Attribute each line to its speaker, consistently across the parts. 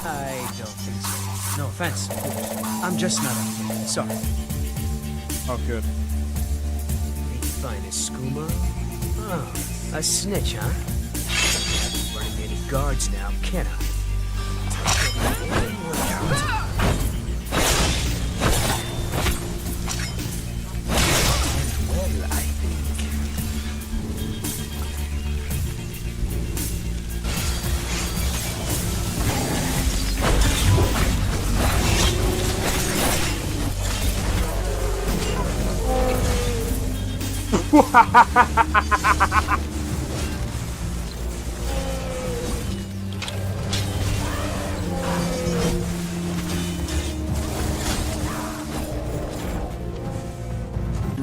Speaker 1: I don't think so. No offense, of course. I'm just not up to it. Sorry.
Speaker 2: Oh, good.
Speaker 1: Finest skooma? Oh, a snitch, huh? Not running any guards now, can I? Well, I think.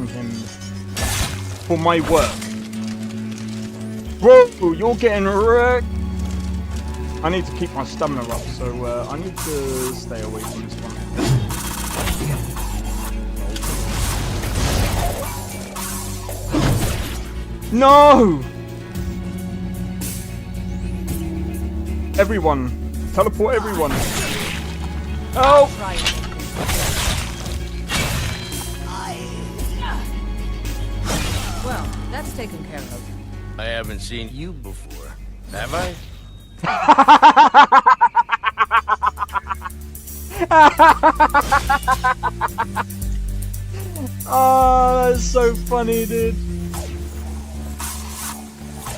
Speaker 2: Him for my work. Whoa, you're getting wrecked. I need to keep my stamina up, so I need to stay away from this one. No! Everyone! Teleport everyone! Oh!
Speaker 3: Well, that's taken care of.
Speaker 4: I haven't seen you before, have I?
Speaker 2: Oh, that's so funny, dude.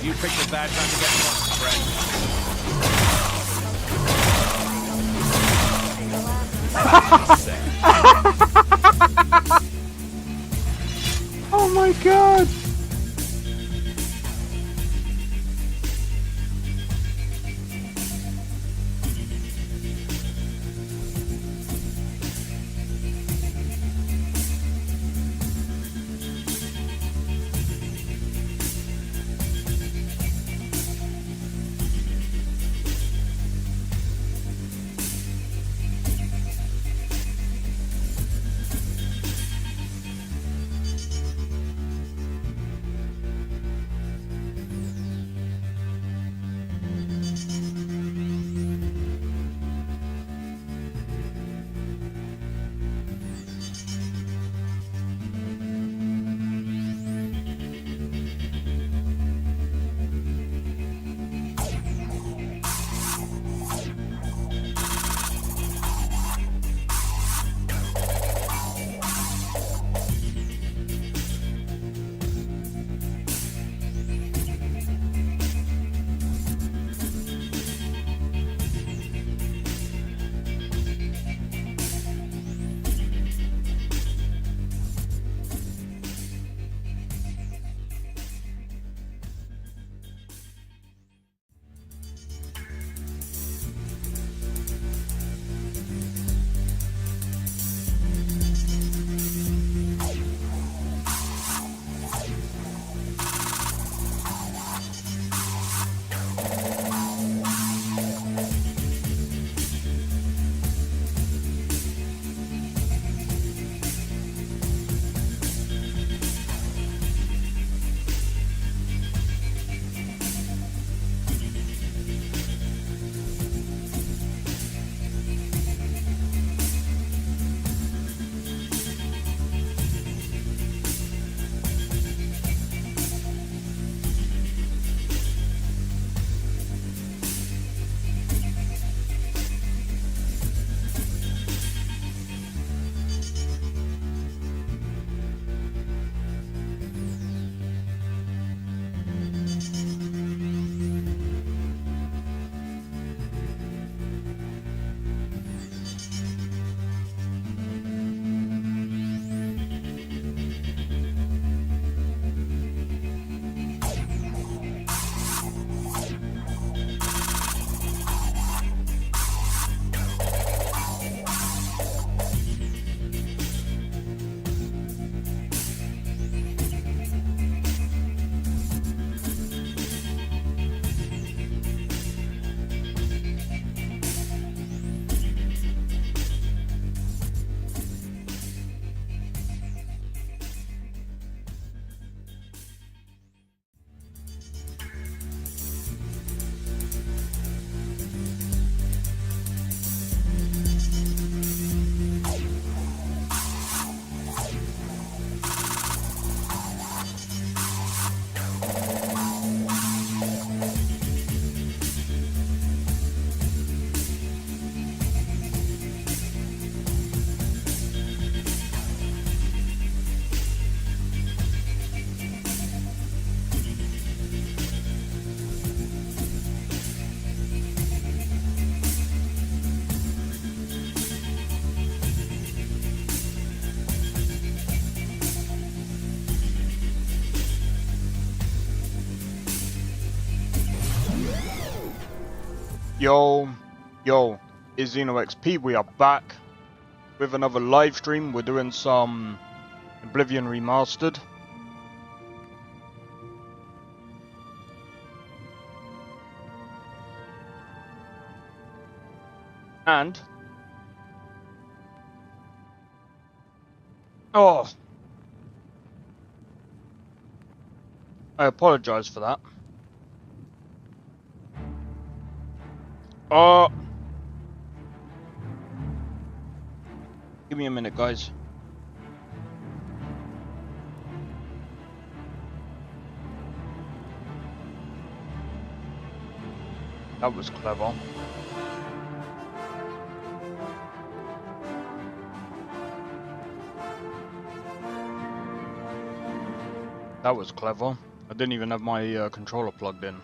Speaker 4: You picked a bad time to get lost, friend.
Speaker 2: Oh my god! Yo, it's XP. We are back with another live stream. We're doing some Oblivion Remastered. And oh, I apologize for that. Give me a minute, guys. That was clever. That was clever. I didn't even have my controller plugged in.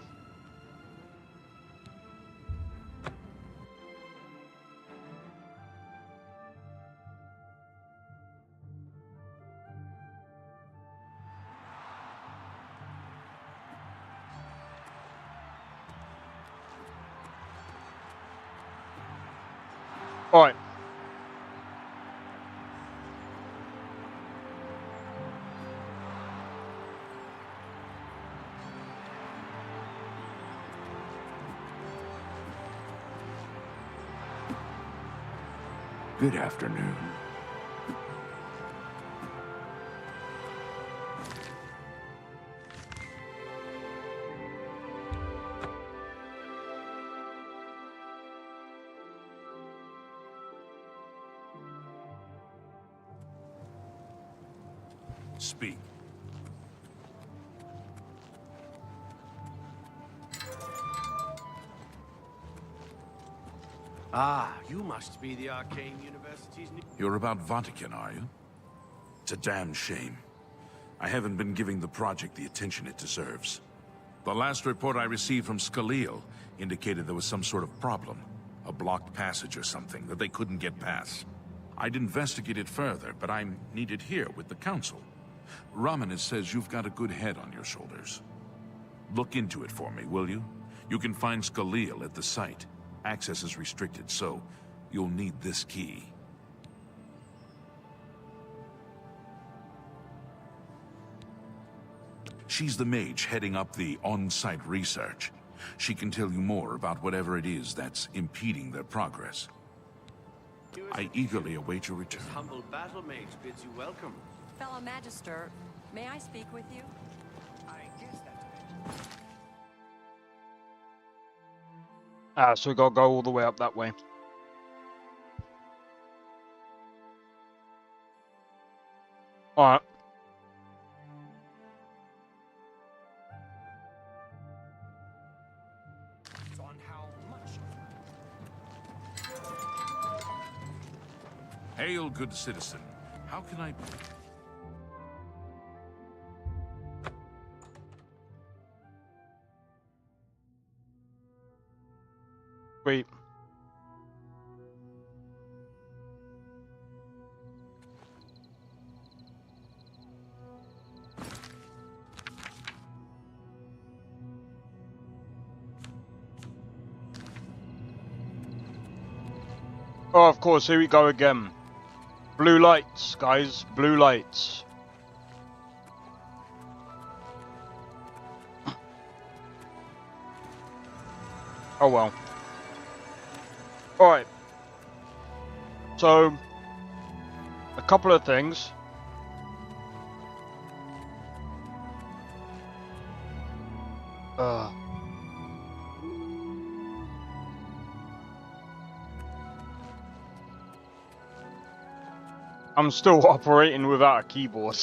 Speaker 2: Alright.
Speaker 3: Good afternoon. Speak.
Speaker 4: Ah, you must be the Arcane University's new...
Speaker 3: You're about Vatican, are you? It's a damn shame. I haven't been giving the project the attention it deserves. The last report I received from Scaleel indicated there was some sort of problem. A blocked passage or something that they couldn't get past. I'd investigate it further, but I'm needed here with the Council. Ramanis says you've got a good head on your shoulders. Look into it for me, will you? You can find Scaleel at the site. Access is restricted, so you'll need this key. She's the mage heading up the on-site research. She can tell you more about whatever it is that's impeding their progress. I eagerly await your return.
Speaker 4: This humble battle mage bids you welcome.
Speaker 5: Fellow Magister, may I speak with you?
Speaker 4: I guess that's it.
Speaker 2: So we gotta go all the way up that way. Alright.
Speaker 4: On how much
Speaker 3: Hail, good citizen. How can I...
Speaker 2: Wait. Oh, of course, here we go again. Blue lights, guys. Blue lights. Oh well. Alright. So, a couple of things. I'm still operating without a keyboard.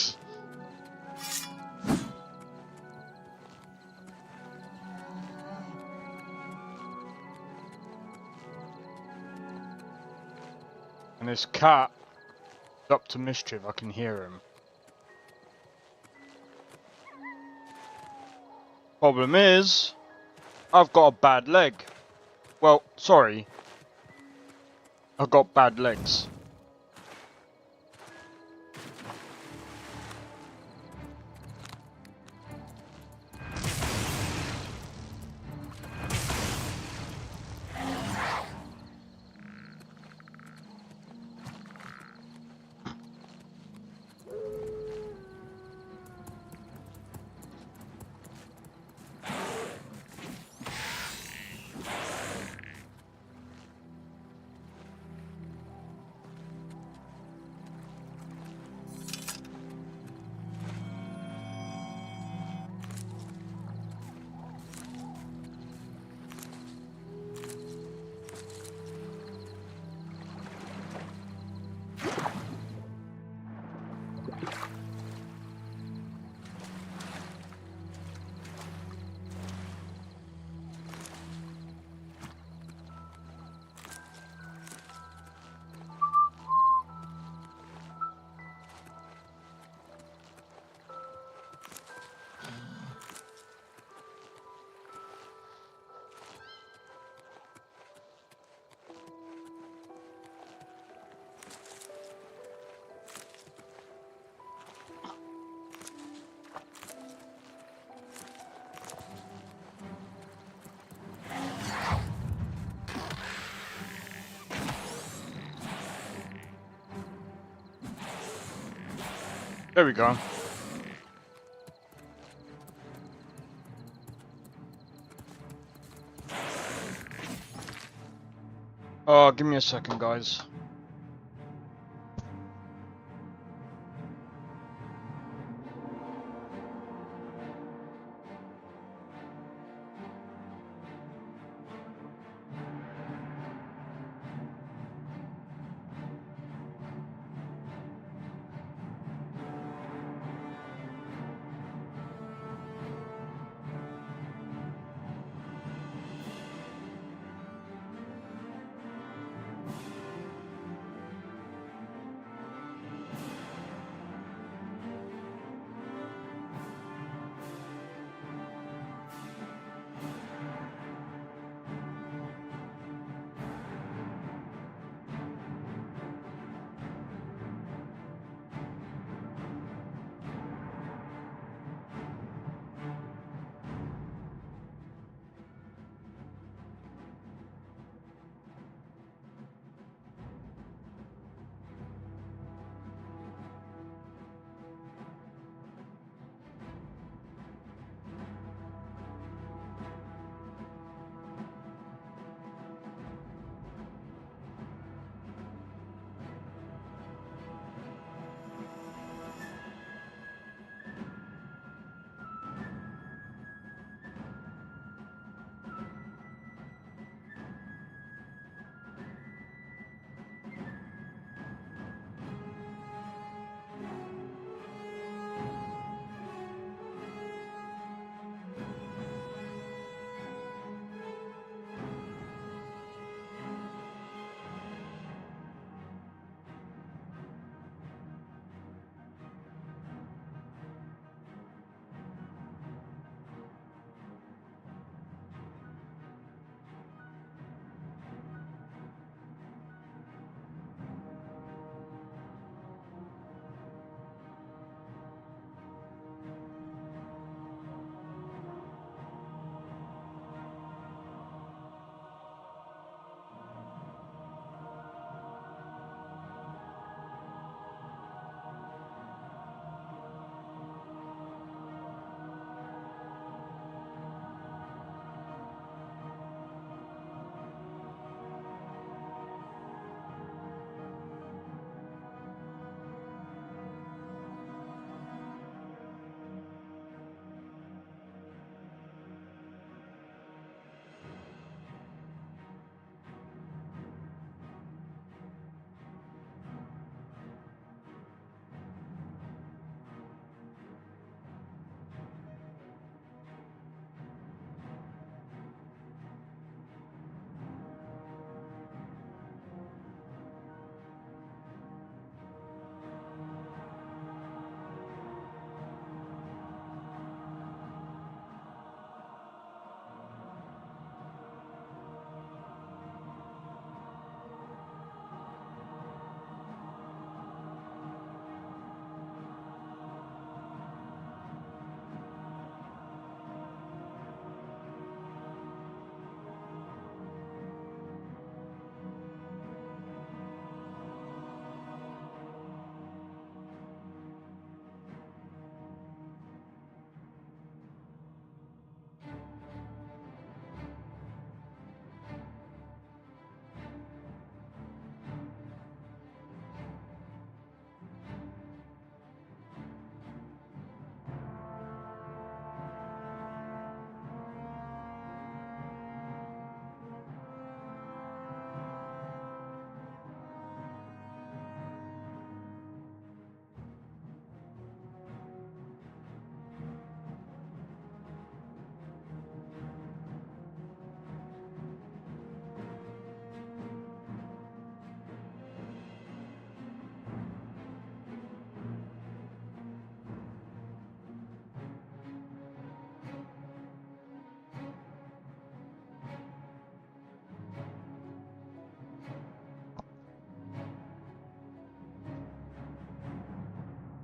Speaker 2: And this cat is up to mischief, I can hear him. Problem is, I've got a bad leg. Well, sorry. I've got bad legs. There we go. Oh, give me a second, guys.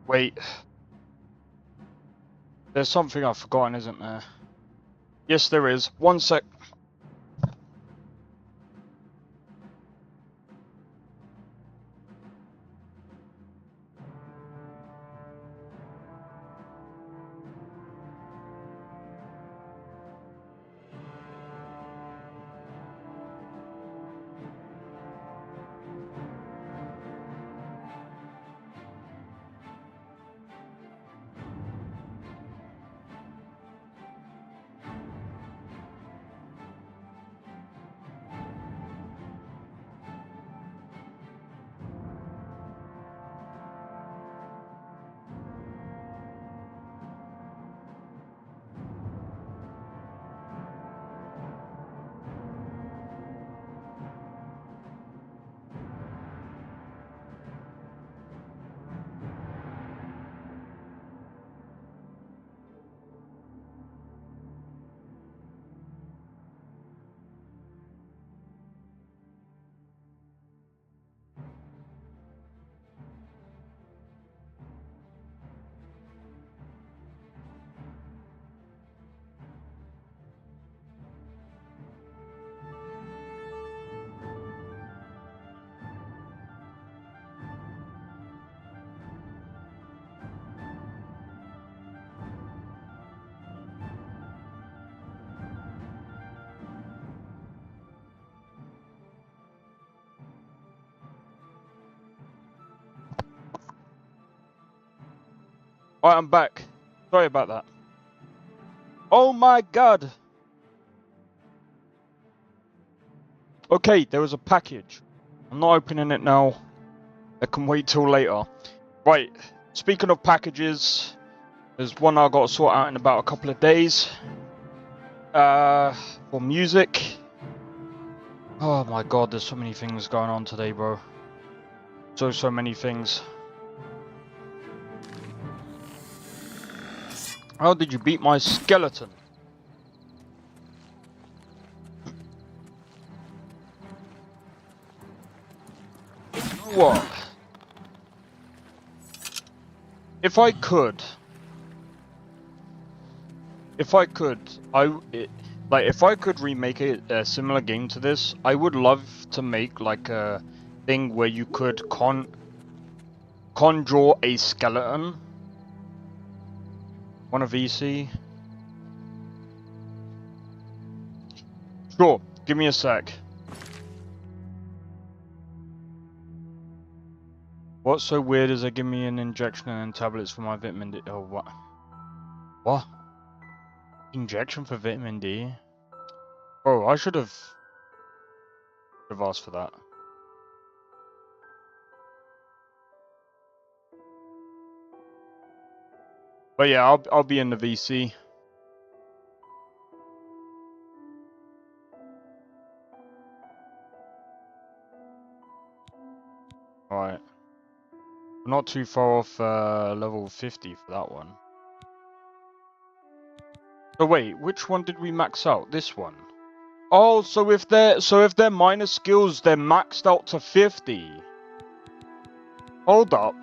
Speaker 2: Wait. There's something I've forgotten, isn't there? Yes, there is. One sec. Alright, I'm back. Sorry about that. Oh my god! Okay, there was a package. I'm not opening it now. I can wait till later. Right, speaking of packages, there's one I got to sort out in about a couple of days. For music. Oh my god, there's so many things going on today, bro. So many things. How did you beat my skeleton? What? If I could, if I could remake a similar game to this, I would love to make like a thing where you could conjure a skeleton on a VC. Sure, give me a sec. What's so weird is they give me an injection and tablets for my vitamin D. Oh, what? What? Injection for vitamin D? Oh, I should have asked for that. But yeah, I'll be in the VC. Alright. Not too far off level 50 for that one. So wait, which one did we max out? This one. Oh, so if they're minor skills, they're maxed out to 50. Hold up.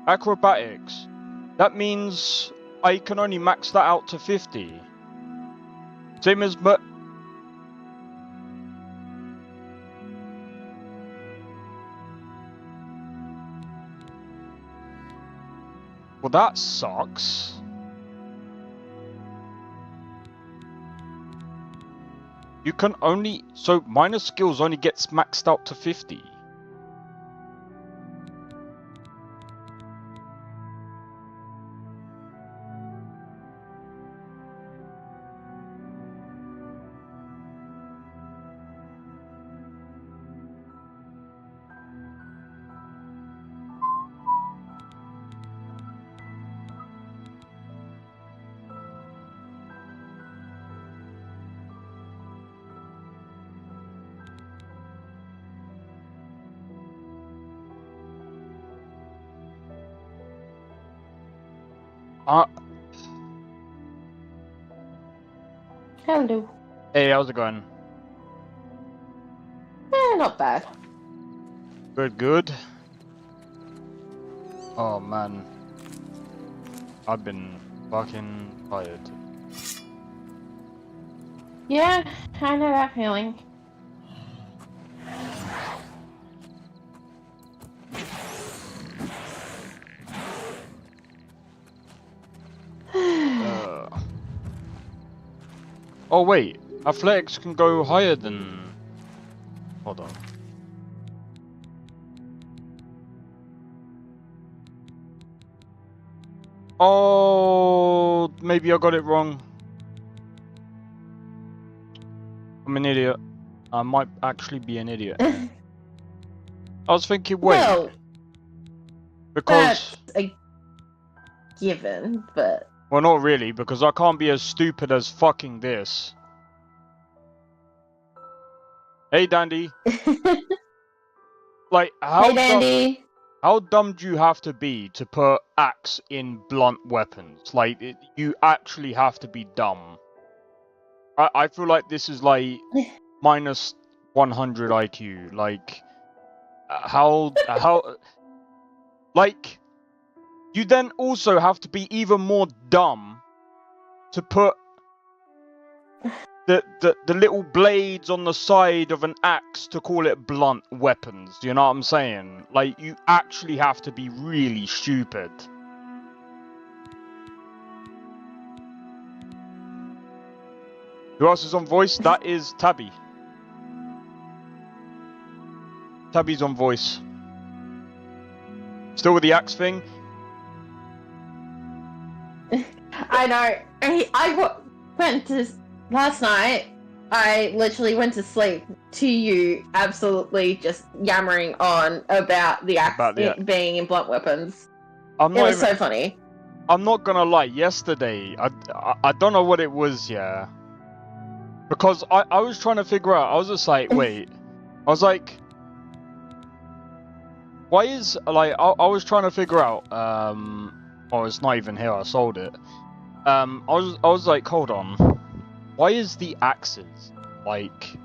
Speaker 2: Acrobatics. That means I can only max that out to 50. Same as well, that sucks. You can only... So, minor skills only gets maxed out to 50.
Speaker 6: Hello.
Speaker 2: Hey, how's it going?
Speaker 6: Not bad.
Speaker 2: Good, good. Oh man. I've been fucking tired.
Speaker 6: Yeah, I know that feeling.
Speaker 2: Oh wait, athletics can go higher than... Hold on. Oh, maybe I got it wrong. I'm an idiot. I might actually be an idiot. I was thinking, wait.
Speaker 6: No,
Speaker 2: Because...
Speaker 6: that's a given, but...
Speaker 2: Well, not really, because I can't be as stupid as fucking this. Hey, Dandy. Like, how dumb do you have to be to put axe in blunt weapons? Like, you actually have to be dumb. I feel like this is like minus 100 IQ. Like, how, like, you then also have to be even more dumb to put the little blades on the side of an axe to call it blunt weapons. Do you know what I'm saying? Like, you actually have to be really stupid. Who else is on voice? That is Tabby. Tabby's on voice. Still with the axe thing?
Speaker 6: I know. Went to last night. I literally went to sleep to you absolutely just yammering on about the axe being in blunt weapons. It was so funny.
Speaker 2: I'm not gonna lie. Yesterday, I don't know what it was. Yeah, because I was trying to figure out. I was just like, wait. I was like, why is like I was trying to figure out. Oh, it's not even here. I sold it. I was like, hold on. Why is the axes like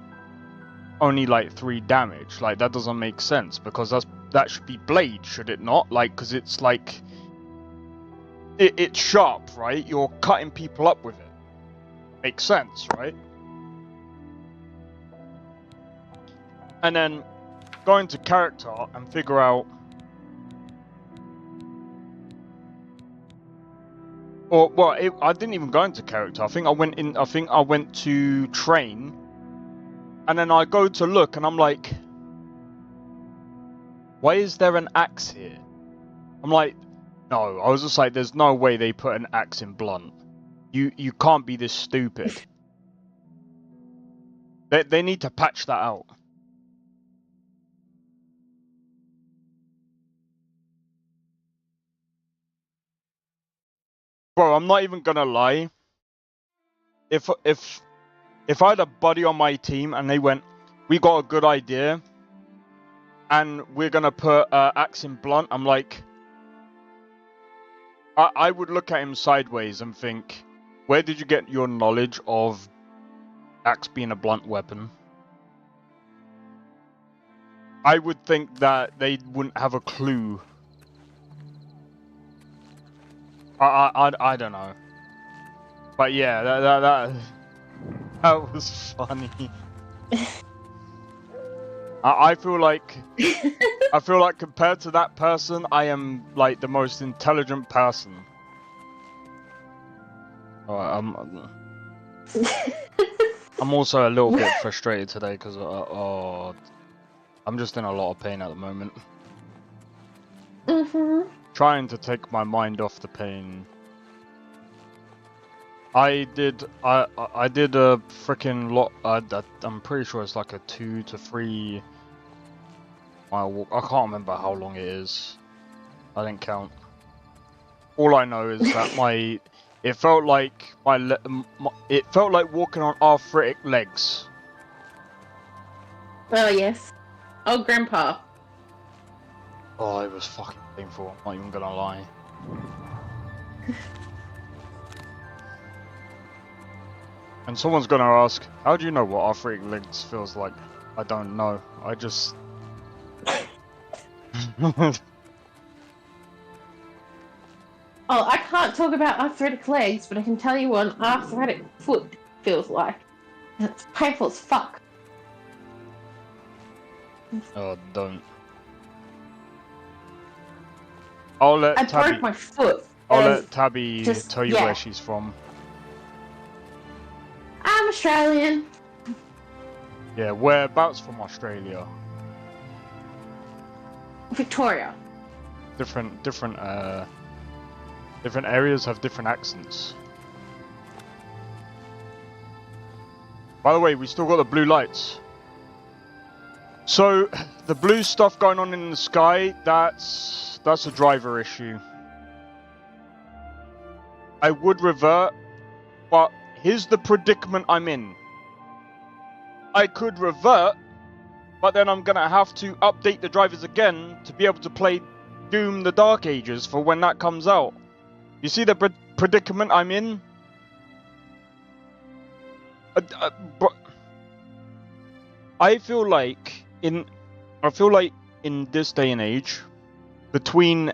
Speaker 2: only like 3 damage? Like that doesn't make sense because that should be blade, should it not? Like, because it's like it's sharp, right? You're cutting people up with it. Makes sense, right? And then go into character and figure out. Or well, I didn't even go into character. I think I went to train, and then I go to look, and I'm like, why is there an axe here? I'm like, no. I was just like, there's no way they put an axe in blunt. You can't be this stupid. They need to patch that out. Bro, I'm not even gonna lie. If I had a buddy on my team and they went, we got a good idea, and we're gonna put axe in blunt, I'm like, I would look at him sideways and think, where did you get your knowledge of axe being a blunt weapon? I would think that they wouldn't have a clue. I don't know. But yeah, that was funny. I feel like compared to that person, I am like the most intelligent person. I'm also a little bit frustrated today because I'm just in a lot of pain at the moment. Trying to take my mind off the pain. I did a freaking lot. I'm pretty sure it's like a 2 to 3 mile walk. I can't remember how long it is. I didn't count. All I know is that it felt like walking on arthritic legs.
Speaker 6: Oh yes. Oh, Grandpa.
Speaker 2: Oh, it was fucking painful. I'm not even gonna lie. And someone's gonna ask, how do you know what arthritic legs feels like? I don't know. I just...
Speaker 6: Oh, I can't talk about arthritic legs, but I can tell you what an arthritic foot feels like. It's painful as fuck.
Speaker 2: Oh, don't. I
Speaker 6: broke my foot.
Speaker 2: I'll let Tabby tell you where she's from.
Speaker 6: I'm Australian.
Speaker 2: Yeah, whereabouts from Australia?
Speaker 6: Victoria.
Speaker 2: Different areas have different accents. By the way, we still got the blue lights. So, the blue stuff going on in the sky, that's a driver issue. I would revert, but here's the predicament I'm in. I could revert, but then I'm gonna have to update the drivers again to be able to play Doom the Dark Ages for when that comes out. You see the predicament I'm in? I feel like in this day and age, between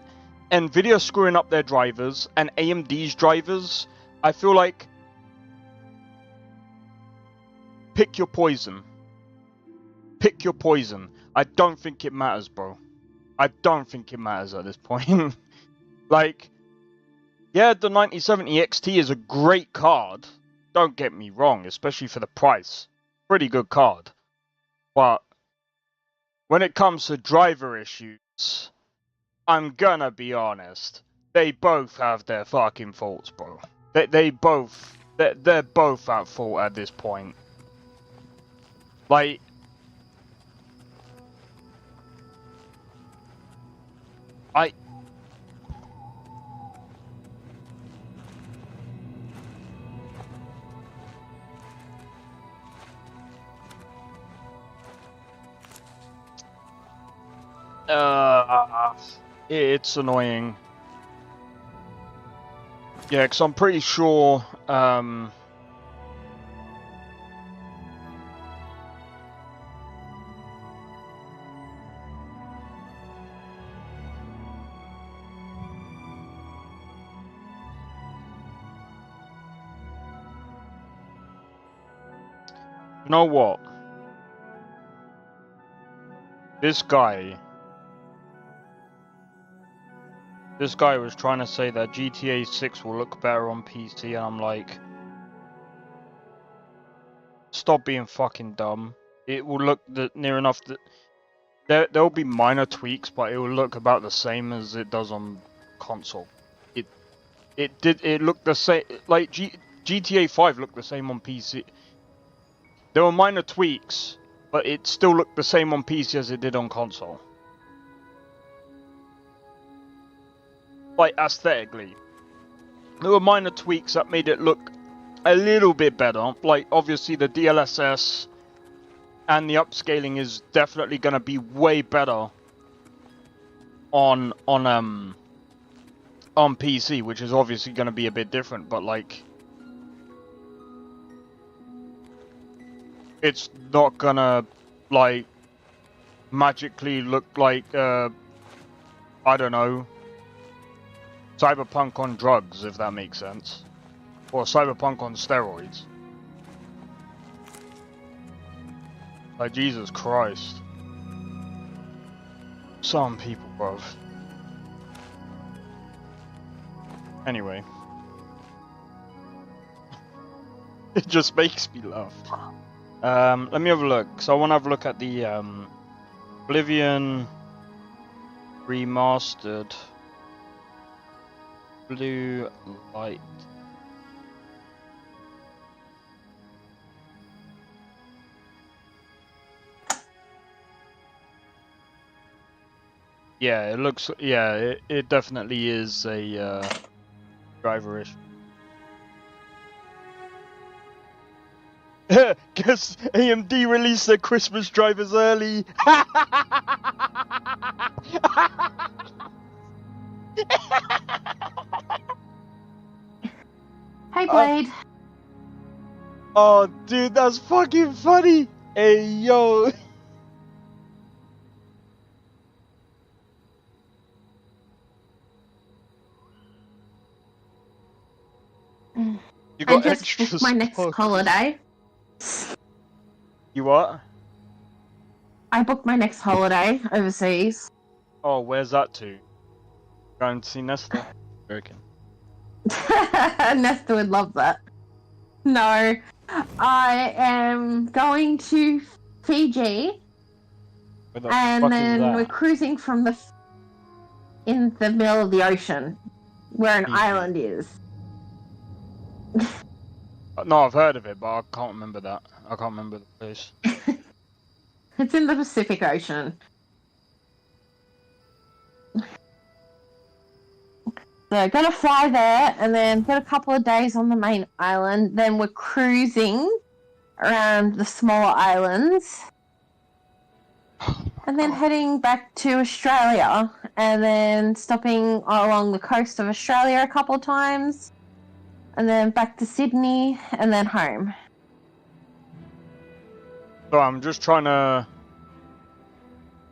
Speaker 2: Nvidia screwing up their drivers and AMD's drivers, I feel like pick your poison. Pick your poison. I don't think it matters, bro. I don't think it matters at this point. Like, yeah, the 9070 XT is a great card. Don't get me wrong, especially for the price. Pretty good card. But when it comes to driver issues, I'm gonna be honest. They both have their fucking faults, bro. They're both at fault at this point. Like, it's annoying. Yeah, because I'm pretty sure, you know what? This guy was trying to say that GTA 6 will look better on PC, and I'm like, stop being fucking dumb. It will look near enough that there'll be minor tweaks, but it will look about the same as it does on console. It looked the same, like GTA 5 looked the same on PC. There were minor tweaks, but it still looked the same on PC as it did on console. Like, aesthetically. There were minor tweaks that made it look a little bit better. Like, obviously the DLSS and the upscaling is definitely going to be way better on PC, which is obviously going to be a bit different, but like, it's not gonna like magically look like I don't know, Cyberpunk on drugs, if that makes sense, or Cyberpunk on steroids. Like, Jesus Christ. Some people, bruv. Anyway. It just makes me laugh. Let me have a look. So I want to have a look at the Oblivion Remastered Blue Light. Yeah, it looks. Yeah, it definitely is a driver issue. Guess AMD released their Christmas drivers early.
Speaker 6: Hey, Blade.
Speaker 2: Oh, dude, that's fucking funny. Hey, yo. You got
Speaker 6: I just
Speaker 2: extra
Speaker 6: booked my next
Speaker 2: stock.
Speaker 6: holiday.
Speaker 2: You what?
Speaker 6: I booked my next holiday overseas.
Speaker 2: Oh, where's that to? Going to see Nesta? Joking.
Speaker 6: Nesta would love that. No, I am going to Fiji,
Speaker 2: Where the
Speaker 6: and
Speaker 2: fuck
Speaker 6: then
Speaker 2: is that?
Speaker 6: we're cruising from in the middle of the ocean, where an
Speaker 2: Fiji.
Speaker 6: island is.
Speaker 2: No, I've heard of it, but I can't remember that. I can't remember the place.
Speaker 6: It's in the Pacific Ocean. So gonna fly there, and then get a couple of days on the main island. Then we're cruising around the smaller islands, and then heading back to Australia, and then stopping along the coast of Australia a couple of times, and then back to Sydney, and then home.
Speaker 2: So I'm just trying to...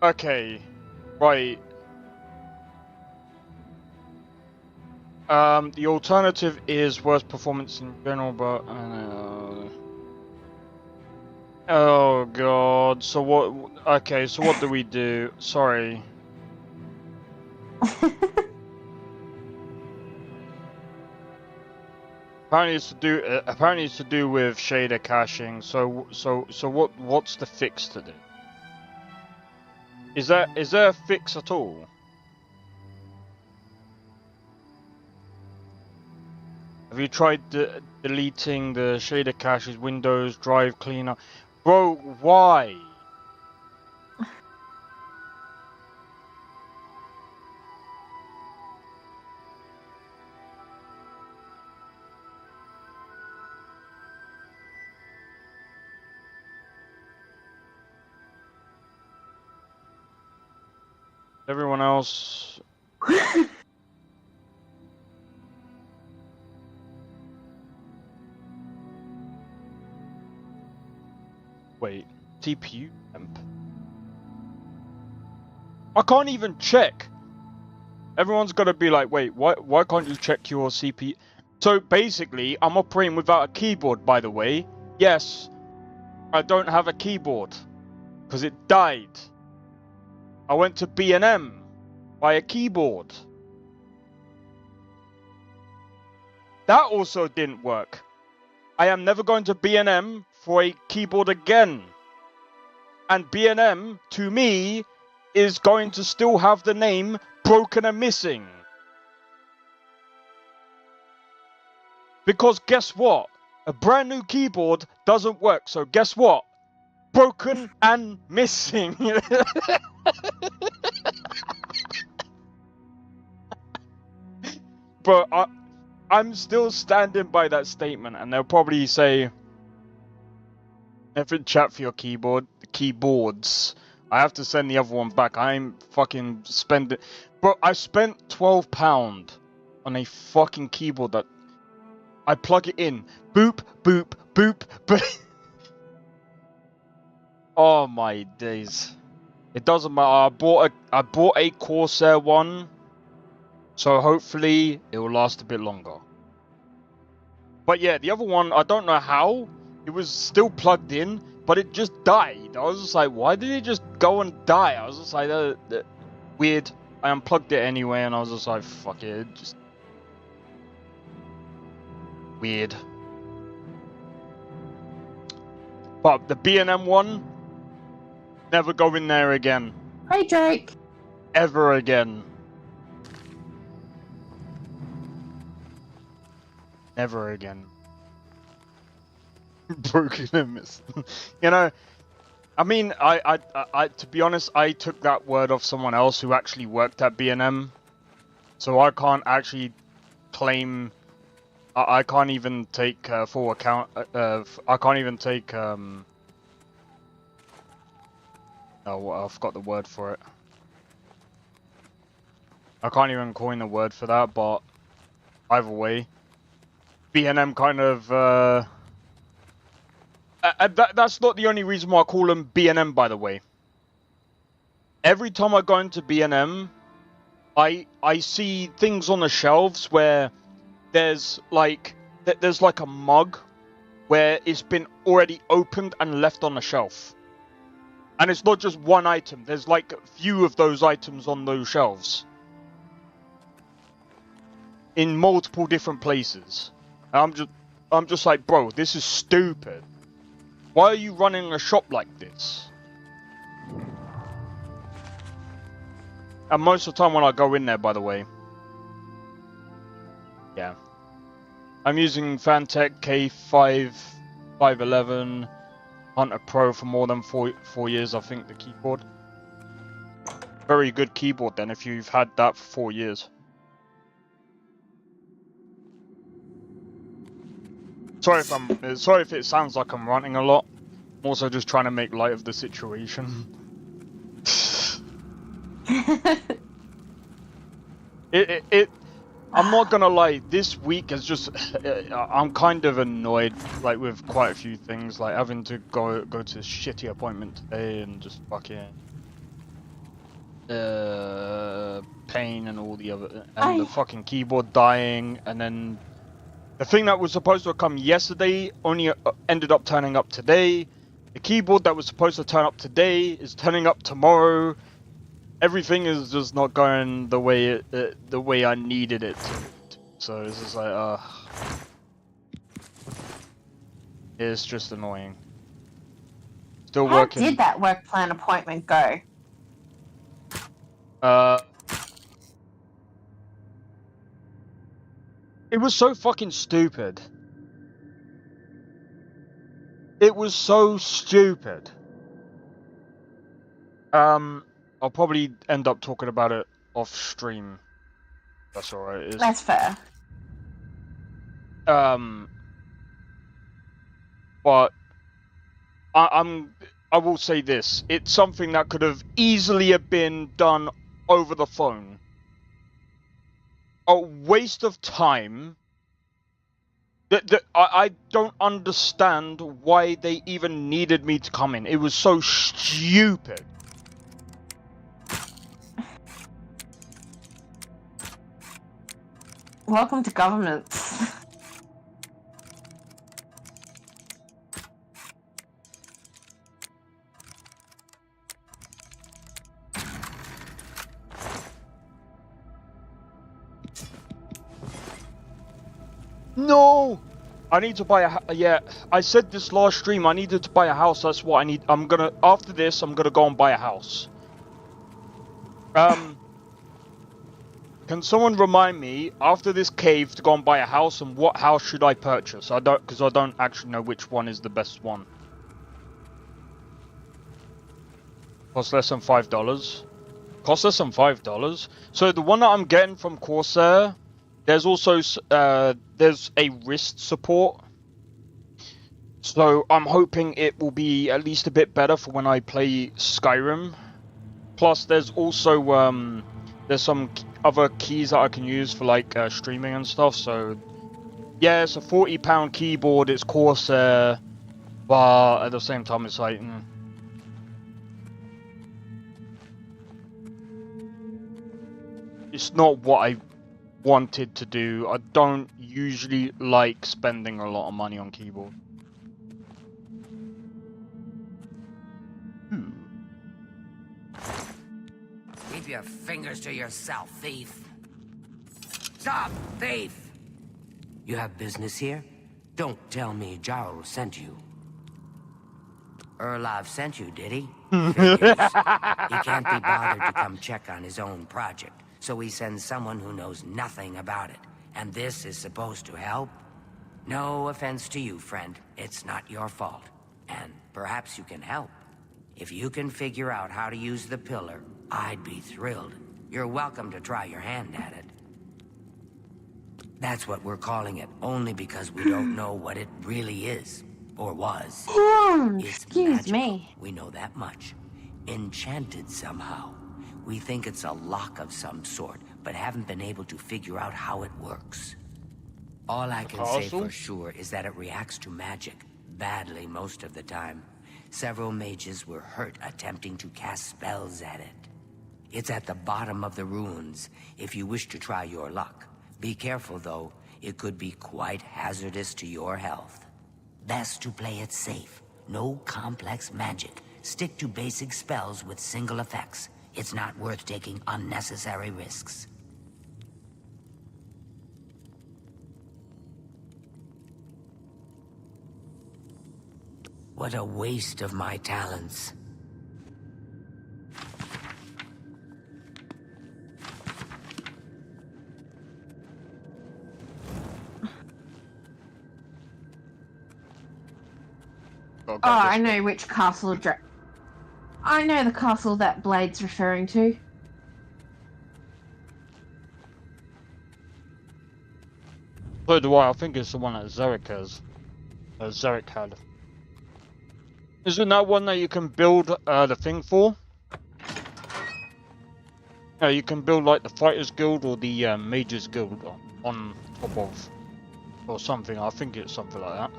Speaker 2: Okay, right. The alternative is worse performance in general, but... Oh god, so what... Okay, so what do we do? Sorry. Apparently it's to do with shader caching. So what's the fix to this? Is there a fix at all? Have you tried deleting the shader caches, Windows, Drive Cleaner? Bro, why? Everyone else... Wait, CPU temp? I can't even check! Everyone's gotta be like, wait, why can't you check your CPU? So basically, I'm operating without a keyboard, by the way. Yes, I don't have a keyboard. Because it died. I went to B&M. Buy a keyboard. That also didn't work. I am never going to B&M for a keyboard again. And B&M, to me, is going to still have the name Broken and Missing. Because guess what? A brand new keyboard doesn't work. So guess what? Broken and Missing. But I'm still standing by that statement, and they'll probably say, if in chat for your keyboards, I have to send the other one back. I'm fucking spending, bro. I spent £12 on a fucking keyboard that I plug it in, boop, boop, boop, boop. Oh my days! It doesn't matter. I bought a Corsair one. So hopefully it will last a bit longer. But yeah, the other one, I don't know how. It was still plugged in, but it just died. I was just like, why did it just go and die? I was just like, weird. I unplugged it anyway, and I was just like, fuck it. Just weird. But the B&M one, never go in there again.
Speaker 6: Hey, Jake.
Speaker 2: Ever again. Never again. Broken and Missing. You know, I mean, I to be honest, I took that word off someone else who actually worked at B&M, so I can't actually claim. I can't even take full account. I can't even take. Oh, I forgot the word for it. I can't even coin the word for that, but either way. B&M kind of, that's not the only reason why I call them B&M, by the way. Every time I go into B&M, I see things on the shelves where there's like a mug where it's been already opened and left on the shelf. And it's not just one item, there's like a few of those items on those shelves. In multiple different places. I'm just like, bro, this is stupid. Why are you running a shop like this? And most of the time when I go in there, by the way. Yeah. I'm using Fantech K511 Hunter Pro for more than four years, I think, the keyboard. Very good keyboard then, if you've had that for 4 years. Sorry if it sounds like I'm ranting a lot. I'm also just trying to make light of the situation. I'm not gonna lie, this week is just, I'm kind of annoyed, like, with quite a few things, like having to go to a shitty appointment today and just fucking, pain and all the other, and the fucking keyboard dying, and then the thing that was supposed to have come yesterday only ended up turning up today. The keyboard that was supposed to turn up today is turning up tomorrow. Everything is just not going the way I needed it to. So it's just like, it's just annoying. Still working.
Speaker 6: How did that work plan appointment go?
Speaker 2: It was so fucking stupid. It was so stupid. I'll probably end up talking about it off stream. That's alright.
Speaker 6: That's fair.
Speaker 2: But I will say this: it's something that could have easily have been done over the phone. A waste of time. I don't understand why they even needed me to come in. It was so stupid.
Speaker 6: Welcome to governments.
Speaker 2: No! I need to buy a yeah, I said this last stream, I needed to buy a house, that's what I need. After this, I'm gonna go and buy a house. Can someone remind me, after this cave, to go and buy a house, and what house should I purchase? Because I don't actually know which one is the best one. Costs less than $5. Costs less than $5? So the one that I'm getting from Corsair, there's also there's a wrist support, so I'm hoping it will be at least a bit better for when I play Skyrim. Plus, there's also there's some other keys that I can use for like streaming and stuff. So yeah, it's a £40 keyboard. It's Corsair, but at the same time, it's like. It's not what I wanted to do. I don't usually like spending a lot of money on keyboard.
Speaker 7: Keep your fingers to yourself, thief. Stop, thief! You have business here? Don't tell me Jarl sent you. Erlov sent you, did he? Figures. He can't be bothered to come check on his own project, so he sends someone who knows nothing about it. And this is supposed to help? No offense to you, friend. It's not your fault. And perhaps you can help. If you can figure out how to use the pillar, I'd be thrilled. You're welcome to try your hand at it. That's what we're calling it, only because we don't know what it really is. Or was.
Speaker 6: Excuse me.
Speaker 7: We know that much. Enchanted somehow. We think it's a lock of some sort, but haven't been able to figure out how it works. All I can say for sure is that it reacts to magic, badly most of the time. Several mages were hurt attempting to cast spells at it. It's at the bottom of the ruins, if you wish to try your luck. Be careful though, it could be quite hazardous to your health. Best to play it safe. No complex magic. Stick to basic spells with single effects. It's not worth taking unnecessary risks. What a waste of my talents.
Speaker 6: Oh, I know which castle I know the castle that Blade's referring to.
Speaker 2: So do I think it's the one that Zarek has. Zarek had. Isn't that one that you can build the thing for? Yeah, you can build like the Fighters Guild or the Mages Guild on top of. Or something, I think it's something like that.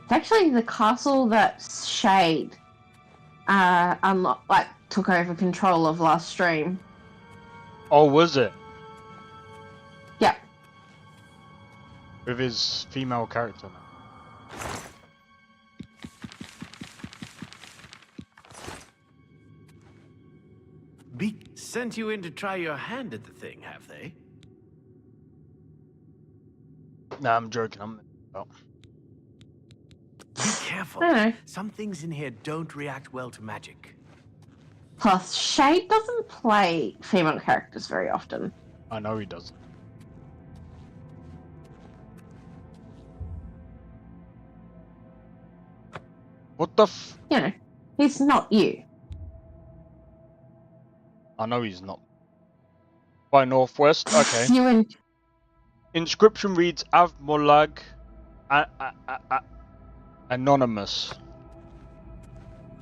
Speaker 6: It's actually the castle that Shade took over control of last stream.
Speaker 2: Oh, was it?
Speaker 6: Yeah.
Speaker 2: With his female character now.
Speaker 8: Sent you in to try your hand at the thing, have they?
Speaker 2: Nah, I'm joking.
Speaker 8: Be careful.
Speaker 6: I know.
Speaker 8: Some things in here don't react well to magic.
Speaker 6: Plus, Shade doesn't play female characters very often.
Speaker 2: I know he doesn't. What the f...
Speaker 6: You know, he's not you.
Speaker 2: I know he's not. By Northwest? Okay.
Speaker 6: You and...
Speaker 2: Inscription reads Avmolag Anonymous.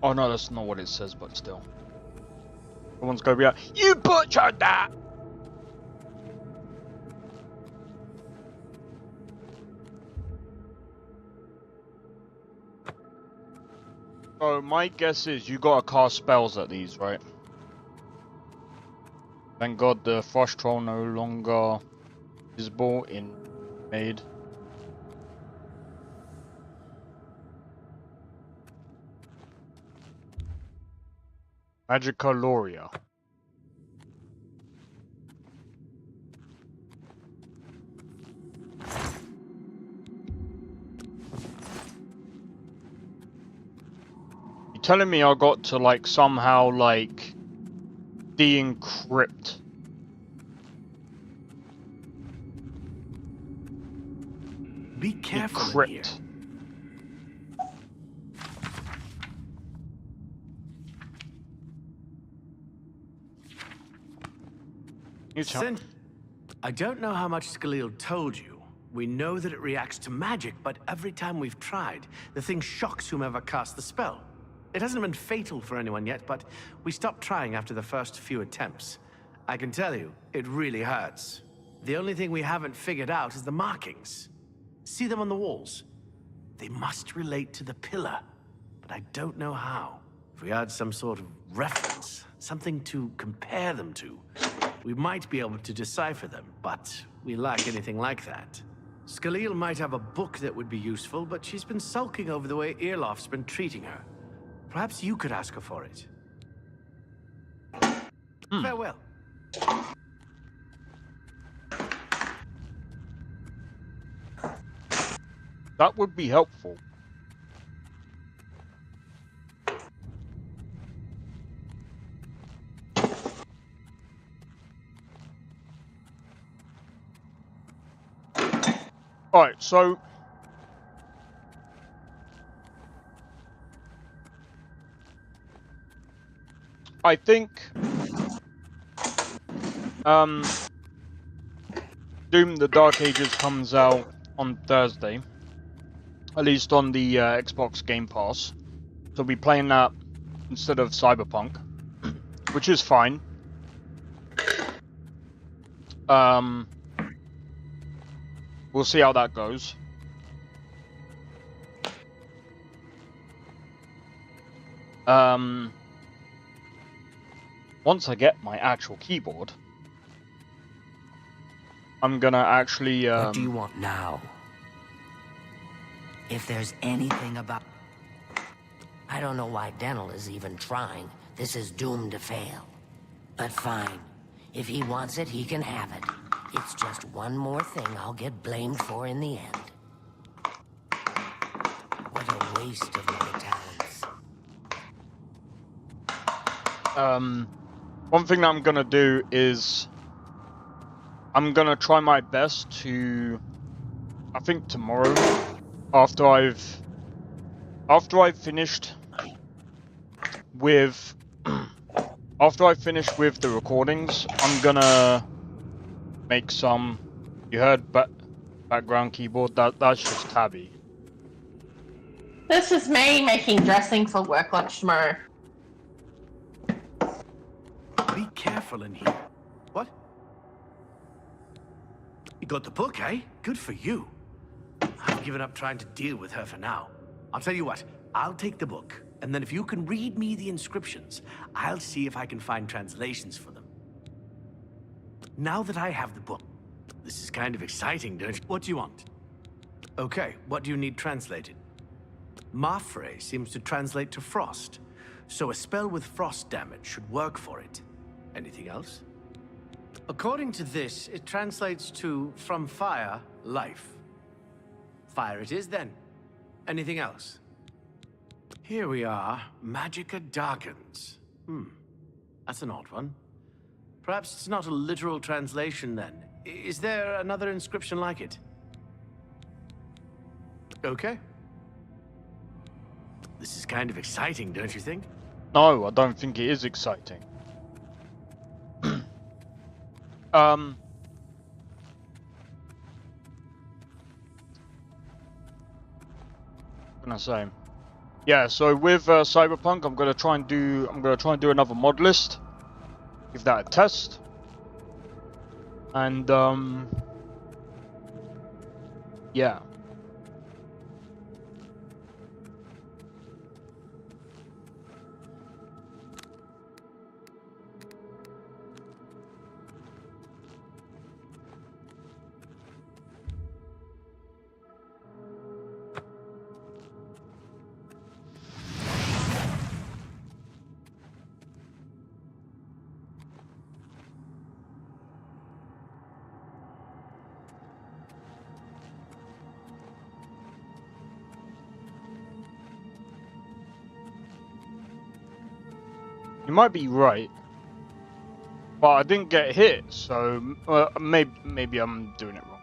Speaker 2: Oh no, that's not what it says, but still. Someone's gonna be like, you butchered that! So my guess is you gotta cast spells at these, right? Thank God the Frost Troll no longer visible in Made. Magica Loria. You telling me I got to like somehow like de-encrypt
Speaker 8: Be careful in here.
Speaker 2: decrypt You tell-
Speaker 8: I don't know how much Scaleel told you. We know that it reacts to magic, but every time we've tried, the thing shocks whomever cast the spell. It hasn't been fatal for anyone yet, but we stopped trying after the first few attempts. I can tell you, it really hurts. The only thing we haven't figured out is the markings. See them on the walls? They must relate to the pillar, but I don't know how. If we had some sort of reference, something to compare them to, we might be able to decipher them, but we lack anything like that. Scaleel might have a book that would be useful, but she's been sulking over the way Earloft's been treating her. Perhaps you could ask her for it. Farewell.
Speaker 2: That would be helpful. Alright, so I think Doom the Dark Ages comes out on Thursday, at least on the Xbox Game Pass. So we'll be playing that instead of Cyberpunk, which is fine. We'll see how that goes. Once I get my actual keyboard, I'm gonna actually
Speaker 7: What do you want now? If there's anything about... I don't know why Dental is even trying. This is doomed to fail. But fine. If he wants it, he can have it. It's just one more thing I'll get blamed for in the end. What a waste of my talents.
Speaker 2: One thing that I'm gonna do is I'm gonna try my best to, I think tomorrow, after I've finished with the recordings, I'm gonna make some. You heard background keyboard? That's just Tabby.
Speaker 6: This is me making dressing for work lunch tomorrow.
Speaker 8: Be careful in here. What? You got the book, eh? Good for you. I've given up trying to deal with her for now. I'll tell you what, I'll take the book, and then if you can read me the inscriptions, I'll see if I can find translations for them. Now that I have the book, this is kind of exciting, don't you? What do you want? Okay, what do you need translated? Mafre seems to translate to frost, so a spell with frost damage should work for it. Anything else? According to this, it translates to from fire, life. Fire it is then. Anything else? Here we are. Magicka darkens. That's an odd one. Perhaps it's not a literal translation then. Is there another inscription like it? Okay. This is kind of exciting, don't you think?
Speaker 2: No, I don't think it is exciting. What can I say? Yeah, so with Cyberpunk, I'm gonna try and do another mod list. Give that a test. And yeah. You might be right, but I didn't get hit, so maybe I'm doing it wrong.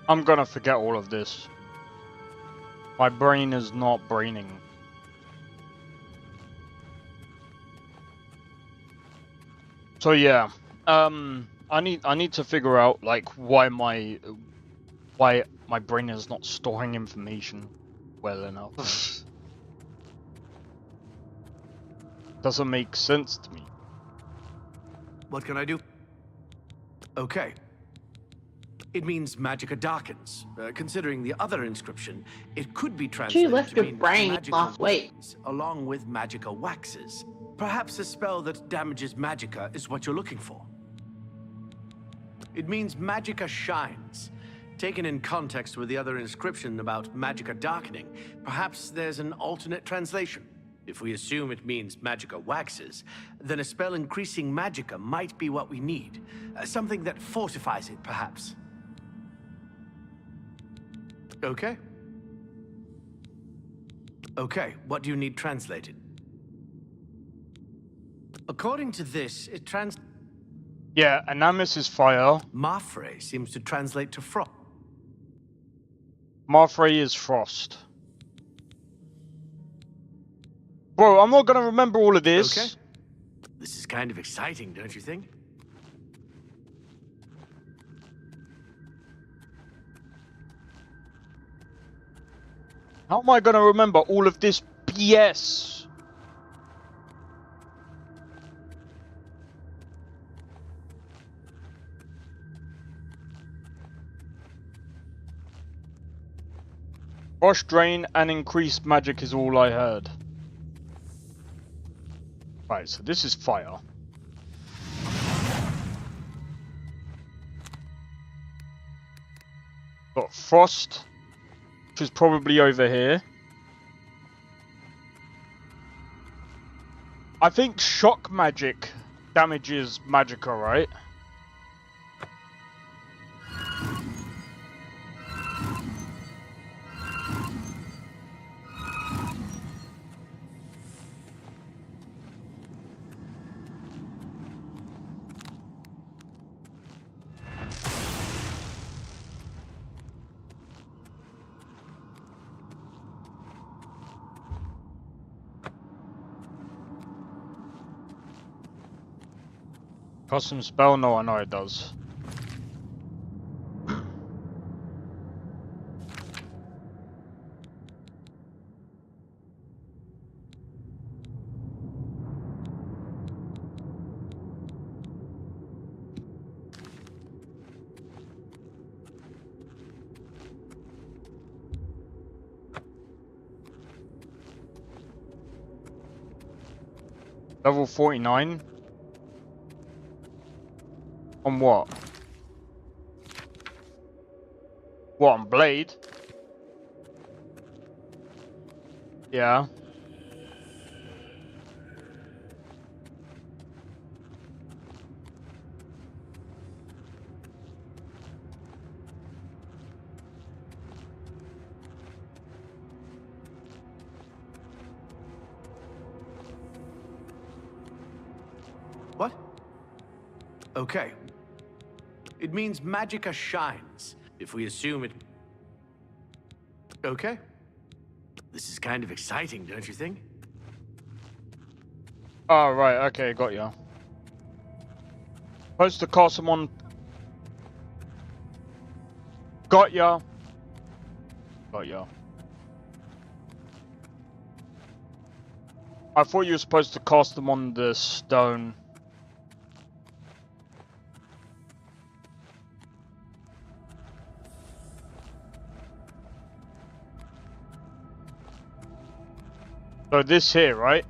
Speaker 2: I'm gonna forget all of this. My brain is not braining. So yeah, I need to figure out like why my brain is not storing information well enough. Doesn't make sense to me.
Speaker 8: What can I do? Okay. It means Magicka darkens. Considering the other inscription, it could be translated
Speaker 6: You left
Speaker 8: to
Speaker 6: your
Speaker 8: mean
Speaker 6: brain
Speaker 8: Magicka
Speaker 6: last week.
Speaker 8: waxes, along with Magicka waxes. Perhaps a spell that damages Magicka is what you're looking for. It means Magicka shines. Taken in context with the other inscription about Magicka darkening, perhaps there's an alternate translation. If we assume it means Magicka waxes, then a spell increasing Magicka might be what we need. Something that fortifies it, perhaps. Okay. Okay, what do you need translated? According to this, it
Speaker 2: Yeah, Anamis is fire.
Speaker 8: Marfrey seems to translate to frost.
Speaker 2: Marfrey is frost. Bro, I'm not gonna remember all of this.
Speaker 8: Okay. This is kind of exciting, don't you think?
Speaker 2: How am I gonna remember all of this BS? Frost drain and increased magic is all I heard. Right, so this is fire. Got frost, which is probably over here. I think shock magic damages Magicka, right? Custom spell? No, I know it does. Level 49? On what? What, on Blade? Yeah.
Speaker 8: What? Okay. It means magicka shines, if we assume it... Okay. This is kind of exciting, don't you think?
Speaker 2: Oh, right, okay, got ya. Supposed to cast them on... Got ya. Got ya. I thought you were supposed to cast them on the stone. So this here, right?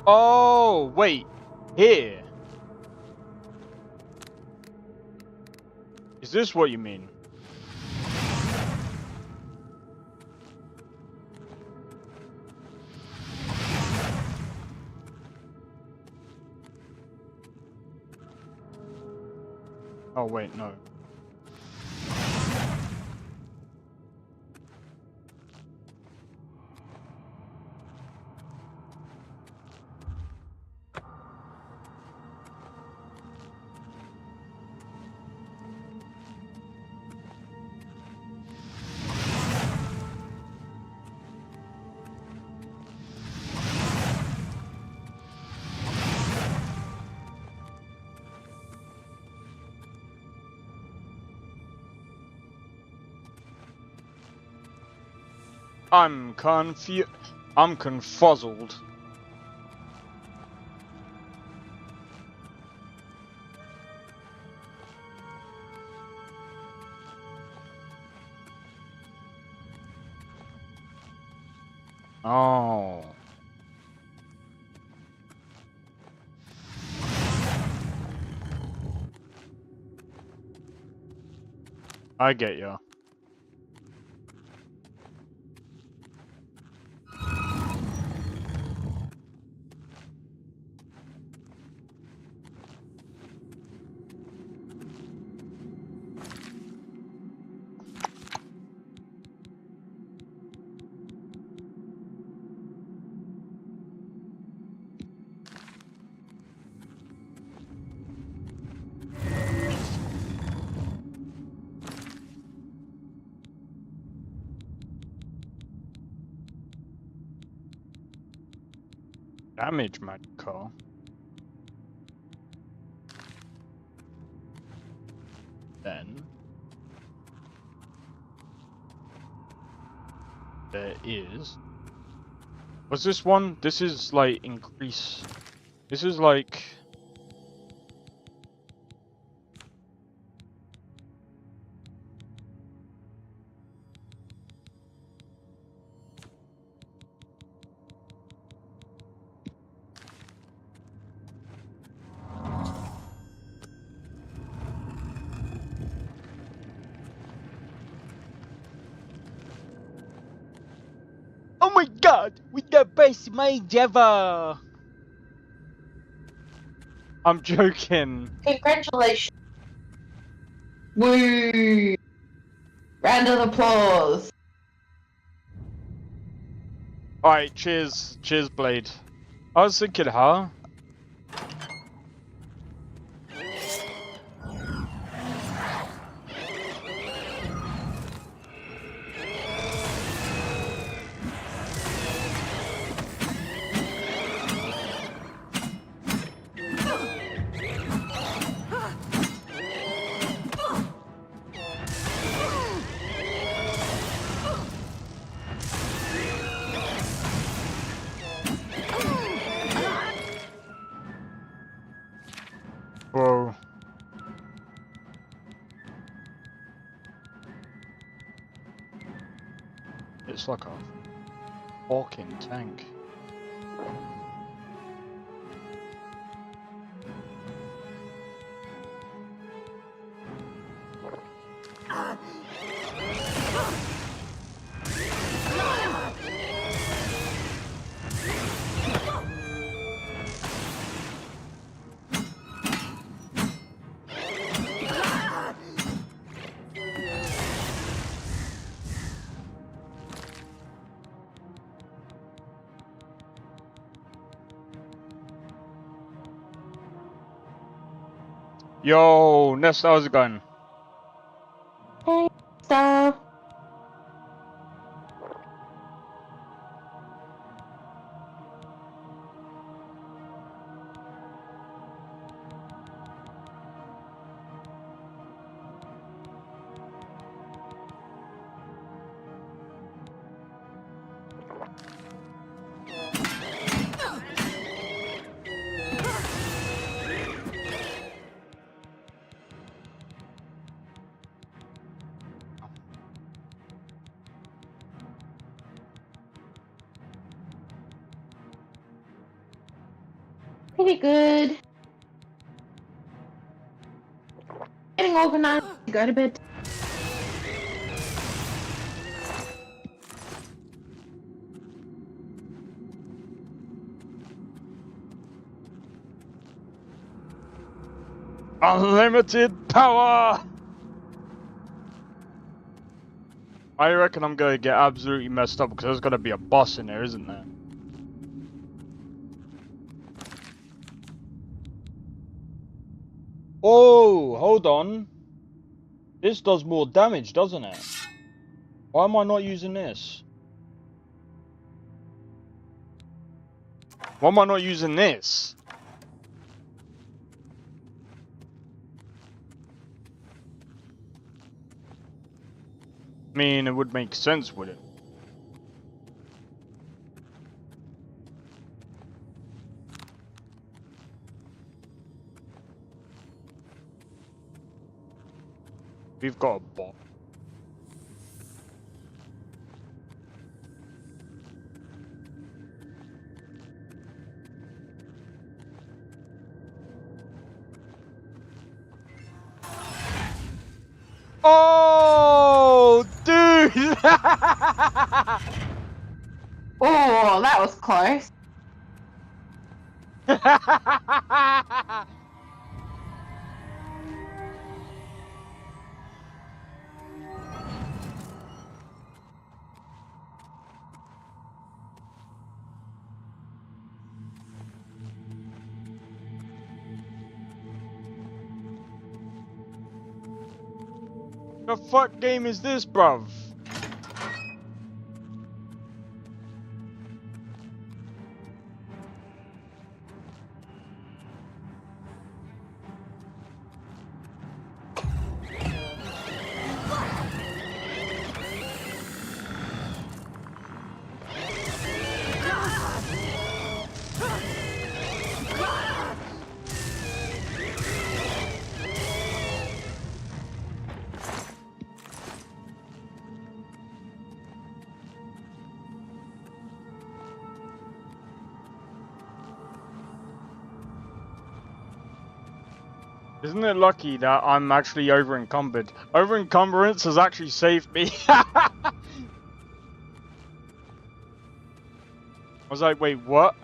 Speaker 2: Oh, wait. Here. Is this what you mean? Oh, wait, no. I'm confuzzled. Oh. I get ya. Damage magicka. Then there is. Was this one? This is like increase. This is like. Oh my god! With the best mage ever! I'm joking.
Speaker 6: Congratulations. Woo! Round of applause.
Speaker 2: Alright, cheers. Cheers, Blade. I was thinking, huh? Whoa. It's like a walking tank. Yo, Nesta, how's it going?
Speaker 6: Hey, stuff. Pretty good. Getting organized to go to bed.
Speaker 2: Unlimited power! I reckon I'm gonna get absolutely messed up because there's gonna be a boss in there, isn't there? Oh, hold on. This does more damage, doesn't it? Why am I not using this? Why am I not using this? I mean, it would make sense, would it? We've got a bot. Oh, dude!
Speaker 6: Oh, that was close.
Speaker 2: The fuck game is this, bruv? Isn't it lucky that I'm actually over encumbered? Over encumbrance has actually saved me. I was like, wait, what?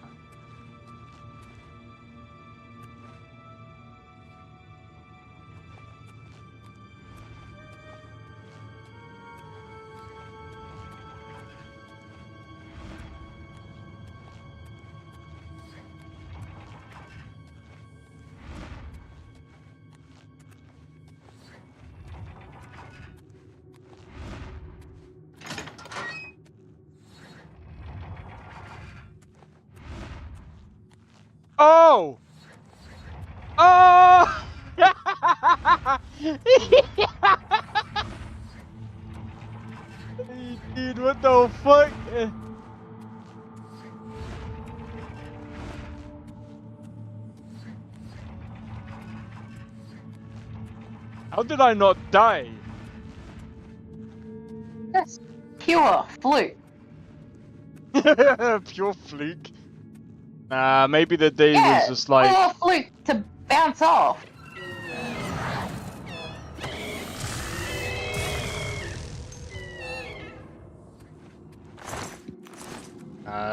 Speaker 2: Oh! Oh! Dude, what the fuck? How did I not die?
Speaker 6: That's pure fluke.
Speaker 2: Pure fluke. Nah, maybe the day was just like...
Speaker 6: pure fluke to bounce off.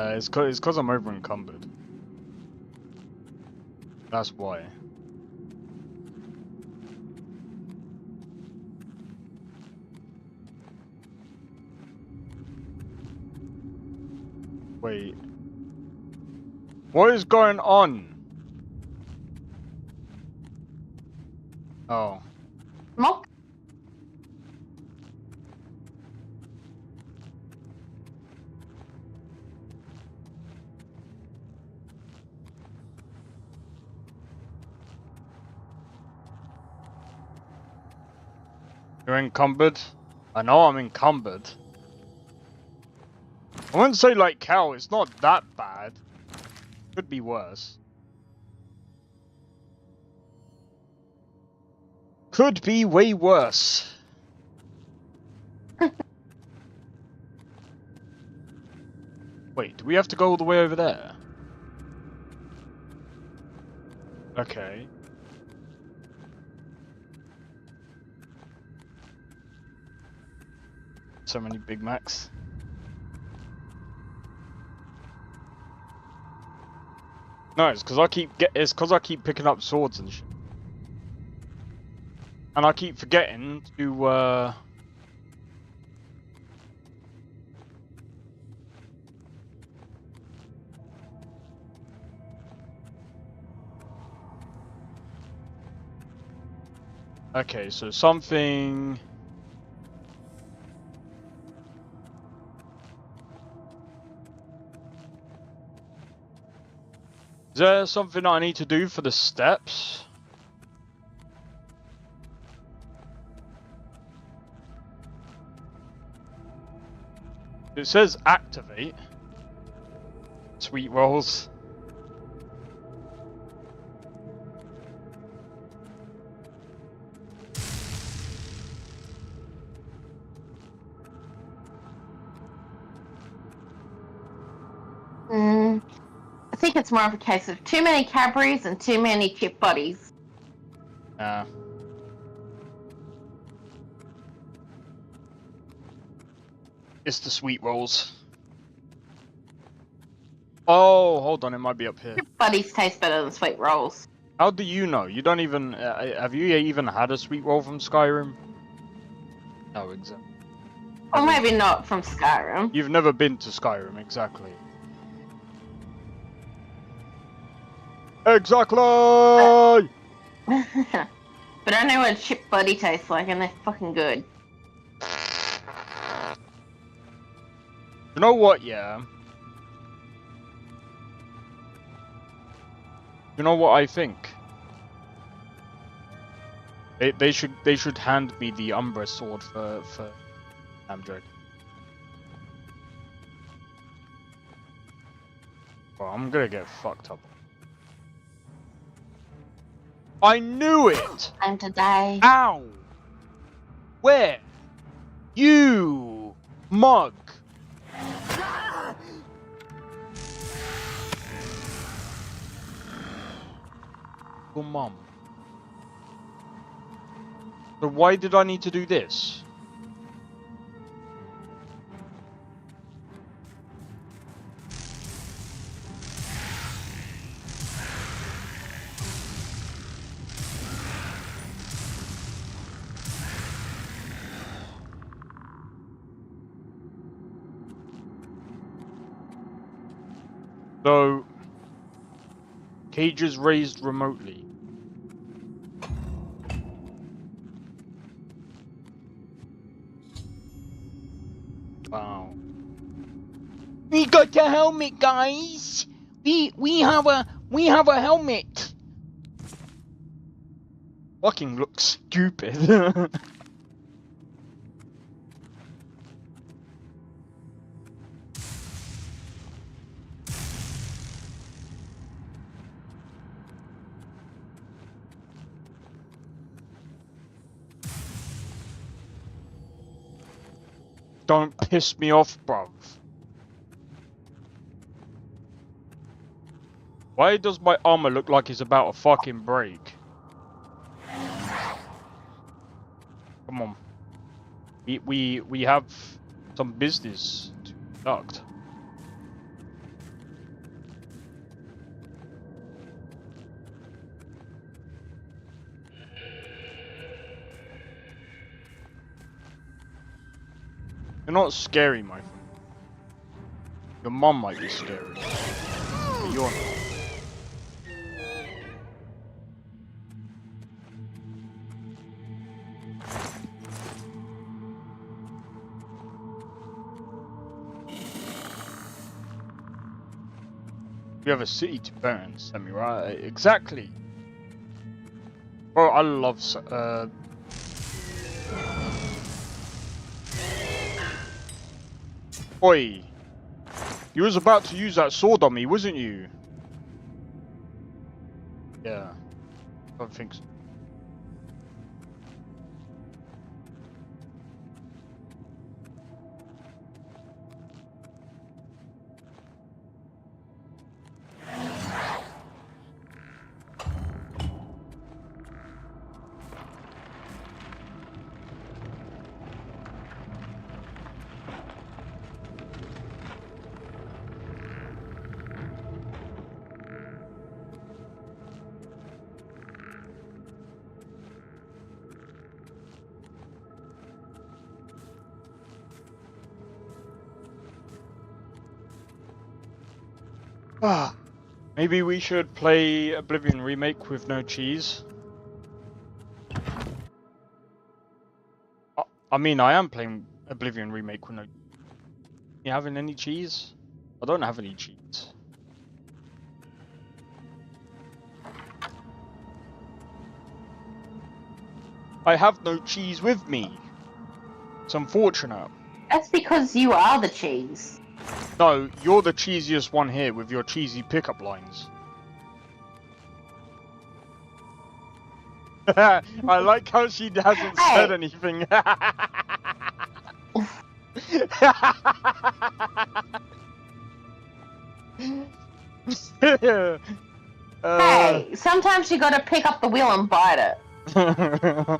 Speaker 2: It's cause I'm over encumbered. That's why. Wait. What is going on? Oh.
Speaker 6: Mock.
Speaker 2: You're encumbered? I know I'm encumbered. I wouldn't say like hell, it's not that bad. Could be worse. Could be way worse. Wait, do we have to go all the way over there? Okay. So many Big Macs. No, it's because I keep picking up swords and shit. And I keep forgetting to Okay, so something. Is there something I need to do for the steps? It says activate. Sweet rolls.
Speaker 6: I think it's more of a case of too many Cadburys and too many chip buddies.
Speaker 2: It's the sweet rolls. Oh, hold on, it might be up here.
Speaker 6: Chip buddies taste better than sweet rolls.
Speaker 2: How do you know? You don't even... have you even had a sweet roll from Skyrim? No, exactly.
Speaker 6: Or maybe not from Skyrim.
Speaker 2: You've never been to Skyrim, exactly. Exactly!
Speaker 6: But I know what a chip buddy tastes like, and they're fucking good.
Speaker 2: You know what, yeah? You know what I think? They should hand me the Umbra sword for Amdred. Well, I'm gonna get fucked up. I knew it!
Speaker 6: And today.
Speaker 2: Ow! Where? You mug! Your mum. So why did I need to do this? So, cages raised remotely. Wow. We got a helmet, guys. We have a helmet. Fucking looks stupid. Don't piss me off, bruv. Why does my armor look like it's about to fucking break? Come on. We have some business to conduct. You're not scary, my friend. Your mum might be scary. But you're not. You have a city to burn, Samurai. Exactly. Bro, I love Oi. You was about to use that sword on me, wasn't you? Yeah. I don't think so. Maybe we should play Oblivion Remake with no cheese. I mean, I am playing Oblivion Remake with no... You having any cheese? I don't have any cheese. I have no cheese with me. It's unfortunate.
Speaker 6: That's because you are the cheese.
Speaker 2: No, you're the cheesiest one here with your cheesy pickup lines. I like how she hasn't said anything.
Speaker 6: Hey, sometimes you gotta pick up the wheel and bite it.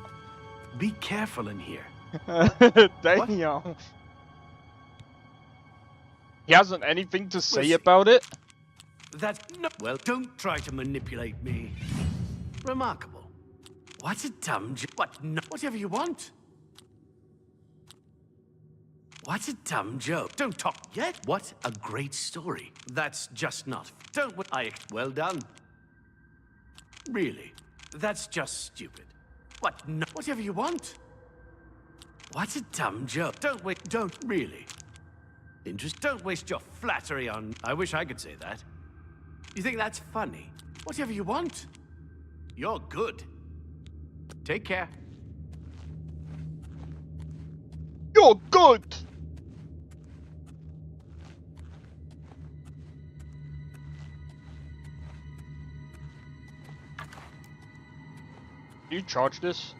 Speaker 8: Be careful in here.
Speaker 2: Damn. What? He hasn't anything to say about it?
Speaker 8: That's no. Well, don't try to manipulate me. Remarkable. What a dumb what? No, whatever you want. What a dumb joke. Don't talk yet. What a great story. That's just not. Don't. Well done. Really? That's just stupid. What? No, whatever you want. What a dumb joke. Don't really. Don't waste your flattery on... I wish I could say that. You think that's funny? Whatever you want. You're good. Take care.
Speaker 2: You're good! Do you charge this?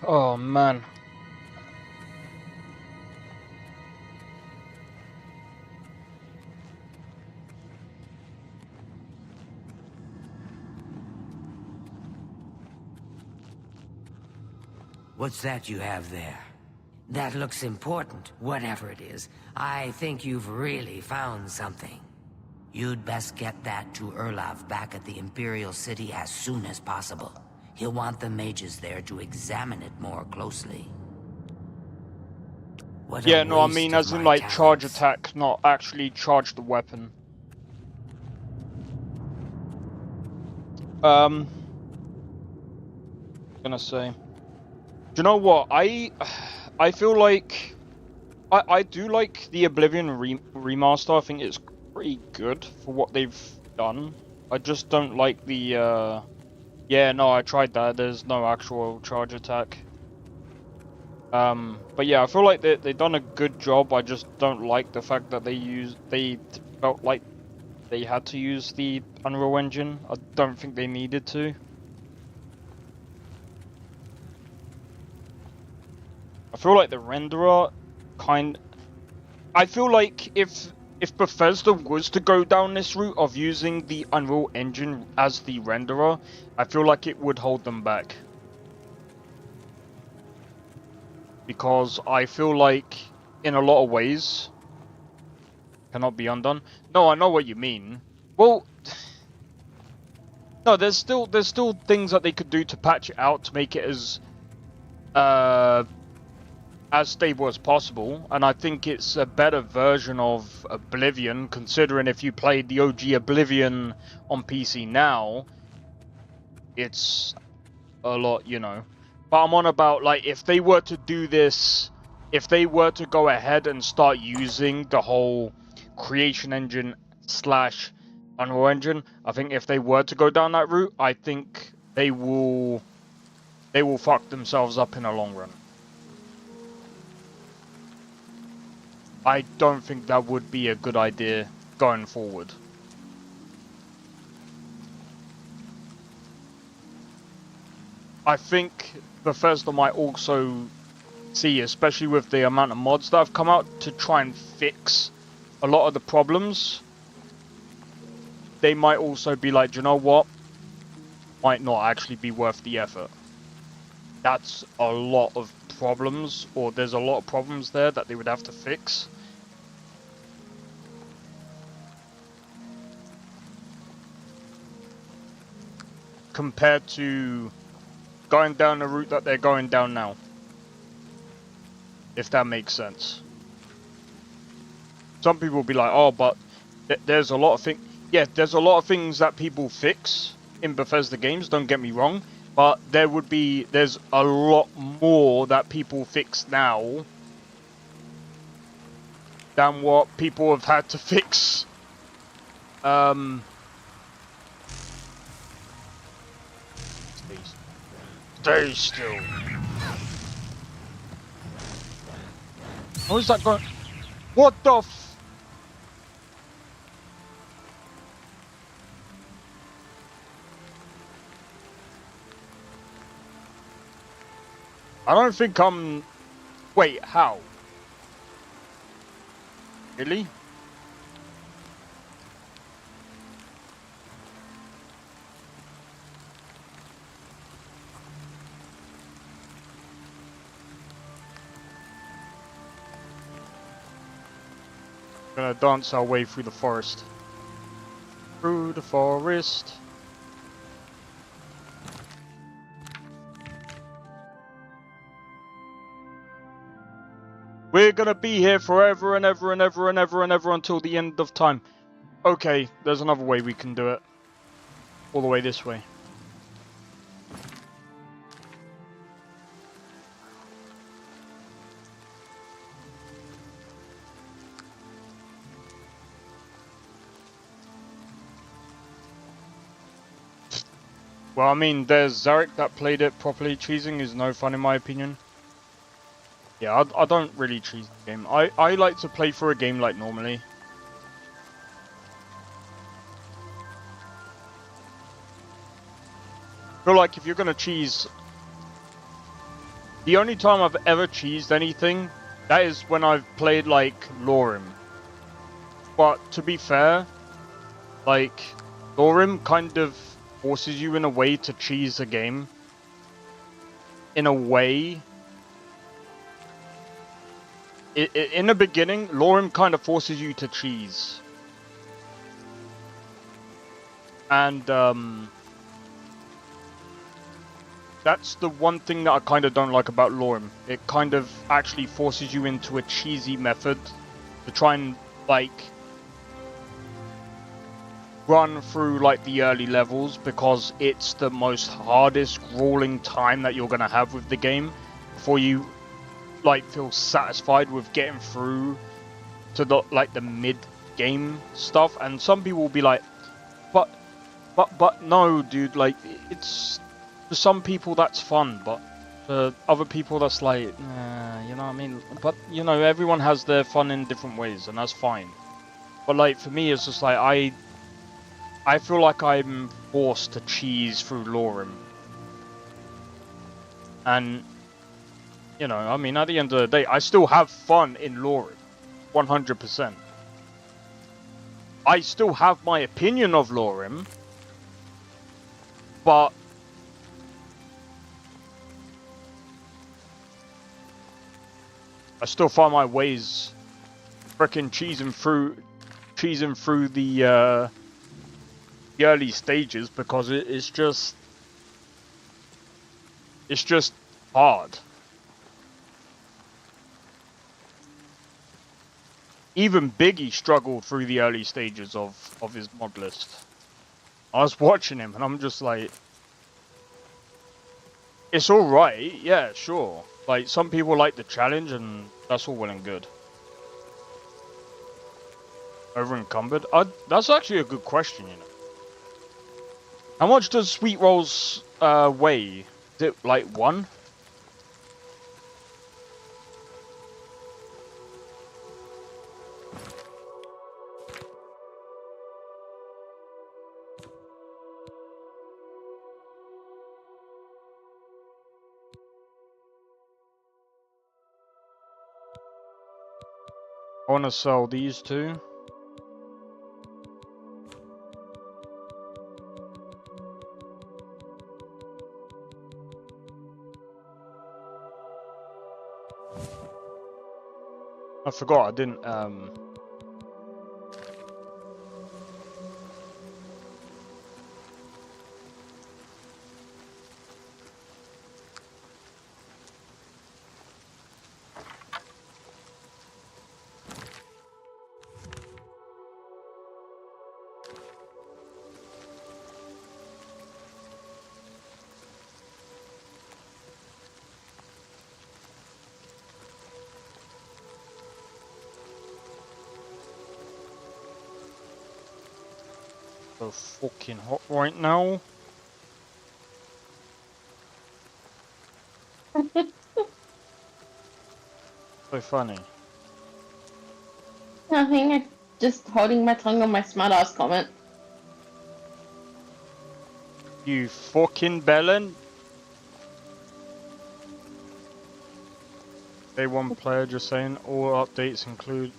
Speaker 2: Oh man.
Speaker 7: What's that you have there? That looks important, whatever it is. I think you've really found something. You'd best get that to Erlav back at the Imperial City as soon as possible. He'll want the mages there to examine it more closely.
Speaker 2: Yeah, no, I mean as in like charge attack, not actually charge the weapon. Gonna say, do you know what? I feel like I do like the Oblivion remaster. I think it's pretty good for what they've done. I just don't like the yeah, no, I tried that. There's no actual charge attack. But yeah, I feel like they've done a good job. I just don't like the fact that they felt like they had to use the Unreal Engine. I don't think they needed to. I feel like the renderer I feel like if Bethesda was to go down this route of using the Unreal Engine as the renderer, I feel like it would hold them back. Because I feel like, in a lot of ways, cannot be undone. No, I know what you mean. Well, no, there's still things that they could do to patch it out to make it as stable as possible, and I think it's a better version of Oblivion, considering if you played the OG Oblivion on PC now, it's a lot, you know. But I'm on about, like, if they were to do this, if they were to go ahead and start using the whole creation engine / Unreal Engine, I think if they were to go down that route, I think they will fuck themselves up in the long run. I don't think that would be a good idea going forward. I think Bethesda might also see, especially with the amount of mods that have come out to try and fix a lot of the problems, they might also be like, do you know what? Might not actually be worth the effort. That's a lot of problems, or there's a lot of problems there that they would have to fix. Compared to going down the route that they're going down now. If that makes sense. Some people will be like, oh, but there's a lot of things. Yeah, there's a lot of things that people fix in Bethesda games, don't get me wrong. But there's a lot more that people fix now than what people have had to fix. Stay still. How is that going? What the f... I don't think I'm... Wait, how? Really? Gonna dance our way through the forest. Through the forest. We're gonna be here forever and ever and ever and ever and ever until the end of time. Okay, there's another way we can do it. All the way this way. Well, I mean, there's Zarek that played it properly. Cheesing is no fun in my opinion. Yeah, I don't really cheese the game. I like to play through a game like normally. I feel like if you're gonna cheese... The only time I've ever cheesed anything, that is when I've played like Lorim. But to be fair, like, Lorim kind of forces you in a way to cheese a game. In a way. In the beginning, Lorim kind of forces you to cheese. And, that's the one thing that I kind of don't like about Lorim. It kind of actually forces you into a cheesy method to try and, like, run through, like, the early levels, because it's the most hardest, grueling time that you're going to have with the game before you, like, feel satisfied with getting through to the, like, the mid-game stuff. And some people will be like, but no, dude, like, it's... For some people that's fun, but for other people that's like, you know what I mean? But, you know, everyone has their fun in different ways, and that's fine. But, like, for me, it's just like, I feel like I'm forced to cheese through Lorim. And, you know, I mean, at the end of the day, I still have fun in Lorim. 100%. I still have my opinion of Lorim, but I still find my ways frickin' cheesing through the early stages, because it's just hard. Even Biggie struggled through the early stages of his mod list. I was watching him and I'm just like, It's alright, yeah, sure. Like, some people like the challenge, and that's all well and good. Over encumbered? That's actually a good question, you know. How much does sweet rolls weigh? Is it like 1? I want to sell these two. I forgot I didn't so fucking hot right now. So funny.
Speaker 6: Nothing. I'm just holding my tongue on my smartass comment.
Speaker 2: You fucking bellend. Day 1 player just saying all updates include.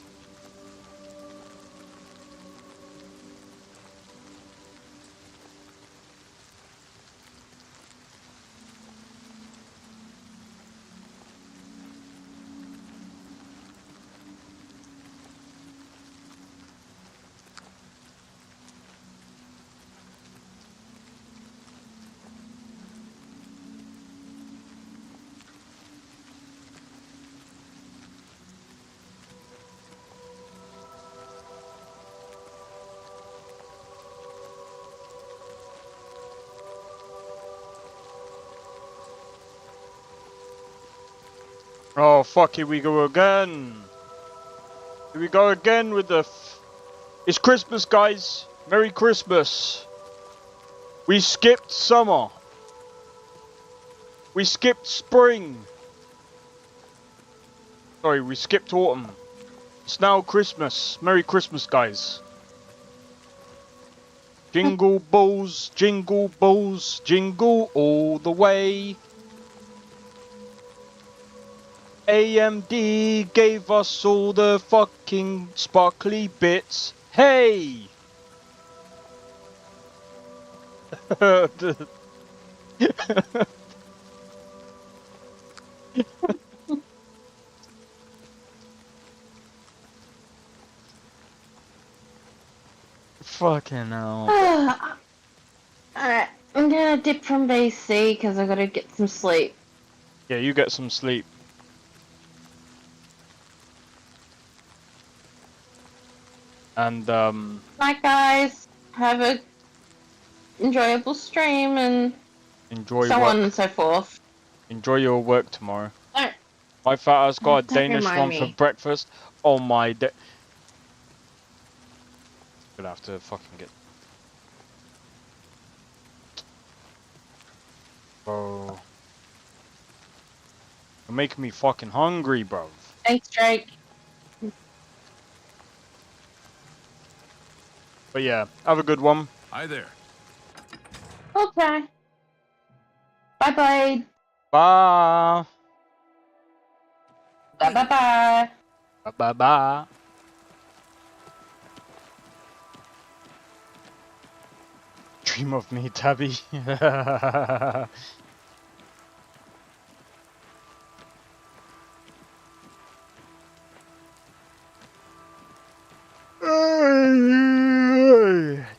Speaker 2: Oh fuck, here we go again. Here we go again with the it's Christmas, guys. Merry Christmas. We skipped summer. We skipped spring. Sorry, we skipped autumn. It's now Christmas. Merry Christmas, guys. Jingle balls, jingle all the way. AMD gave us all the fucking sparkly bits. Hey! Fucking hell.
Speaker 6: Alright, I'm gonna dip from BC because I gotta get some sleep.
Speaker 2: Yeah, you get some sleep. And
Speaker 6: Night, guys. Have a enjoyable stream and
Speaker 2: enjoy
Speaker 6: so
Speaker 2: work.
Speaker 6: on and so forth.
Speaker 2: Enjoy your work tomorrow.
Speaker 6: Don't,
Speaker 2: My fat ass got a
Speaker 6: don't
Speaker 2: Danish
Speaker 6: remind
Speaker 2: one
Speaker 6: me.
Speaker 2: for breakfast. Oh my da- Gonna have to fucking get. Bro. You're making me fucking hungry, bro.
Speaker 6: Thanks, Drake.
Speaker 2: But yeah, have a good one.
Speaker 3: Hi there.
Speaker 6: Okay. Bye, Blade.
Speaker 2: Bye.
Speaker 6: Bye, bye, bye.
Speaker 2: Bye bye bye. Dream of me, Tabby.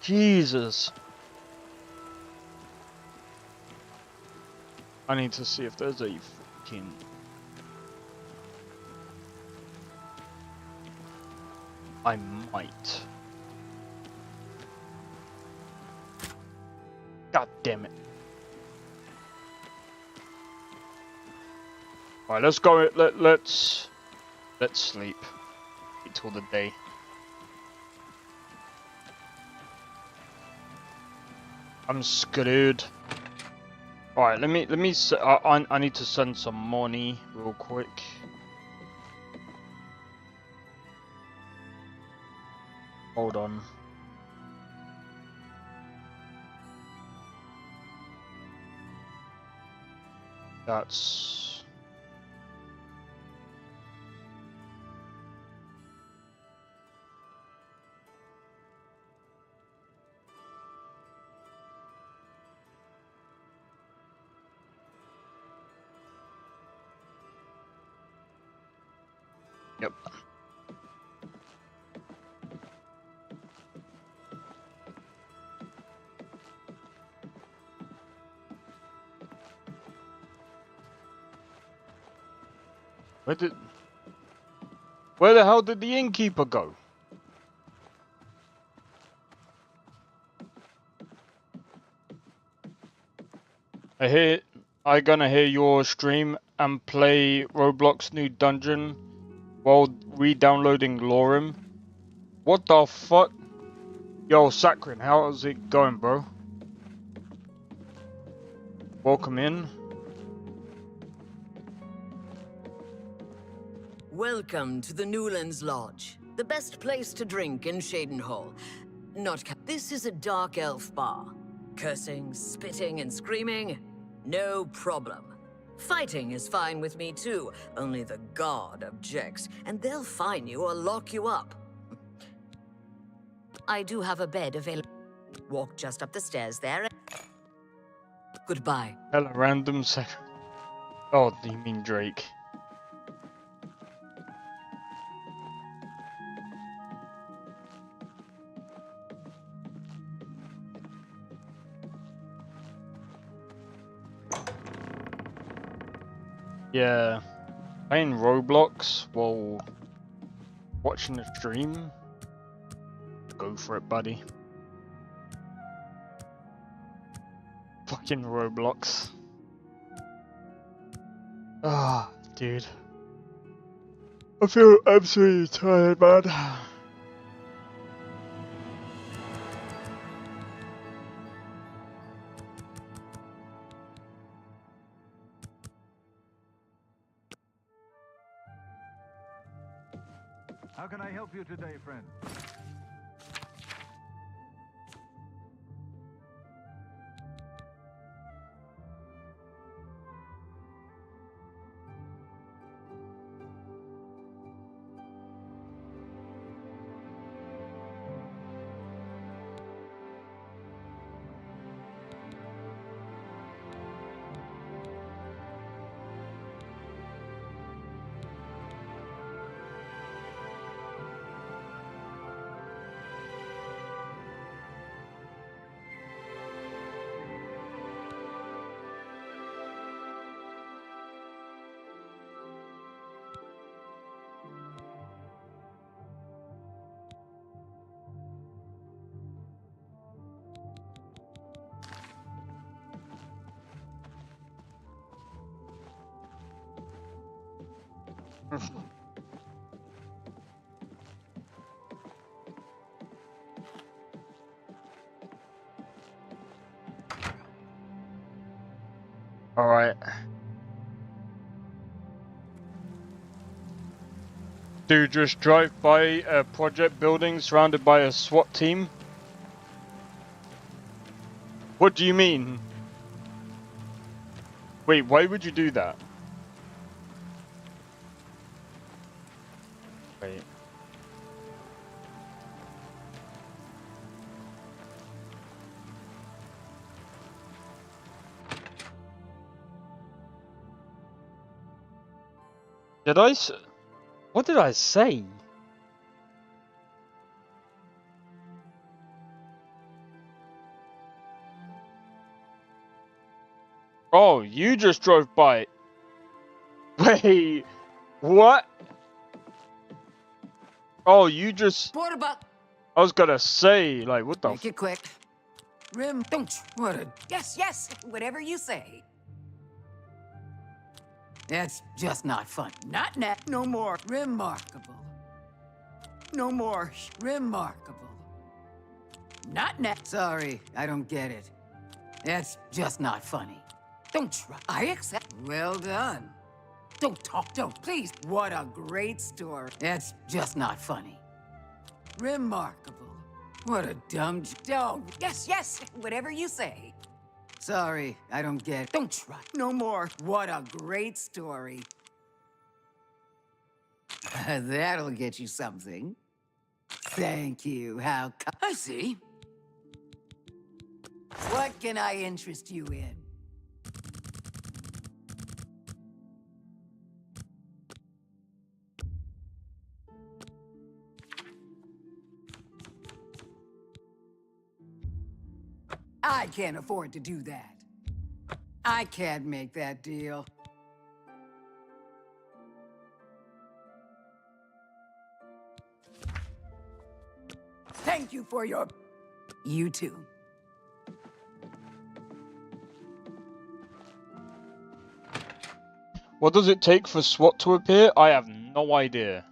Speaker 2: Jesus. I need to see if there's a fucking... I might. God damn it. Alright, let's go. Let's sleep. Wait till the day. I'm screwed. Alright, let me I need to send some money real quick. Hold on. That's... Yep. Where the hell did the innkeeper go? I gonna hear your stream and play Roblox new dungeon while re-downloading Lorem. What the fuck? Yo, Sakrin, how's it going, bro? Welcome in.
Speaker 9: Welcome to the Newlands Lodge, the best place to drink in Shadenhall. This is a dark elf bar. Cursing, spitting, and screaming? No problem. Fighting is fine with me too, only the god objects, and they'll fine you or lock you up. I do have a bed available. Walk just up the stairs there. Goodbye.
Speaker 2: Hello, random Oh, you mean Drake. Yeah, playing Roblox while watching the stream. Go for it, buddy. Fucking Roblox. Ah, dude. I feel absolutely tired, man.
Speaker 10: How can I help you today, friend?
Speaker 2: Alright. Dude, just drive by a project building surrounded by a SWAT team? What do you mean? Wait, why would you do that? Wait. What did I say? Oh, you just drove by. Wait, what? Oh, you just...
Speaker 9: Portabuck.
Speaker 2: I was gonna say, like, what the...
Speaker 9: Make it quick. Rim, don't. What a...
Speaker 11: Yes, yes, whatever you say.
Speaker 7: That's just not fun. Not now. No more. Remarkable. No more. Remarkable. Not now. Sorry, I don't get it. That's just not funny. Don't try. I accept. Well done. Don't talk. Don't, please. What a great story. That's just not funny. Remarkable. What a dumb... Don't. Yes, yes. Whatever you say. Sorry, I don't get it. Don't try. No more. What a great story. That'll get you something. Thank you. How I see. What can I interest you in? I can't afford to do that. I can't make that deal. Thank you for your... You too.
Speaker 2: What does it take for SWAT to appear? I have no idea.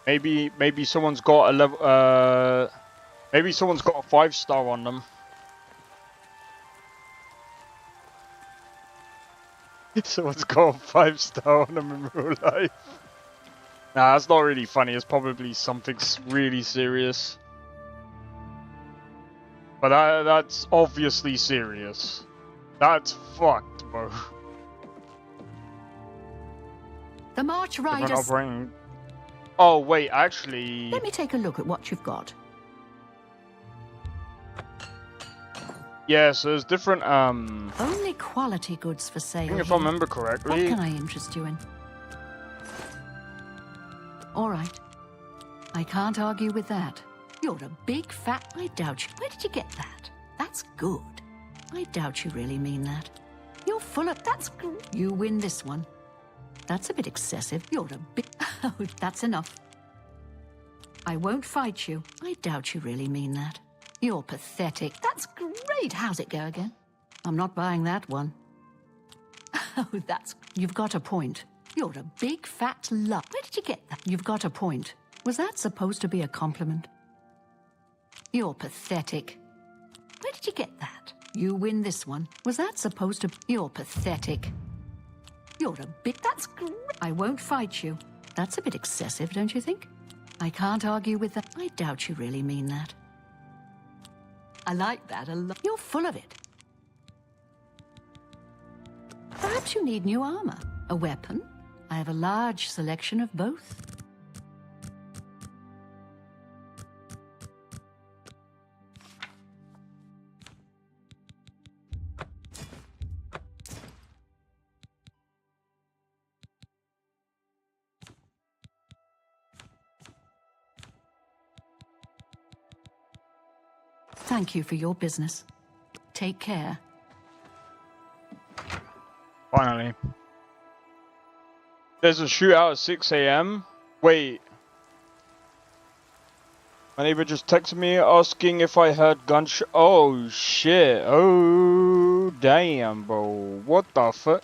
Speaker 2: Maybe someone's got a level. Maybe someone's got a 5-star on them. Someone's got a 5-star on them in real life. Nah, that's not really funny. It's probably something really serious. But that's obviously serious. That's fucked, bro.
Speaker 11: The March Riders.
Speaker 2: Oh wait, actually.
Speaker 11: Let me take a look at what you've got.
Speaker 2: Yeah, so there's different
Speaker 11: Only quality goods for sale.
Speaker 2: I think if I remember correctly.
Speaker 11: What can I interest you in? All right. I can't argue with that. You're a big fat... I doubt you. Where did you get that? That's good. I doubt you really mean that. You're full of... That's good. You win this one. That's a bit excessive. You're a bit... Oh, that's enough. I won't fight you. I doubt you really mean that. You're pathetic. That's great. How's it go again? I'm not buying that one. Oh, that's... You've got a point. You're a big fat love. Where did you get that? You've got a point. Was that supposed to be a compliment? You're pathetic. Where did you get that? You win this one. Was that supposed to... You're pathetic. You're a bit... That's great. I won't fight you. That's a bit excessive, don't you think? I can't argue with that. I doubt you really mean that. I like that a lot. You're full of it. Perhaps you need new armor. A weapon? I have a large selection of both. Thank you for your business. Take care.
Speaker 2: Finally. There's a shootout at 6 AM. Wait. My neighbor just texted me asking if I heard gunshot. Oh shit. Oh damn, bro. What the fuck?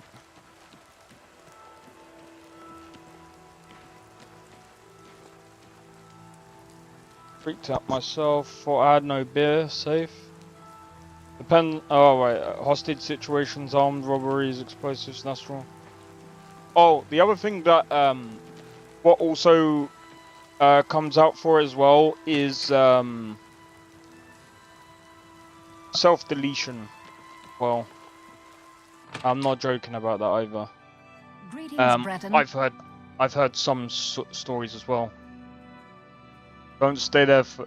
Speaker 2: Freaked out myself. Thought I had no beer. Safe. Oh right. Hostage situations, armed robberies, explosives, natural. Oh, the other thing that what also comes out for as well is self-deletion. Well, I'm not joking about that either.
Speaker 11: Greetings, Breton.
Speaker 2: I've heard some stories as well. Don't stay there for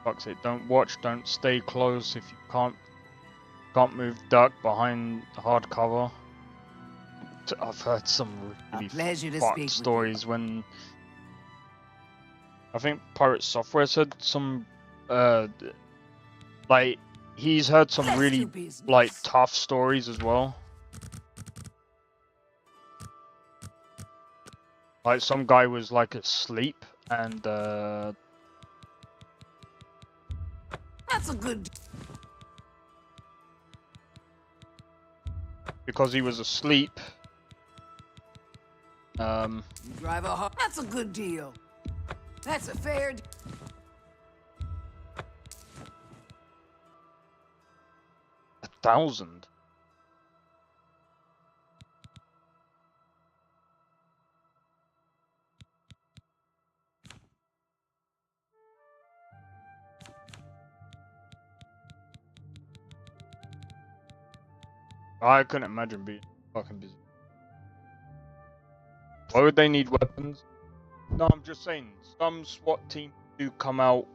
Speaker 2: fuck's sake. Don't watch. Don't stay close if you can't move. Duck behind hard cover. I've heard some really fucked stories when I think Pirate Software said some like he's heard some really like tough stories as well. Like some guy was like asleep and
Speaker 9: That's a good...
Speaker 2: Because he was asleep.
Speaker 9: You drive a hard... That's a good deal. That's a fair...
Speaker 2: 1,000. I couldn't imagine being fucking busy. Why would they need weapons? No, I'm just saying, some SWAT teams do come out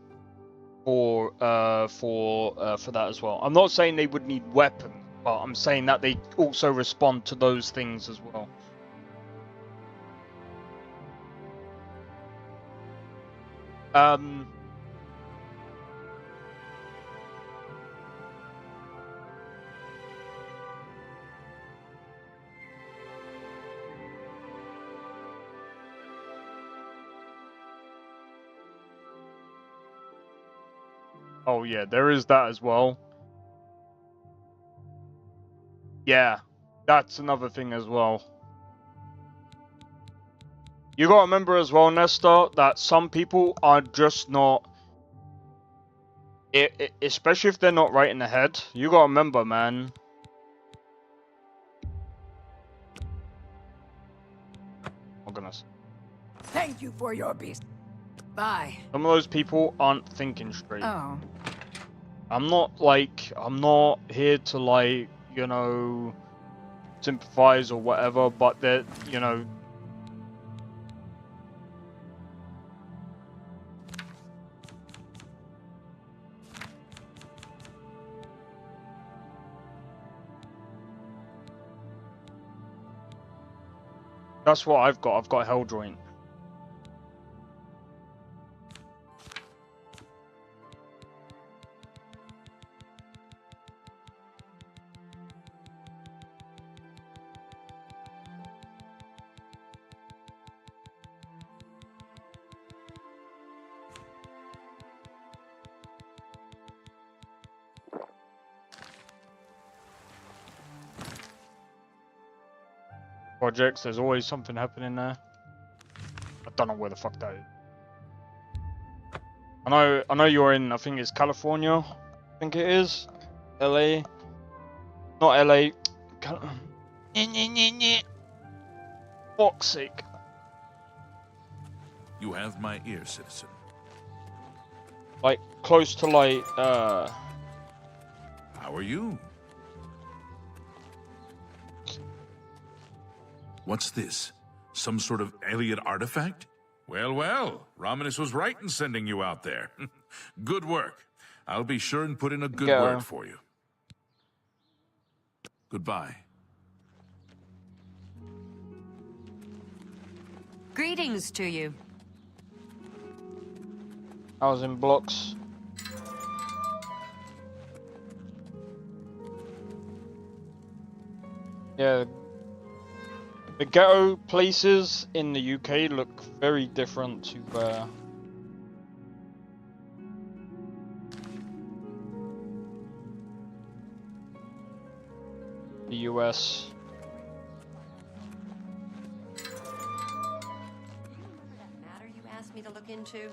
Speaker 2: for that as well. I'm not saying they would need weapons, but I'm saying that they also respond to those things as well. Oh yeah, there is that as well. Yeah, that's another thing as well. You gotta remember as well, Nestor, that some people are just not... especially if they're not right in the head. You gotta remember, man. Oh goodness.
Speaker 9: Thank you for your beast. Bye.
Speaker 2: Some of those people aren't thinking straight.
Speaker 9: Oh.
Speaker 2: I'm not here to, like, you know, sympathize or whatever, but they're, you know... That's what I've got. I've got Hell Joint. Projects, there's always something happening there. I don't know where the fuck that is. I know you're in, I think it's California. I think it is. LA. Not LA. Fuck's sake.
Speaker 3: You have my ear, citizen.
Speaker 2: Like, close to, like,
Speaker 3: How are you? What's this? Some sort of alien artifact? Well, well, Romanus was right in sending you out there. Good work. I'll be sure and put in a good word for you. Goodbye.
Speaker 5: Greetings to you.
Speaker 2: I was in blocks. Yeah. The ghetto places in the UK look very different to the US.
Speaker 5: Matter you asked me to look into?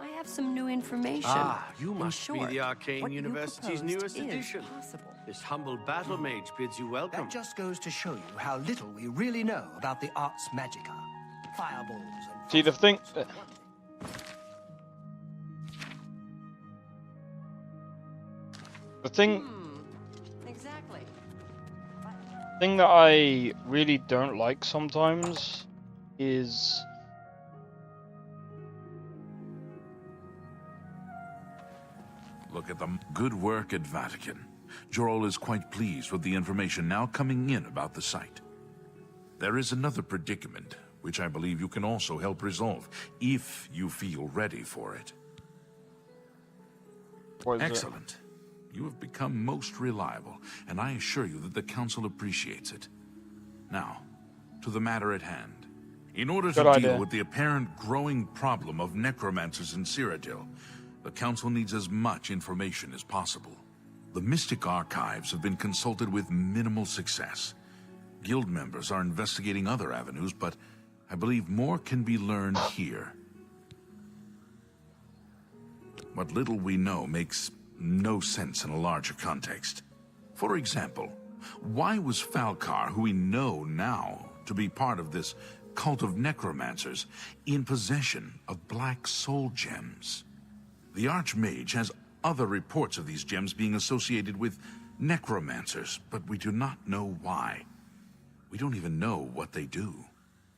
Speaker 5: I have some new information.
Speaker 8: Ah, you must
Speaker 5: short,
Speaker 8: be the Arcane
Speaker 5: what you
Speaker 8: University's
Speaker 5: proposed
Speaker 8: newest
Speaker 5: is
Speaker 8: edition.
Speaker 5: possible.
Speaker 8: This humble battle mage bids you welcome.
Speaker 12: That just goes to show you how little we really know about the arts magica. Fireballs and...
Speaker 2: See, the thing...
Speaker 5: Exactly.
Speaker 2: thing that I really don't like sometimes is...
Speaker 3: Look at them. Good work at Vatican. Jorol is quite pleased with the information now coming in about the site. There is another predicament, which I believe you can also help resolve, if you feel ready for it. Excellent. You have become most reliable, and I assure you that the Council appreciates it. Now, to the matter at hand. In order to deal with the apparent growing problem of necromancers in Cyrodiil, The Council needs as much information as possible. The Mystic Archives have been consulted with minimal success. Guild members are investigating other avenues, but I believe more can be learned here. What little we know makes no sense in a larger context. For example, why was Falcar, who we know now to be part of this cult of necromancers, in possession of black soul gems? The Archmage has other reports of these gems being associated with necromancers, but we do not know why. We don't even know what they do.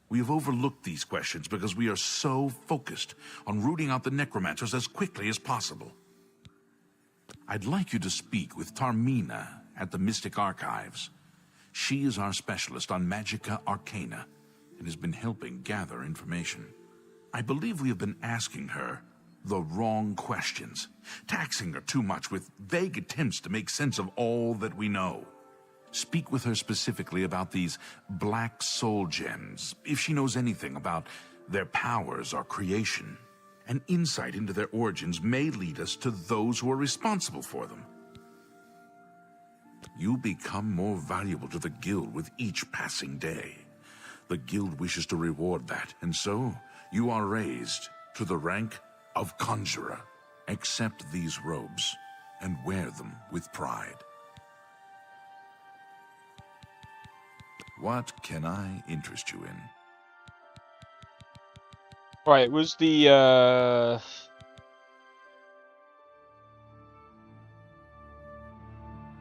Speaker 3: We have overlooked these questions because we are so focused on rooting out the necromancers as quickly as possible. I'd like you to speak with Tarmina at the Mystic Archives. She is our specialist on Magica Arcana and has been helping gather information. I believe we have been asking her the wrong questions, taxing her too much with vague attempts to make sense of all that we know. Speak with her specifically about these black soul gems, if she knows anything about their powers or creation. An insight into their origins may lead us to those who are responsible for them. You become more valuable to the Guild with each passing day. The Guild wishes to reward that, and so you are raised to the rank of Conjurer. Accept these robes and wear them with pride. What can I interest you in?
Speaker 2: Right, it was the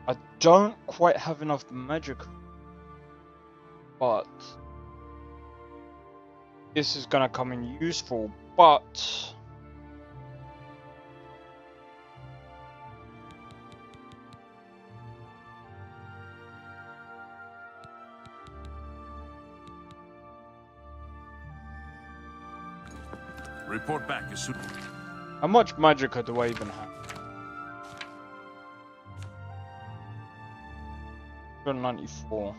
Speaker 2: I don't quite have enough magic, but this is gonna come in useful, but
Speaker 3: Report back as soon.
Speaker 2: how much magicka do I even have? 94.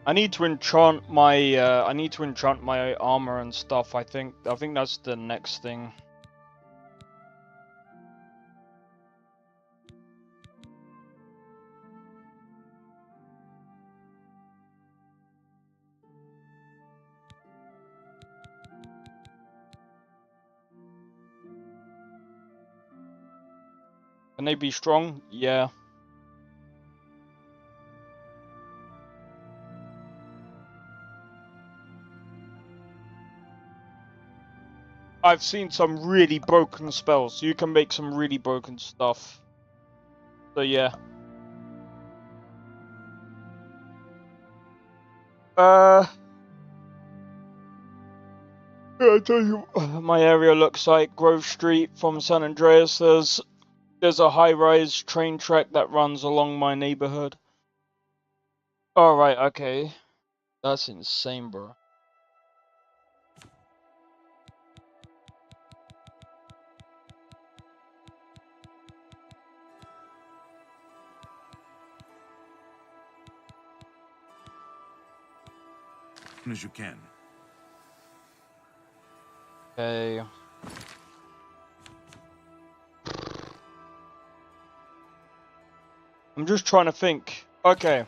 Speaker 2: I need to enchant my armor and stuff. I think that's the next thing. Can they be strong? Yeah. I've seen some really broken spells. You can make some really broken stuff. So yeah. I'll tell you what my area looks like. Grove Street from San Andreas. There's a high-rise train track that runs along my neighborhood. Alright, okay. That's insane, bro.
Speaker 3: As soon as you can.
Speaker 2: Okay. I'm just trying to think. Okay.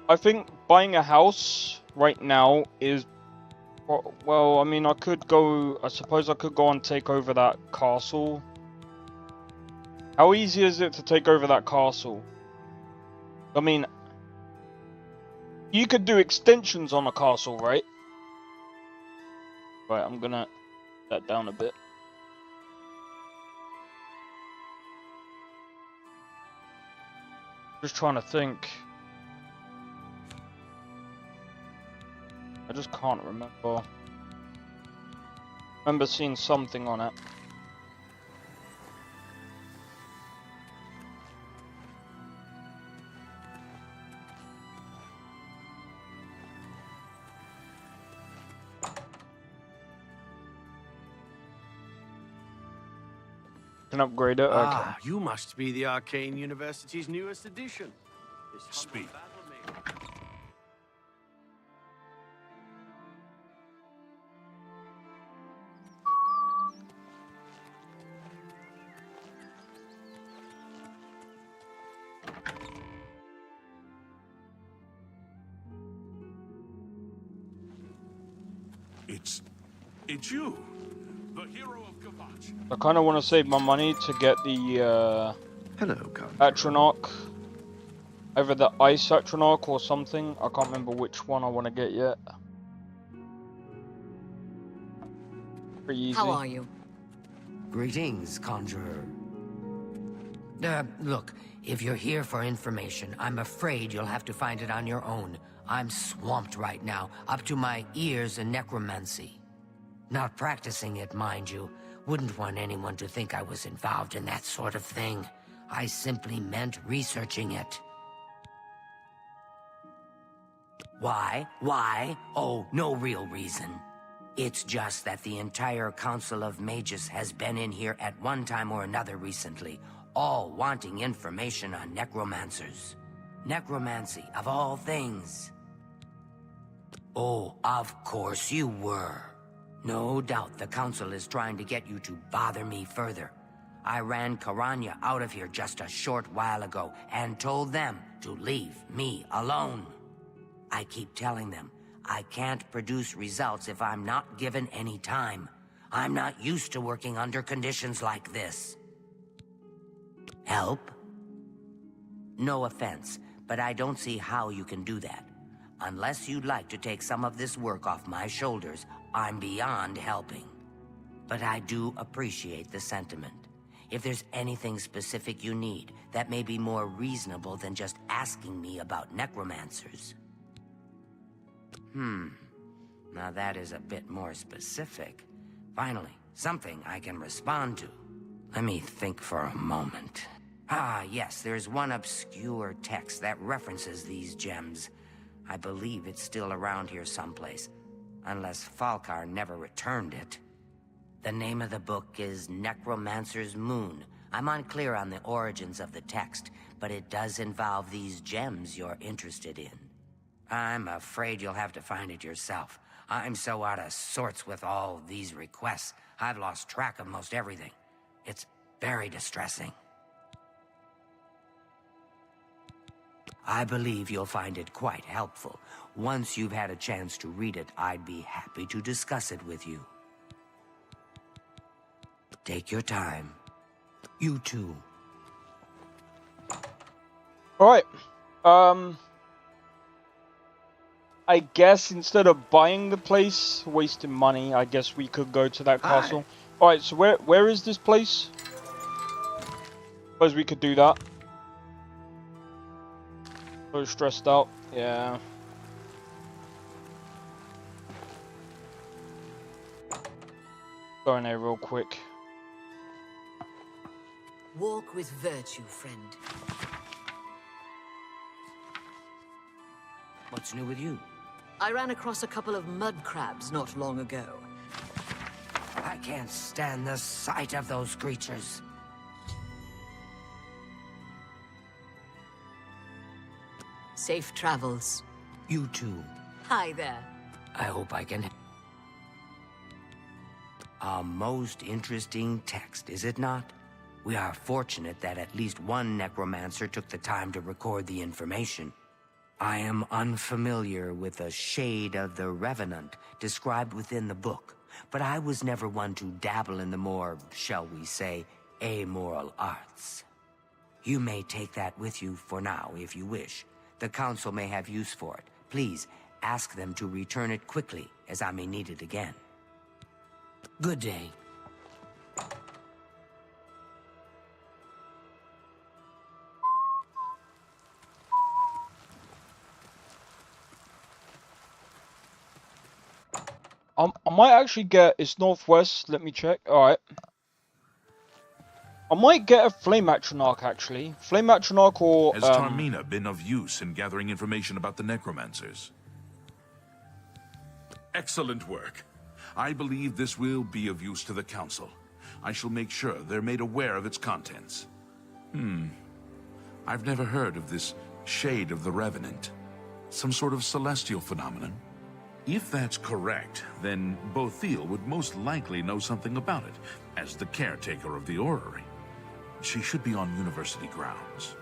Speaker 2: I think buying a house right now is... Well, I mean, I suppose I could go and take over that castle. How easy is it to take over that castle? I mean... You could do extensions on a castle, right? Right, I'm gonna... that down a bit. Just trying to think. I just can't remember. Remember seeing something on it. Can upgrade it? Okay.
Speaker 8: Ah, you must be the Arcane University's newest addition.
Speaker 3: Speak. It's you, the hero of Gavach.
Speaker 2: I kind of want to save my money to get the
Speaker 8: Hello, Conjurer.
Speaker 2: Atronach. Either the Ice Atronach or something. I can't remember which one I want to get yet. Pretty easy.
Speaker 9: How are you?
Speaker 7: Greetings, Conjurer. Look, if you're here for information, I'm afraid you'll have to find it on your own. I'm swamped right now, up to my ears in necromancy. Not practicing it, mind you. Wouldn't want anyone to think I was involved in that sort of thing. I simply meant researching it. Why? Why? Oh, no real reason. It's just that the entire Council of Mages has been in here at one time or another recently, all wanting information on necromancers. Necromancy, of all things. Oh, of course you were. No doubt the Council is trying to get you to bother me further. I ran Karanya out of here just a short while ago and told them to leave me alone. I keep telling them I can't produce results if I'm not given any time. I'm not used to working under conditions like this. Help? No offense, but I don't see how you can do that. Unless you'd like to take some of this work off my shoulders, I'm beyond helping. But I do appreciate the sentiment. If there's anything specific you need, that may be more reasonable than just asking me about necromancers. Now that is a bit more specific. Finally, something I can respond to. Let me think for a moment. Ah, yes, there's one obscure text that references these gems. I believe it's still around here someplace, unless Falkar never returned it. The name of the book is Necromancer's Moon. I'm unclear on the origins of the text, but it does involve these gems you're interested in. I'm afraid you'll have to find it yourself. I'm so out of sorts with all these requests, I've lost track of most everything. It's very distressing. I believe you'll find it quite helpful. Once you've had a chance to read it, I'd be happy to discuss it with you. Take your time. You too.
Speaker 2: Alright. I guess instead of buying the place, wasting money, I guess we could go to that castle. Alright, so where is this place? Suppose we could do that. So stressed out, yeah. Go in there real quick.
Speaker 9: Walk with virtue, friend.
Speaker 7: What's new with you?
Speaker 9: I ran across a couple of mud crabs not long ago.
Speaker 7: I can't stand the sight of those creatures.
Speaker 9: Safe travels.
Speaker 7: You too.
Speaker 9: Hi there.
Speaker 7: I hope I can... A most interesting text, is it not? We are fortunate that at least one necromancer took the time to record the information. I am unfamiliar with the shade of the Revenant described within the book, but I was never one to dabble in the more, shall we say, amoral arts. You may take that with you for now, if you wish. The Council may have use for it. Please, ask them to return it quickly, as I may need it again. Good day.
Speaker 2: I might actually get... It's northwest, let me check. Alright. I might get a Flame Atronach, actually. Flame Atronach or...
Speaker 3: Has Tarmina been of use in gathering information about the necromancers? Excellent work. I believe this will be of use to the Council. I shall make sure they're made aware of its contents. I've never heard of this Shade of the Revenant. Some sort of celestial phenomenon? If that's correct, then Bothiel would most likely know something about it, as the caretaker of the orrery. She should be on university grounds.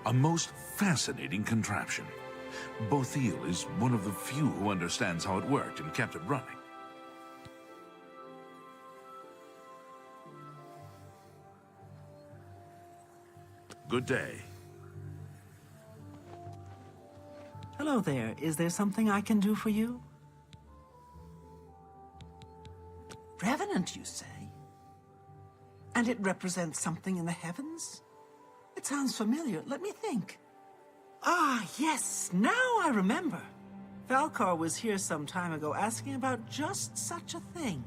Speaker 3: A most fascinating contraption. Bothiel is one of the few who understands how it worked and kept it running. Good day.
Speaker 13: Hello there. Is there something I can do for you? Revenant, you say? And it represents something in the heavens? It sounds familiar. Let me think. Ah, yes. Now I remember. Falcar was here some time ago asking about just such a thing.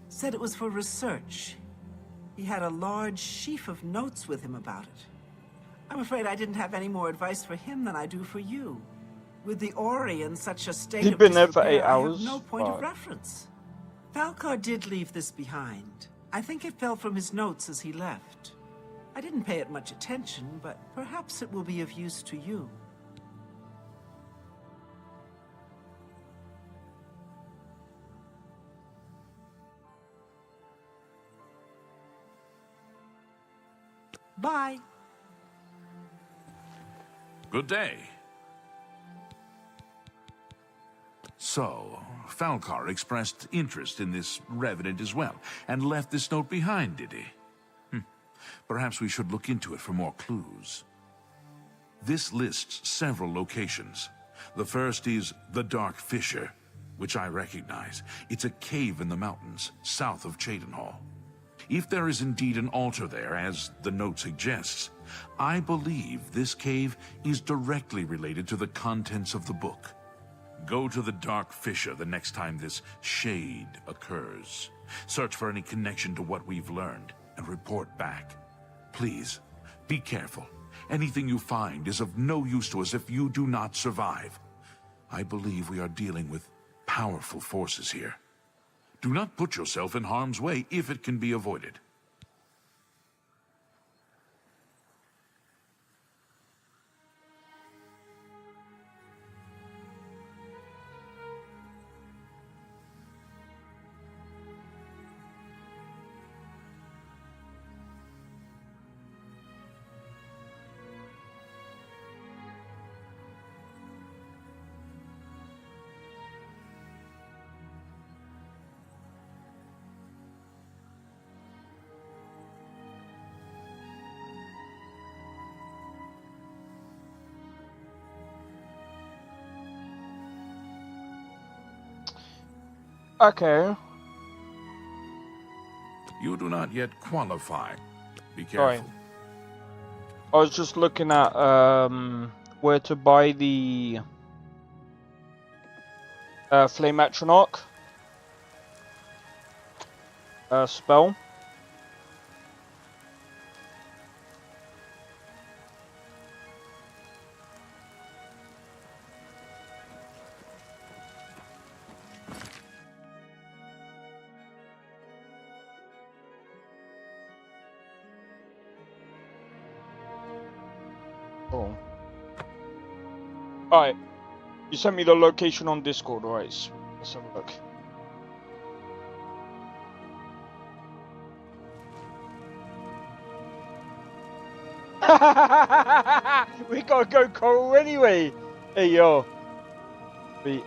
Speaker 13: Said it was for research. He had a large sheaf of notes with him about it. I'm afraid I didn't have any more advice for him than I do for you. With the Ori in such a state
Speaker 2: He'd
Speaker 13: of
Speaker 2: been there for
Speaker 13: disrepair,
Speaker 2: 8 hours.
Speaker 13: I have no point of reference. Falcar did leave this behind. I think it fell from his notes as he left. I didn't pay it much attention, but perhaps it will be of use to you. Bye.
Speaker 3: Good day. So, Falcar expressed interest in this revenant as well, and left this note behind, did he? Perhaps we should look into it for more clues. This lists several locations. The first is the Dark Fissure, which I recognize. It's a cave in the mountains, south of Cheydinhal. If there is indeed an altar there, as the note suggests, I believe this cave is directly related to the contents of the book. Go to the Dark Fissure the next time this shade occurs. Search for any connection to what we've learned, and report back. Please, be careful. Anything you find is of no use to us if you do not survive. I believe we are dealing with powerful forces here. Do not put yourself in harm's way if it can be avoided.
Speaker 2: Okay.
Speaker 3: You do not yet qualify. Be
Speaker 2: Sorry.
Speaker 3: careful.
Speaker 2: I was just looking at where to buy the Flame Atronach spell. Oh. Alright. You sent me the location on Discord, alright. Let's have a look. We gotta go Coral anyway! Hey yo. Beat.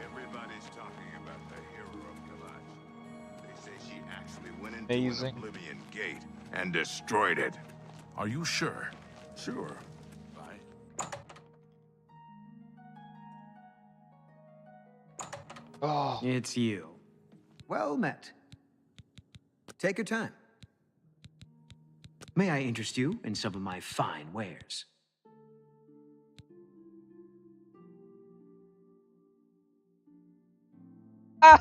Speaker 14: Everybody's talking about the hero of Kalach. They say she actually went into
Speaker 2: Amazing.
Speaker 14: an Oblivion gate and destroyed it.
Speaker 3: Are you sure?
Speaker 14: Sure.
Speaker 2: Oh.
Speaker 12: It's you. Well met. Take your time. May I interest you in some of my fine wares?
Speaker 2: I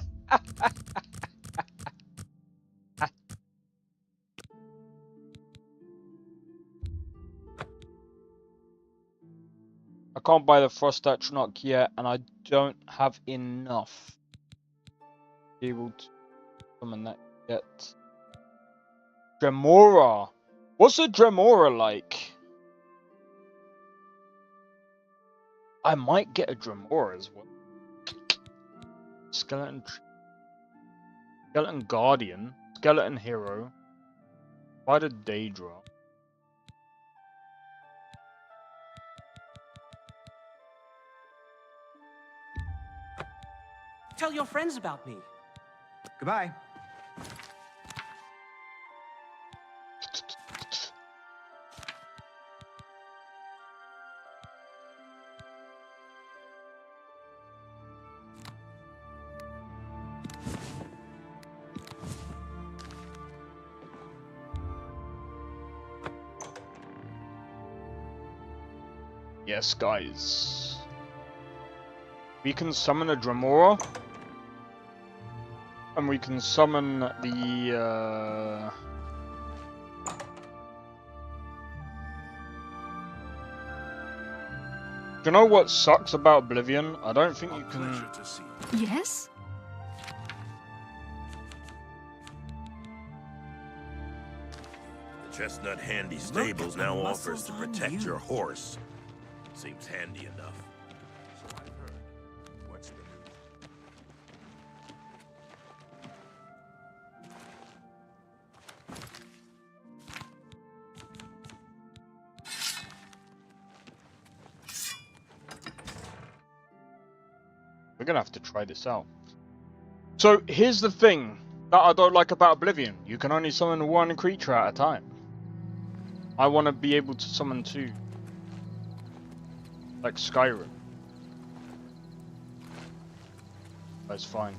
Speaker 2: can't buy the Frost Atronach yet, and I don't have enough to be able to summon that yet. Dremora! What's a Dremora like? I might get a Dremora as well. Skeleton Guardian, Skeleton Hero, Spider Daedra.
Speaker 13: Tell your friends about me.
Speaker 12: Goodbye.
Speaker 2: Yes, guys. We can summon a Dremora. And we can summon the, Do you know what sucks about Oblivion? I don't think you can...
Speaker 11: Yes?
Speaker 15: The Chestnut Handy Stables now offers to protect your horse. Seems handy enough.
Speaker 3: So I've heard. What's the news?
Speaker 2: We're gonna have to try this out. So, here's the thing that I don't like about Oblivion. You can only summon one creature at a time. I want to be able to summon two. Like Skyrim. That's fine.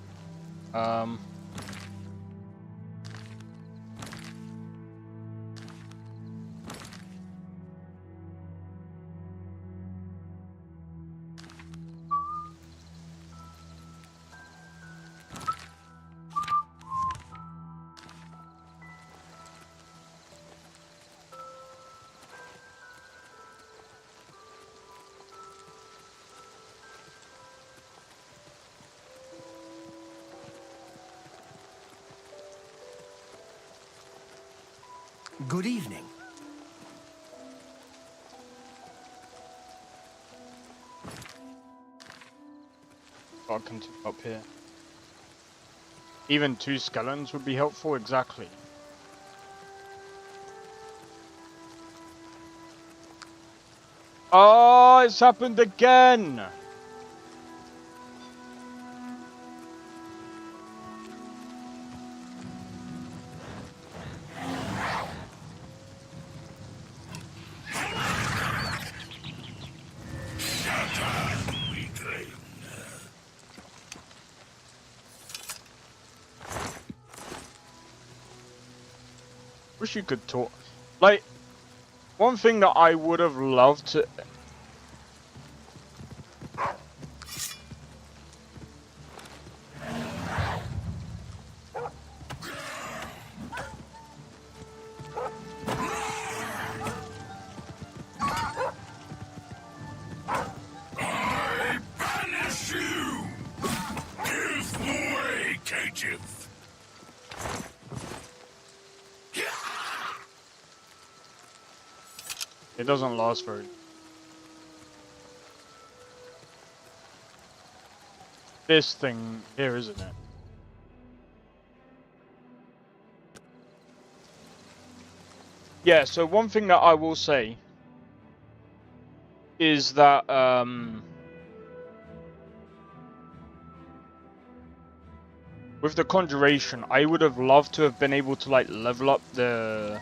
Speaker 12: Good evening.
Speaker 2: I'll continue up here. Even two skeletons would be helpful, exactly. Oh, it's happened again! Wish you could talk. Like, one thing that I would have loved to...
Speaker 3: I banish you! Give way, caitiff!
Speaker 2: It doesn't last very... This thing here, isn't it? Yeah, so one thing that I will say is that with the conjuration, I would have loved to have been able to like level up the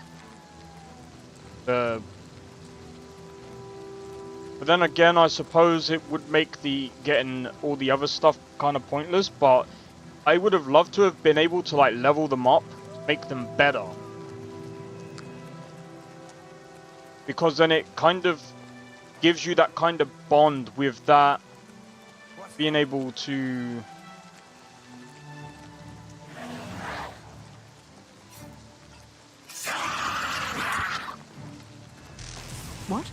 Speaker 2: but then again, I suppose it would make the getting all the other stuff kind of pointless, but I would have loved to have been able to like level them up, make them better. Because then it kind of gives you that kind of bond with that being able to...
Speaker 11: What?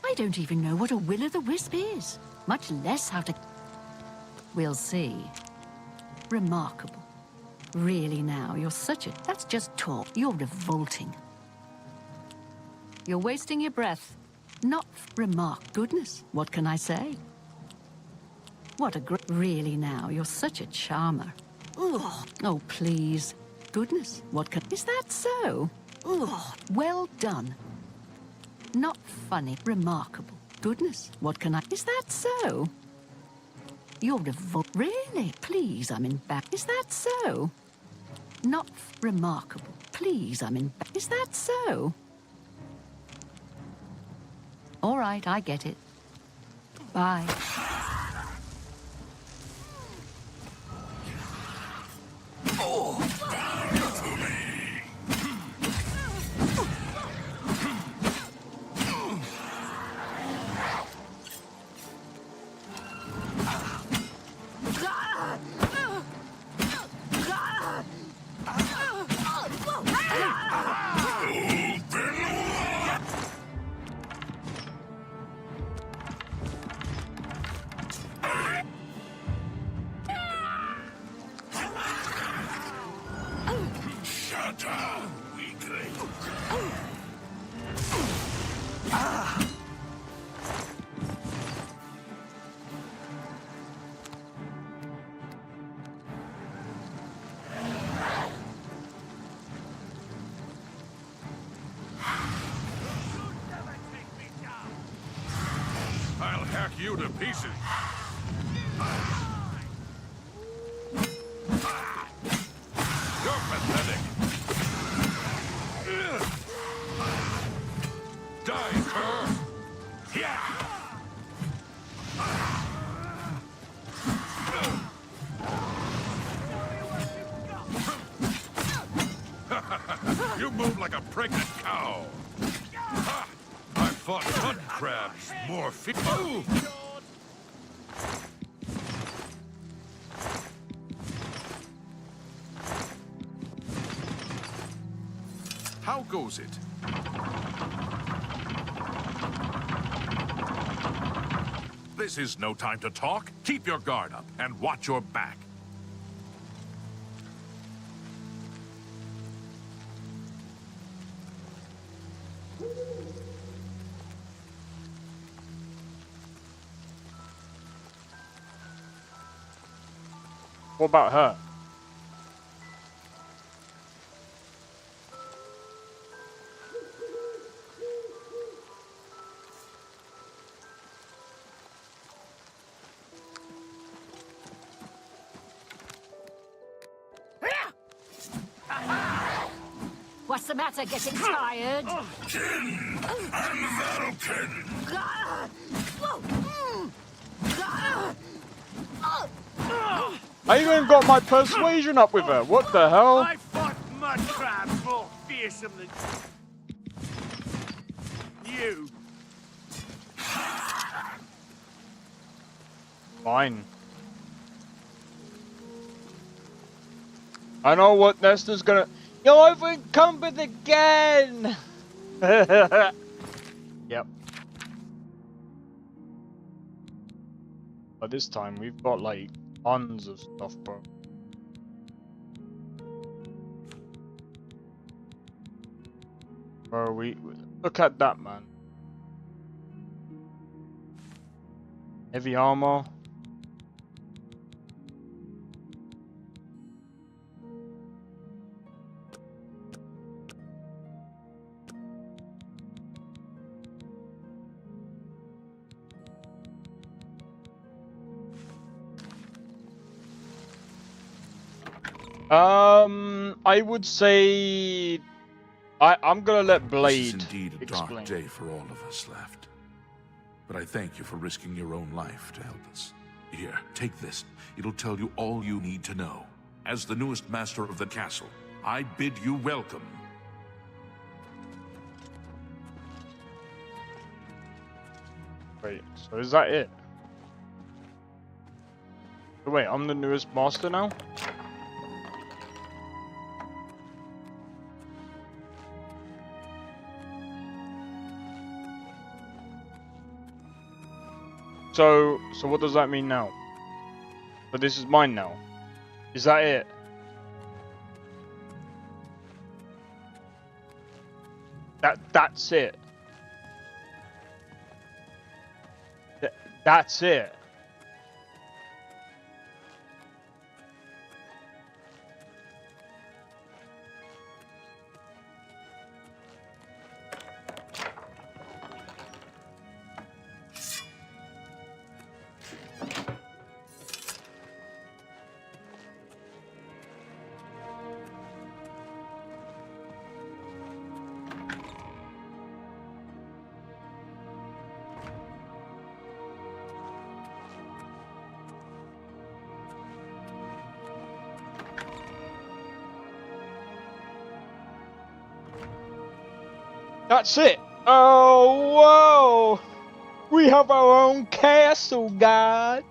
Speaker 11: I don't even know what a will-o'-the-wisp is, much less how to... We'll see. Remarkable. Really now, you're such a... That's just talk. You're revolting. You're wasting your breath. Not Goodness, what can I say? What a Really now, you're such a charmer. Ugh. Oh, please. Goodness, what can... Is that so? Ugh. Well done. Not funny. Remarkable. Goodness, what can I... Is that so? You're really? Please, I'm in back. Is that so? Not remarkable. Please, I'm in back. Is that so? All right, I get it. Bye.
Speaker 3: I'll hack you to pieces. You're pathetic. Die, cur! Yeah! You move like a pregnant cow. Ha! I fought mud crabs more fit. Oh! How goes it? This is no time to talk. Keep your guard up and watch your back.
Speaker 2: What about her?
Speaker 11: What's the matter? Getting tired?
Speaker 3: Kin and Valken.
Speaker 2: I even got my persuasion up with her. What the hell?
Speaker 10: I fought mud crabs more fearsome than you.
Speaker 2: Fine. I know what Nesta's gonna. You're overencumbered again! Yep. But this time we've got like tons of stuff, bro. Bro, we look at that, man. Heavy armor. I would say I'm gonna let Blade
Speaker 3: This is indeed a
Speaker 2: explain.
Speaker 3: dark day for all of us left. But I thank you for risking your own life to help us. Here, take this. It'll tell you all you need to know. As the newest master of the castle, I bid you welcome.
Speaker 2: Wait, so is that it? Wait, I'm the newest master now? So what does that mean now? So this is mine now. Is that it? That's it. That's it. That's it. Oh, whoa! We have our own castle, guys.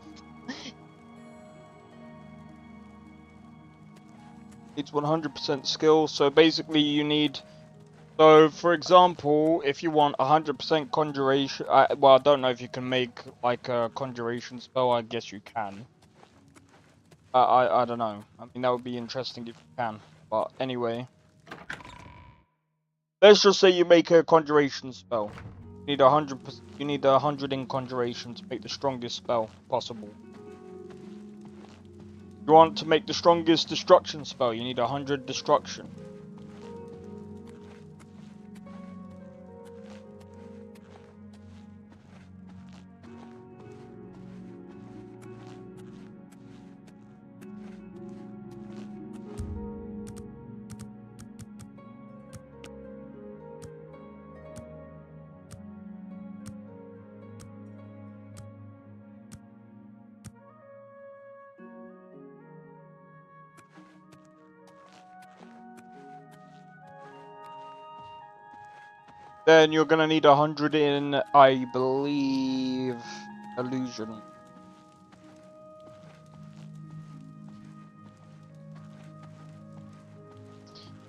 Speaker 2: It's 100% skill. So basically, you need. So, for example, if you want 100% conjuration, well, I don't know if you can make like a conjuration spell. I guess you can. I don't know. I mean, that would be interesting if you can. But anyway, let's just say you make a conjuration spell. You need 100%. You need 100 in conjuration to make the strongest spell possible. You want to make the strongest destruction spell. You need 100 destruction. Then you're gonna need 100 in, I believe, illusion.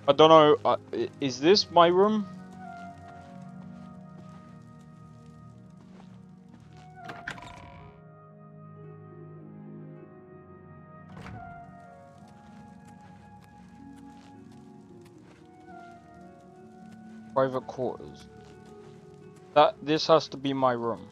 Speaker 2: I don't know. Is this my room? Private quarters. This has to be my room.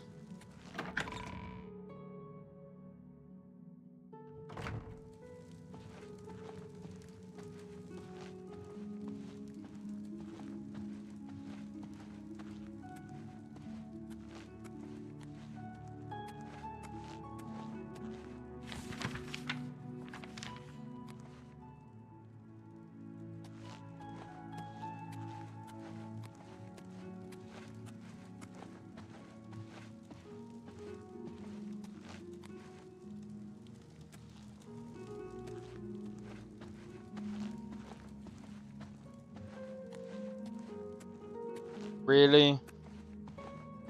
Speaker 2: Really?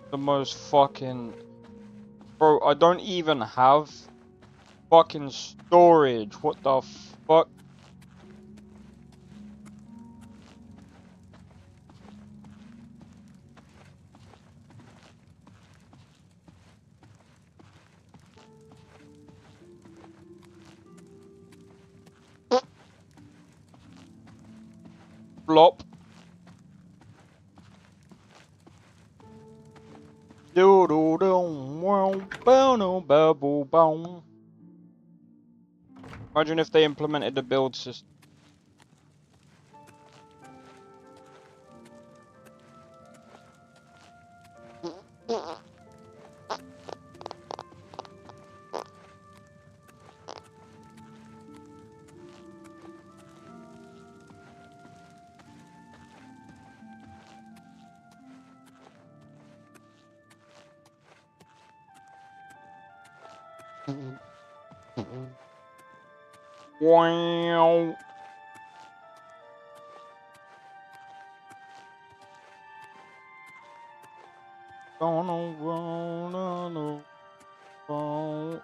Speaker 2: The most fucking... Bro, I don't even have fucking storage. What the fuck? Flop. Imagine if they implemented a build system. Wow. Gonna run on the phone.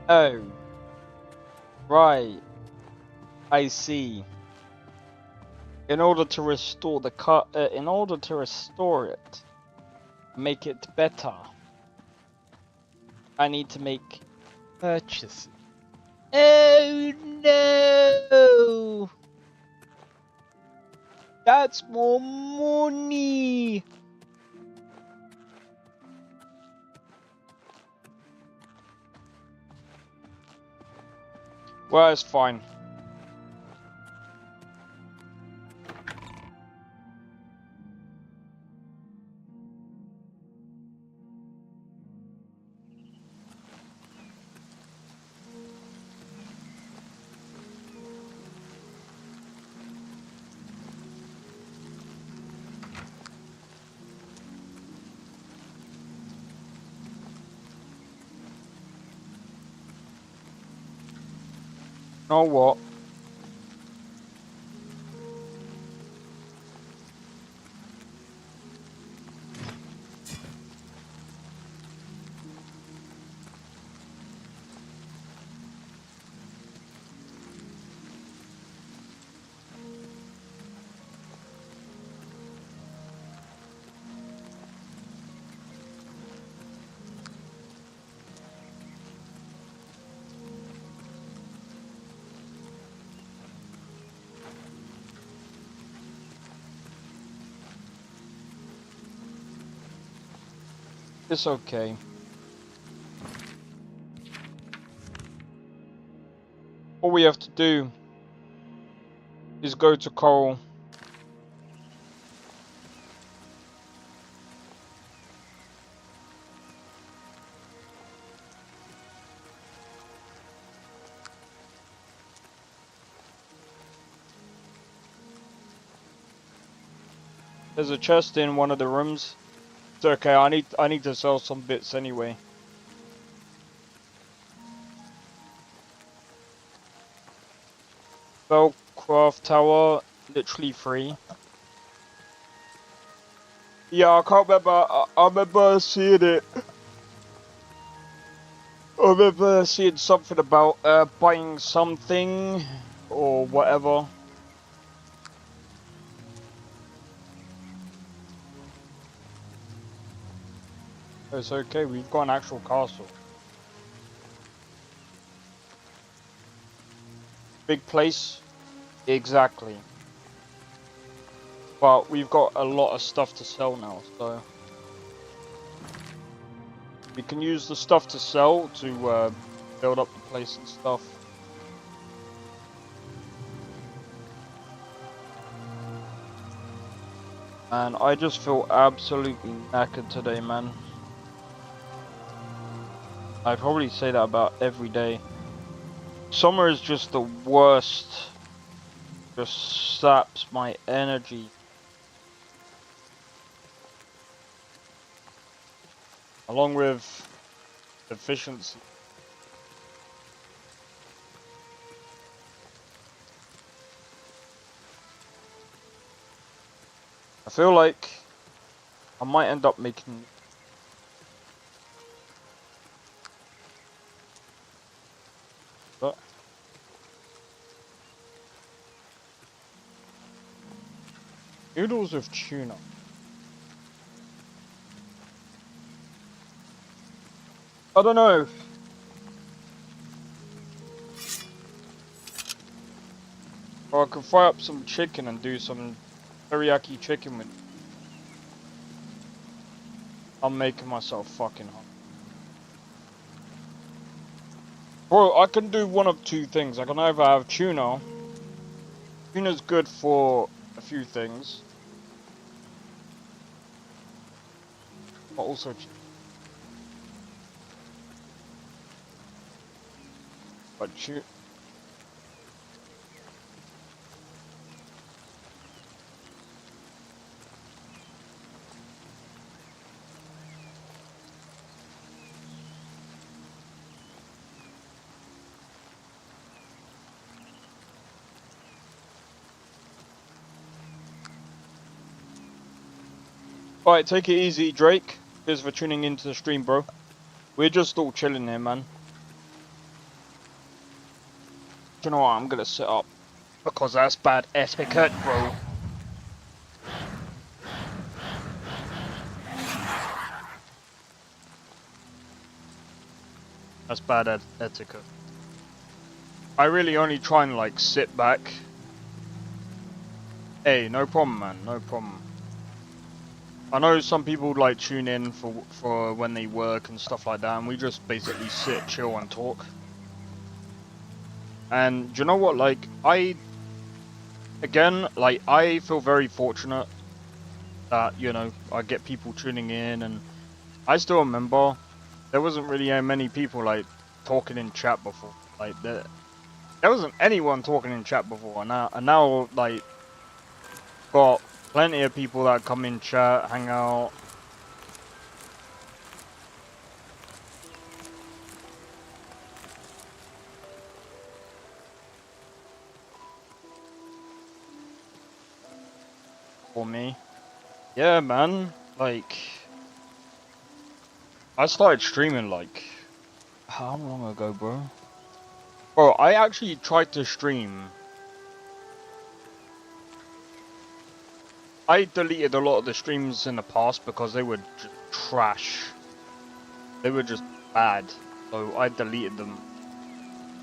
Speaker 2: Oh, right. I see. In order to restore the in order to restore it, make it better, I need to make purchases. Oh no! That's more money. Well, it's fine. You know what? It's okay. All we have to do is go to Coral. There's a chest in one of the rooms. It's okay, I need to sell some bits anyway. Spellcraft tower, literally free. Yeah, I can't remember. I remember seeing it. I remember seeing something about buying something or whatever. It's okay, we've got an actual castle. Big place? Exactly. But we've got a lot of stuff to sell now, so... we can use the stuff to sell to build up the place and stuff. And I just feel absolutely knackered today, man. I'd probably say that about every day. Summer is just the worst. Just saps my energy. Along with efficiency. I feel like I might end up making... But... noodles with tuna. I don't know. Or I could fry up some chicken and do some teriyaki chicken with... I'm making myself fucking hungry. Bro, I can do one of two things. I can either have tuna. Tuna's good for a few things. But also chicken. But tuna... Alright, take it easy, Drake. Cheers for tuning into the stream, bro. We're just all chilling here, man. Do you know what? I'm gonna sit up. Because that's bad etiquette, bro. That's bad etiquette. I really only try and, like, sit back. Hey, no problem, man. No problem. I know some people like tune in for when they work and stuff like that, and we just basically sit, chill, and talk. And do you know what? Like, again, like, I feel very fortunate that, you know, I get people tuning in, and I still remember there wasn't really many people, like, talking in chat before. Like, there wasn't anyone talking in chat before, and now, like, got plenty of people that come in chat, hang out. For me. Yeah, man. Like, I started streaming, like, how long ago, bro? Bro, I actually tried to stream. I deleted a lot of the streams in the past because they were just trash. They were just bad. So I deleted them.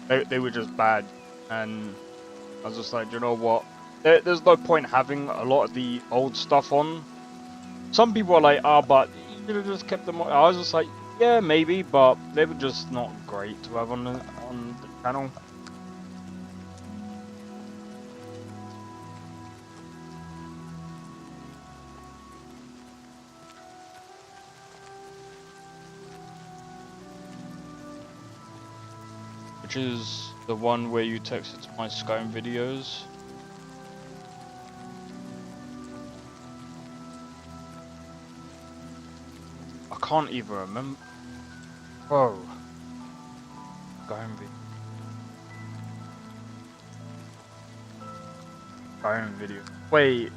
Speaker 2: They were just bad. And I was just like, you know what? There's no point having a lot of the old stuff on. Some people are like, but you should have just kept them on. I was just like, yeah, maybe, but they were just not great to have on the channel. Which is the one where you texted to my Skyrim videos. I can't even remember. Bro. Skyrim video. Skyrim video. Wait.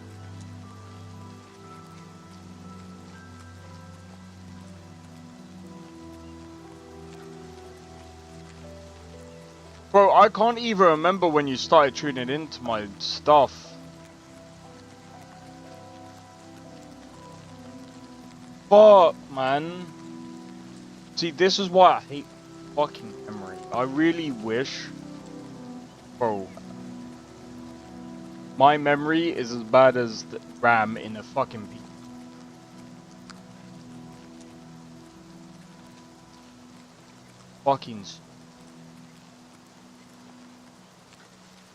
Speaker 2: Bro, I can't even remember when you started tuning into my stuff. Fuck, man. See, this is why I hate fucking memory. I really wish... Bro. My memory is as bad as the RAM in a fucking PC. Fucking...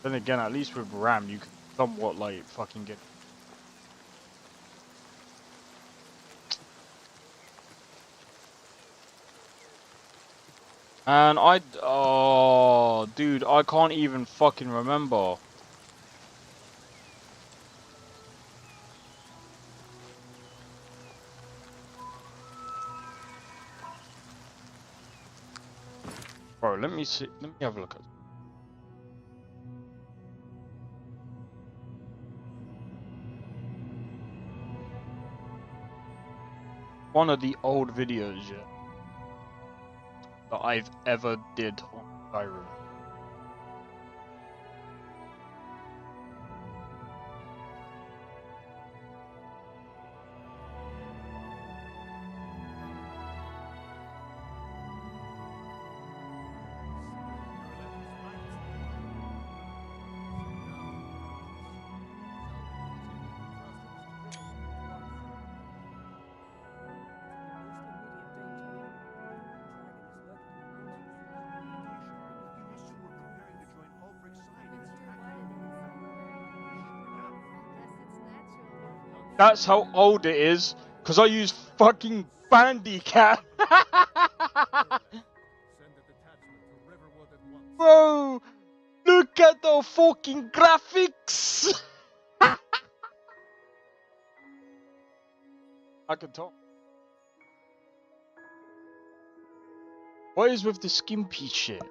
Speaker 2: Then again, at least with RAM, you can somewhat, like, fucking get... And oh, dude, I can't even fucking remember. Bro, let me see, let me have a look at one of the old videos, yeah, that I've ever did on Skyrim. That's how old it is, because I use fucking Bandicat. Bro, look at the fucking graphics. I can talk. What is with the skimpy shit?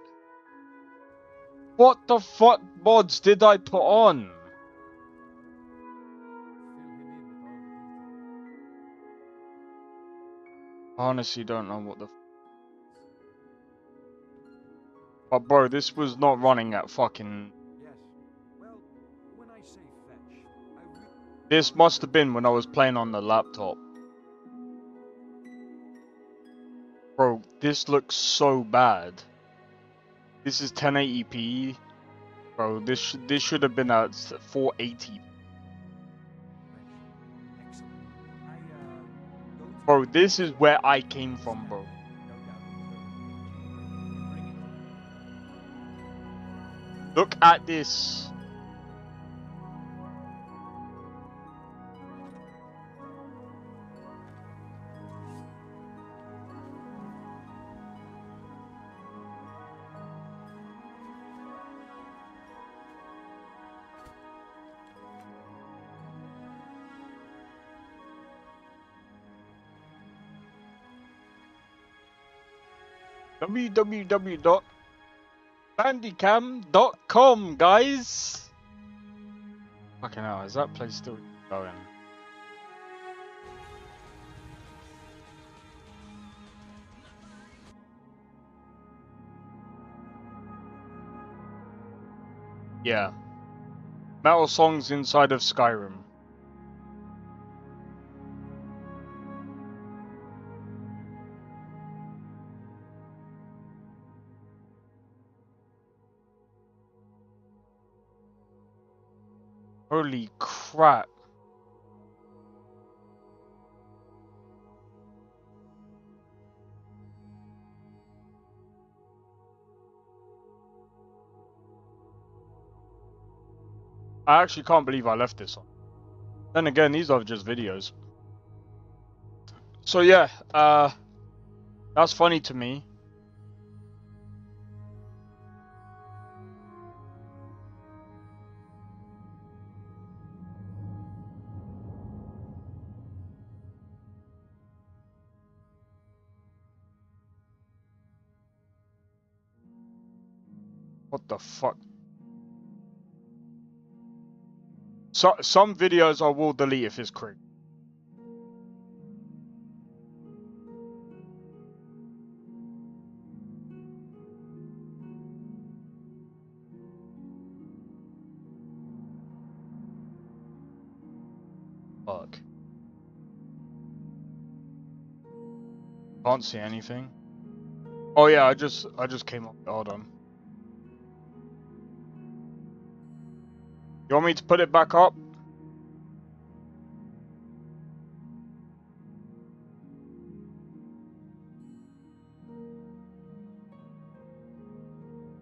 Speaker 2: What the fuck mods did I put on? Honestly, don't know what the. But bro, this was not running at fucking. This must have been when I was playing on the laptop. Bro, this looks so bad. This is 1080p. Bro, this should have been at 480. Bro, this is where I came from, bro. Look at this. www.bandicam.com, guys. Fucking hell, is that place still going? Yeah. Metal songs inside of Skyrim. Holy crap. I actually can't believe I left this on. Then again, these are just videos. So yeah, that's funny to me. What the fuck? So, some videos I will delete if it's cringe. Fuck. Can't see anything. Oh yeah, I just came up. Hold on. You want me to put it back up?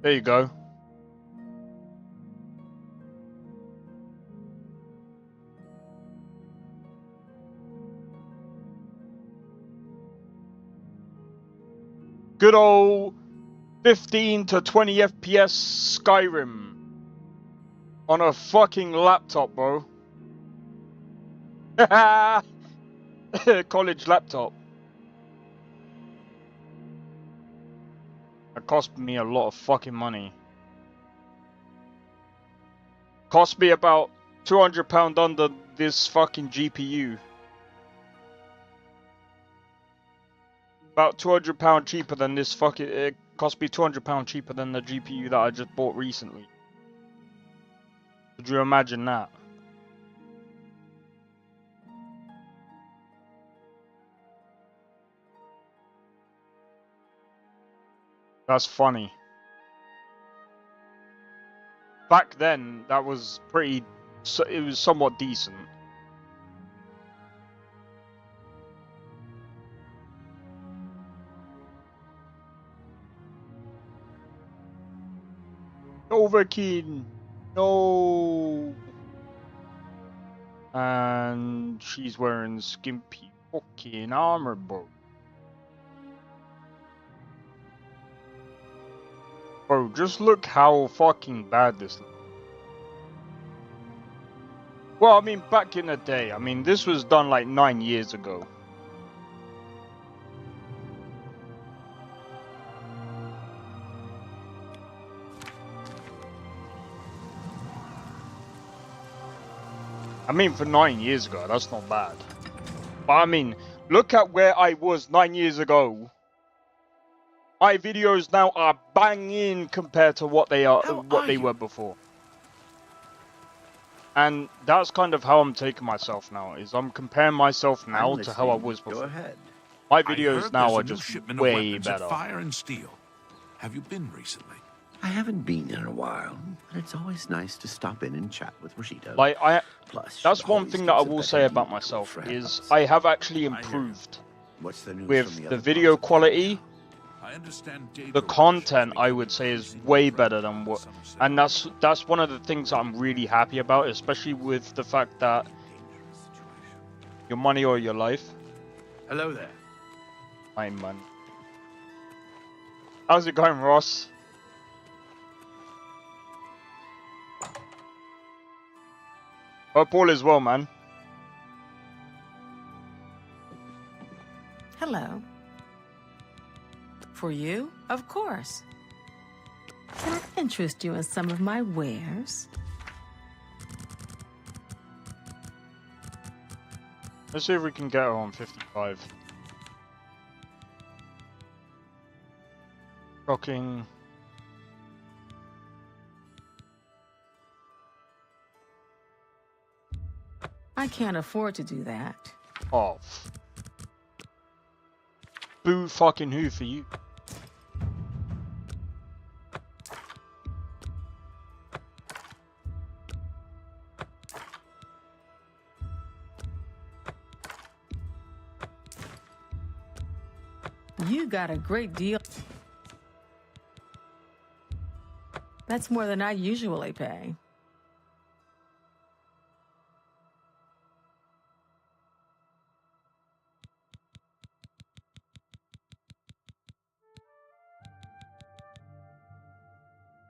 Speaker 2: There you go. Good old 15 to 20 FPS Skyrim. On a fucking laptop, bro. College laptop. It cost me a lot of fucking money. Cost me about £200 under this fucking GPU. About £200 cheaper than this fucking... It cost me £200 cheaper than the GPU that I just bought recently. Could you imagine that? That's funny. Back then, that was pretty... It was somewhat decent. Overkin. No. And she's wearing skimpy fucking armor, bro. Bro, just look how fucking bad this looks. Well, I mean, back in the day, I mean, this was done like 9 years ago. I mean, for 9 years ago, that's not bad. But I mean, look at where I was 9 years ago. My videos now are banging compared to what they were before. And that's kind of how I'm taking myself now. Is I'm comparing myself now to how I was before.
Speaker 3: Go ahead.
Speaker 2: My videos now are just way better.
Speaker 3: Fire and steel. Have you been recently?
Speaker 16: I haven't been in a while, but it's always nice to stop in and chat with Rashida.
Speaker 2: Like
Speaker 16: Plus,
Speaker 2: that's one thing that I will say about myself is I have actually improved
Speaker 16: What's the news
Speaker 2: with
Speaker 16: from
Speaker 2: the
Speaker 16: other
Speaker 2: video quality
Speaker 3: I understand
Speaker 2: the content, I would say, is way better than what, and that's one of the things I'm really happy about, especially with the fact that your money or your life.
Speaker 8: Hello there.
Speaker 2: My money. How's it going, Ross? Hope all is well, man.
Speaker 17: Hello. For you? Of course. Can I interest you in some of my wares?
Speaker 2: Let's see if we can get her on 55. Shocking.
Speaker 17: I can't afford to do that.
Speaker 2: Oh. Boo fucking who for you?
Speaker 17: You got a great deal. That's more than I usually pay.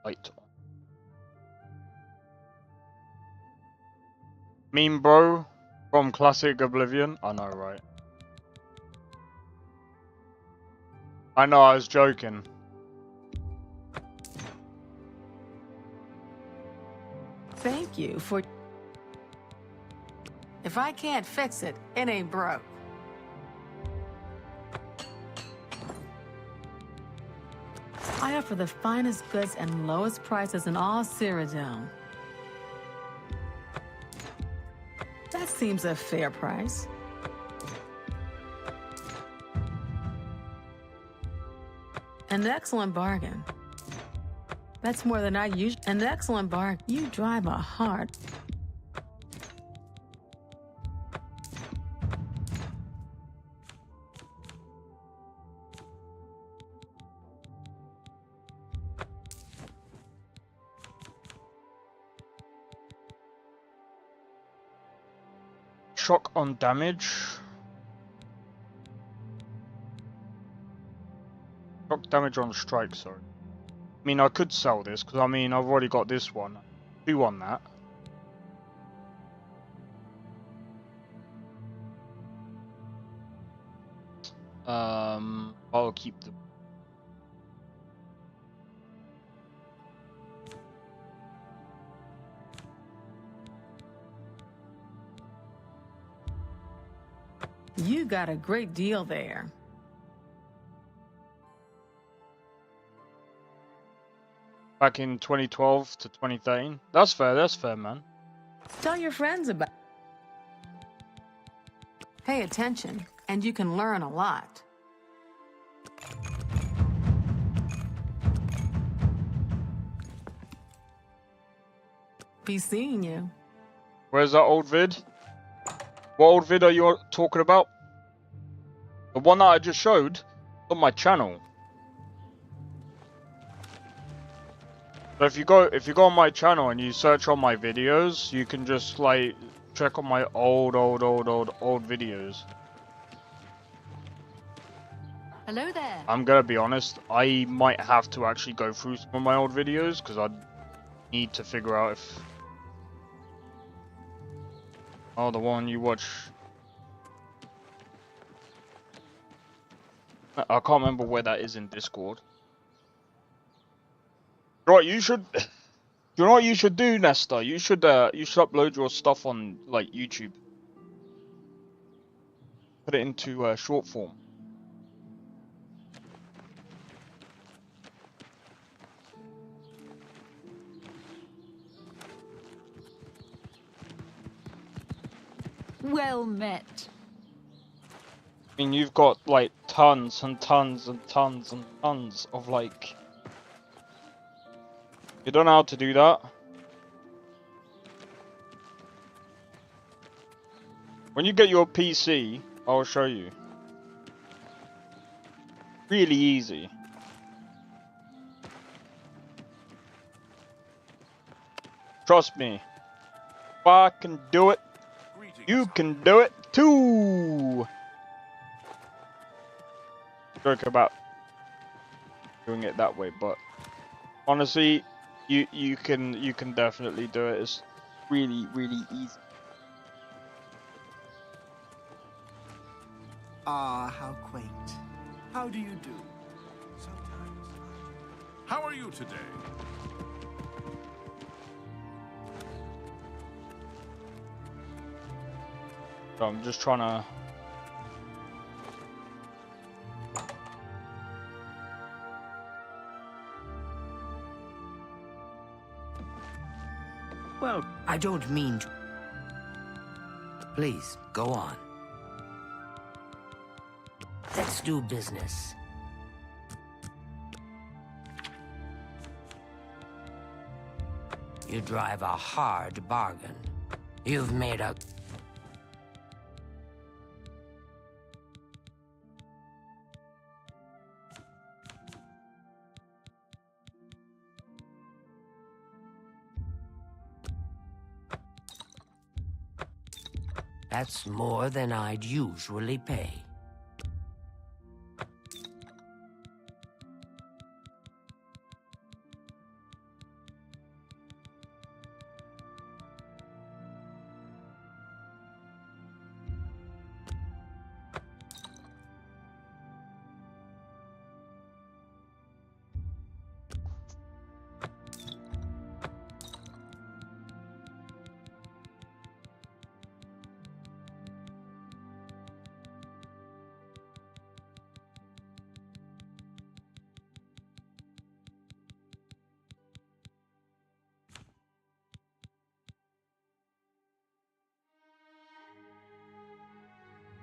Speaker 2: Light. Meme bro from classic Oblivion. I know, right? I know, I was joking.
Speaker 17: Thank you for... If I can't fix it, it ain't broke. I offer the finest goods and lowest prices in all Cyrodiil. That seems a fair price. An excellent bargain. That's more than I usually... An excellent bargain. You drive a hard...
Speaker 2: Shock on damage. Shock damage on strike, sorry. I mean, I could sell this, because I mean, I've already got this one. 2 on that. I'll keep the...
Speaker 17: You got a great deal there.
Speaker 2: Back in 2012 to 2013. That's fair, man.
Speaker 17: Tell your friends about... Pay attention, and you can learn a lot. Be seeing you.
Speaker 2: Where's that old vid? What old vid are you talking about? The one that I just showed on my channel. So if you go on my channel and you search on my videos, you can just like check on my old videos.
Speaker 11: Hello there.
Speaker 2: I'm gonna be honest, I might have to actually go through some of my old videos because I need to figure out if... Oh, the one you watch... I can't remember where that is in Discord. Right, you should... You know what you should do, Nesta? You should upload your stuff on, like, YouTube. Put it into short form.
Speaker 11: Well met.
Speaker 2: I mean, you've got, like, tons and tons and tons and tons of, like... You don't know how to do that? When you get your PC, I'll show you. Really easy. Trust me. If I can do it, you can do it too. Joke about doing it that way, but honestly, you can definitely do it. It's really easy.
Speaker 12: Ah, how quaint. How do you do?
Speaker 3: Sometimes. How are you today?
Speaker 2: So I'm just trying to.
Speaker 7: Well, I don't mean to. Please, go on. Let's do business. You drive a hard bargain. You've made a... That's more than I'd usually pay.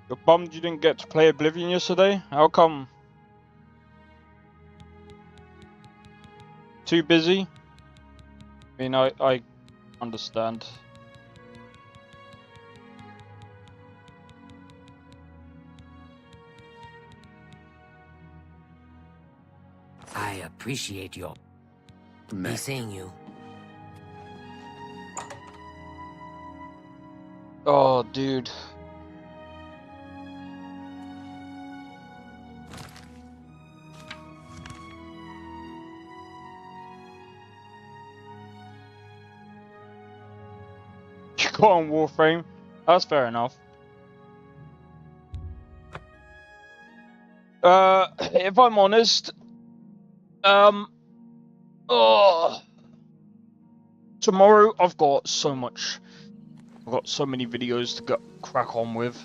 Speaker 2: You're bummed you didn't get to play Oblivion yesterday? How come? Too busy? I mean, I understand.
Speaker 7: I appreciate your... Be seeing you.
Speaker 2: Oh, dude. You got on Warframe? That's fair enough. If I'm honest, tomorrow I've got so many videos to crack on with.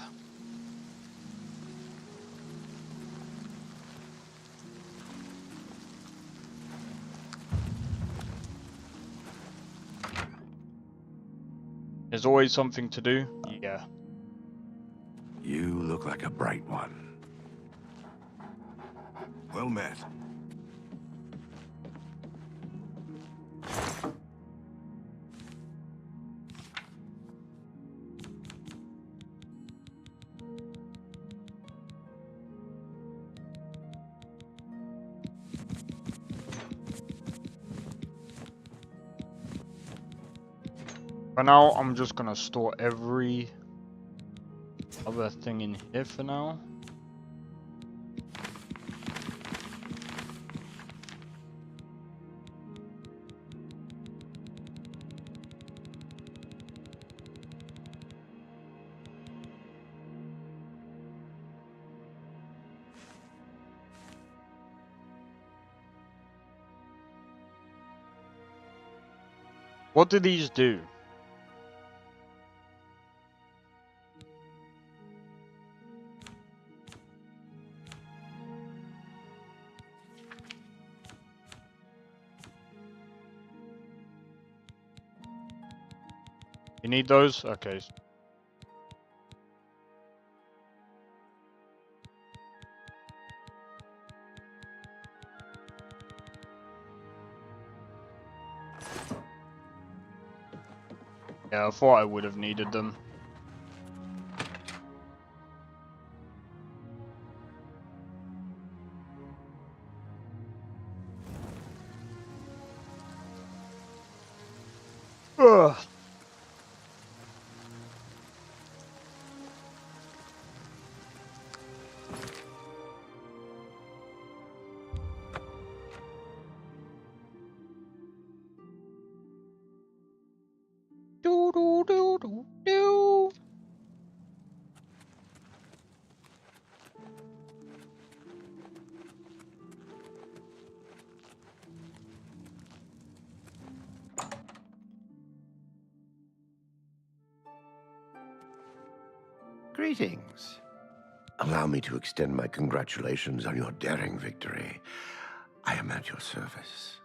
Speaker 2: There's always something to do. Yeah.
Speaker 3: You look like a bright one.
Speaker 14: Well met.
Speaker 2: For now, I'm just gonna store every other thing in here for now. What do these do? You need those? Okay. Yeah, I thought I would have needed them.
Speaker 16: Greetings. Allow me to extend my congratulations on your daring victory. I am at your service.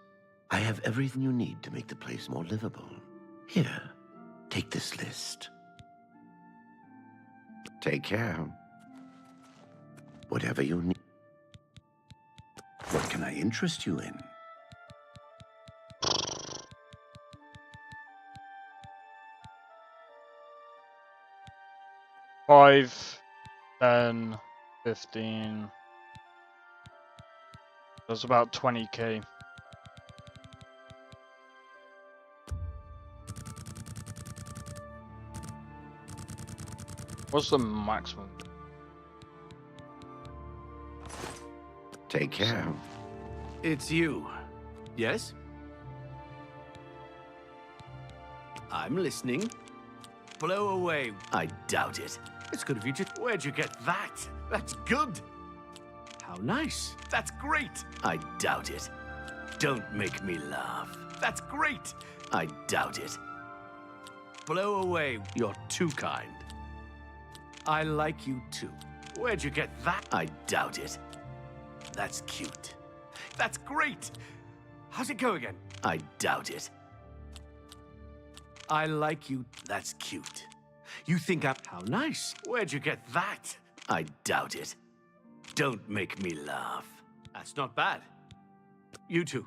Speaker 16: I have everything you need to make the place more livable. Here, take this list. Take care. Whatever you need. What can I interest you in?
Speaker 2: $5, 10, 15. That's about 20k. What's the maximum?
Speaker 16: Take care.
Speaker 8: It's you. Yes? I'm listening. Blow away. I doubt it. It's good of you to... Where'd you get that? That's good. How nice. That's great. I doubt it. Don't make me laugh. That's great. I doubt it. Blow away. You're too kind. I like you too. Where'd you get that? I doubt it. That's cute. That's great. How's it go again? I doubt it. I like you. That's cute. You think I'm... How nice. Where'd you get that? I doubt it. Don't make me laugh. That's not bad. You too.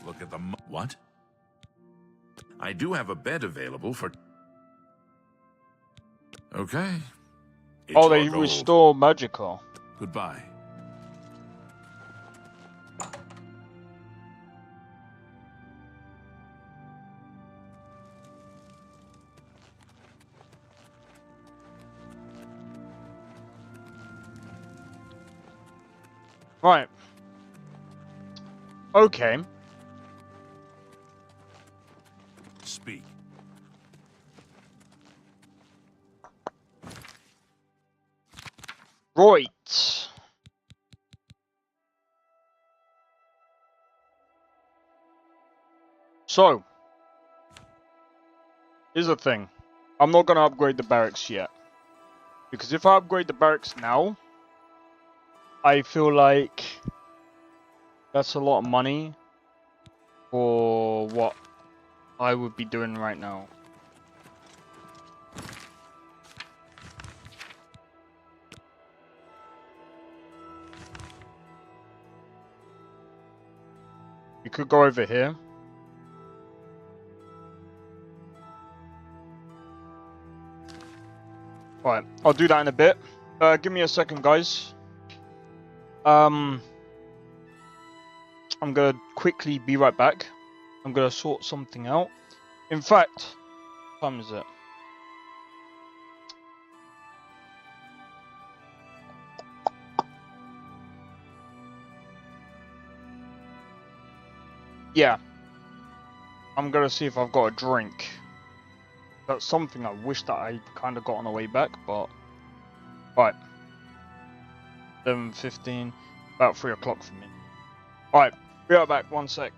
Speaker 3: Look at the what? I do have a bed available for... Okay. It's
Speaker 2: Oh, they
Speaker 3: your gold.
Speaker 2: restore Magica.
Speaker 3: Goodbye.
Speaker 2: Right. Okay.
Speaker 3: Speak.
Speaker 2: Right. So, here's the thing. I'm not going to upgrade the barracks yet. Because if I upgrade the barracks now, I feel like that's a lot of money for what I would be doing right now. You could go over here. Right, I'll do that in a bit. Give me a second, guys. I'm gonna quickly be right back. I'm gonna sort something out. In fact, what time is it? Yeah. I'm gonna see if I've got a drink. That's something I wish that I kind of got on the way back, but... Right. 7:15. About 3 o'clock for me. Alright, be right back, 1 sec.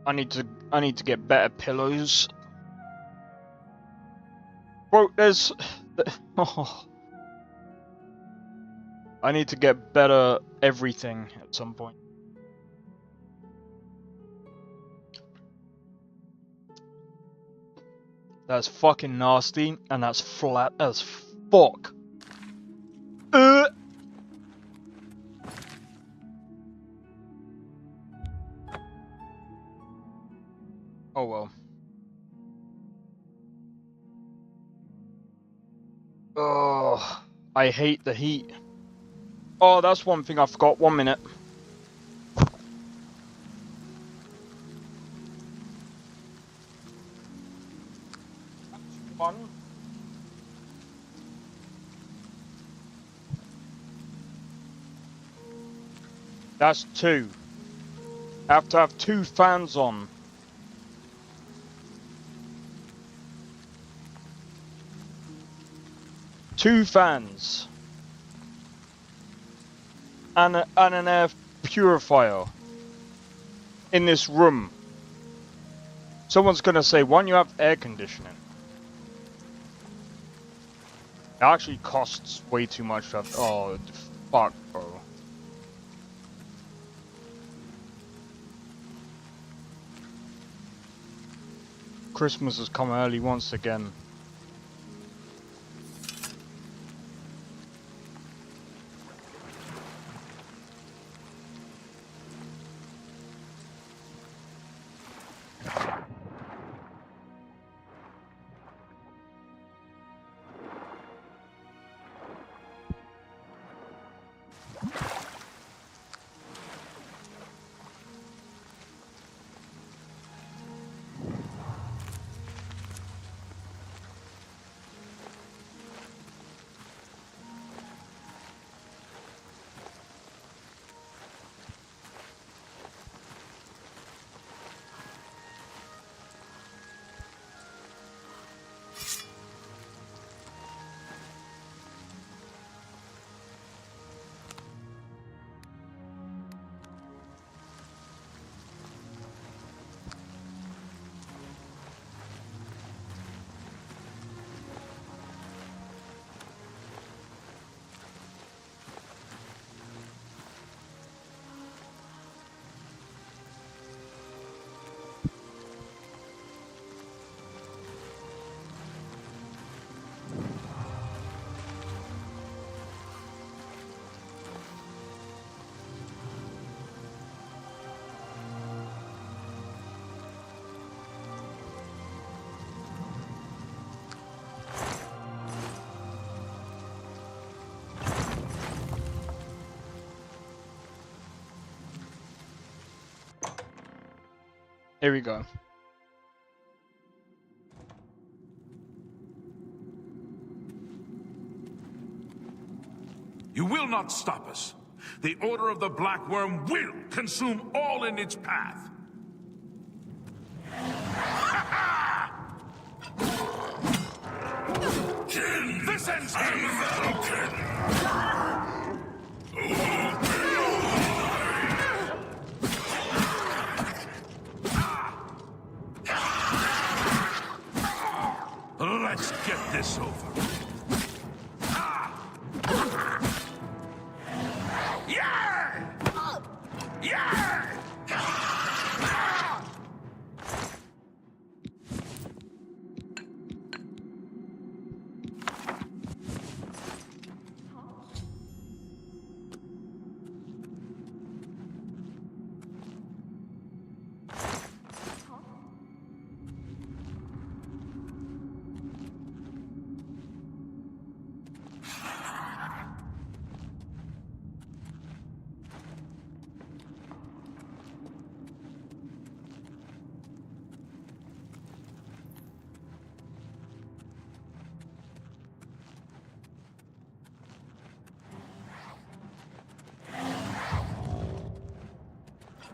Speaker 2: I need to get better pillows. Bro, there's... Oh. I need to get better everything at some point. That's fucking nasty, and that's flat as fuck. Oh well. Oh, I hate the heat. Oh, that's one thing I forgot. 1 minute. One. That's 2. I have to have 2 fans on. Two fans. And an air purifier. In this room. Someone's gonna say, why don't you have air conditioning? It actually costs way too much to have... Oh, fuck, bro. Christmas has come early once again. Here we go.
Speaker 3: You will not stop us. The Order of the Black Worm will consume all in its path. This ends him! Let's get this over. Yeah! Yeah!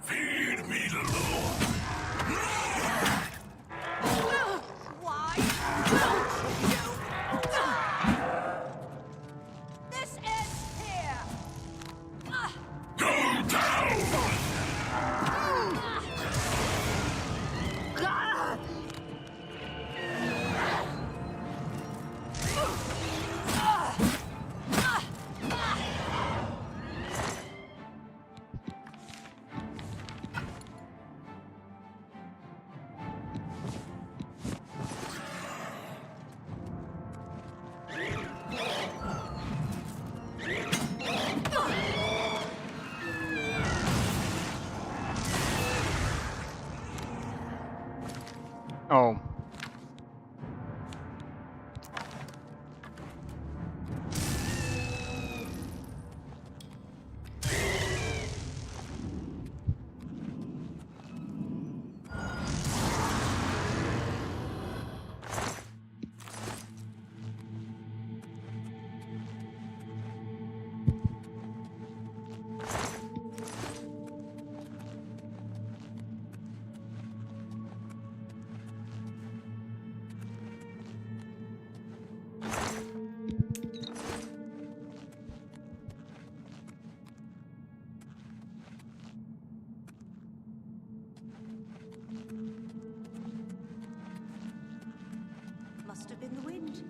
Speaker 3: Feed me the Lord.
Speaker 5: Why don't you? This ends here.
Speaker 3: Go down!
Speaker 5: Must have been the wind.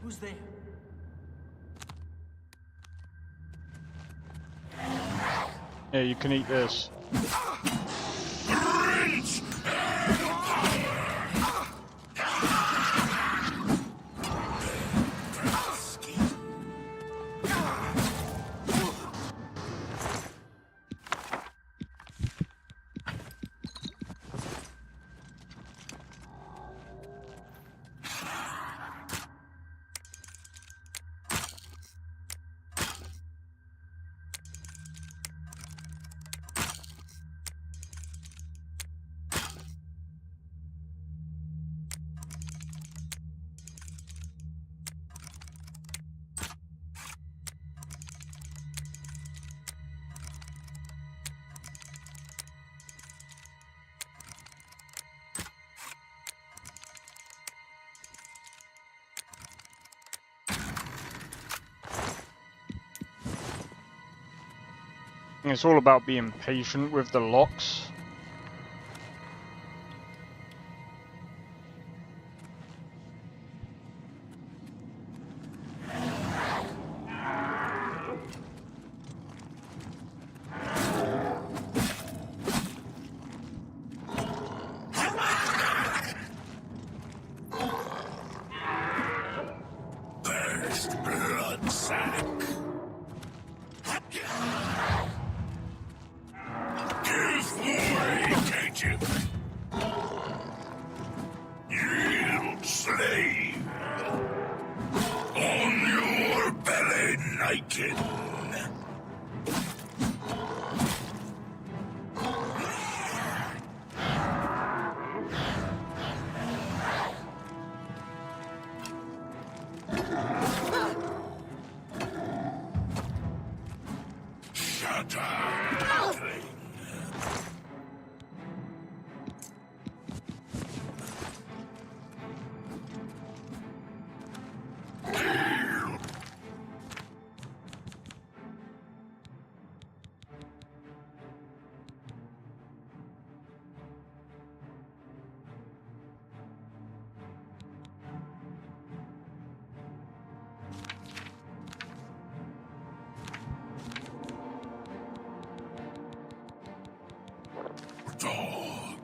Speaker 13: Who's there?
Speaker 2: Yeah, you can eat this. It's all about being patient with the locks.
Speaker 3: First blood sack. Give way, can't you? Yield, slave. On your belly, naked. Shut up, King. Dog.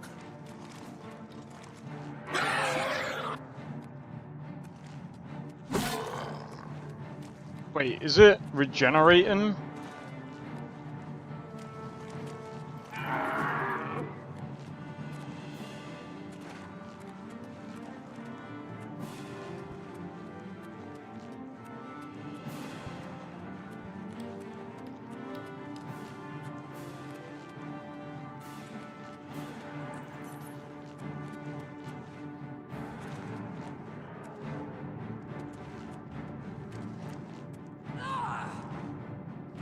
Speaker 2: Wait, is it regenerating?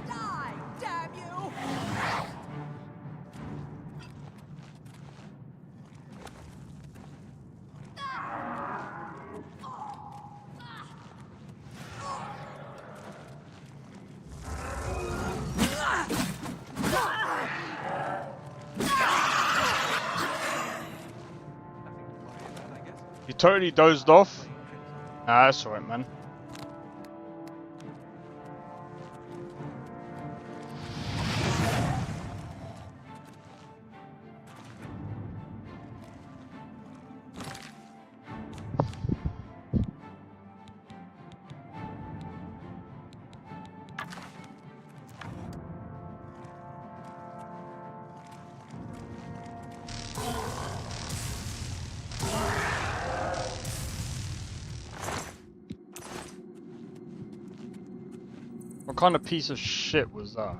Speaker 5: Die, damn you!
Speaker 2: You totally dozed off? Ah, that's alright, man. What kind of piece of shit was that?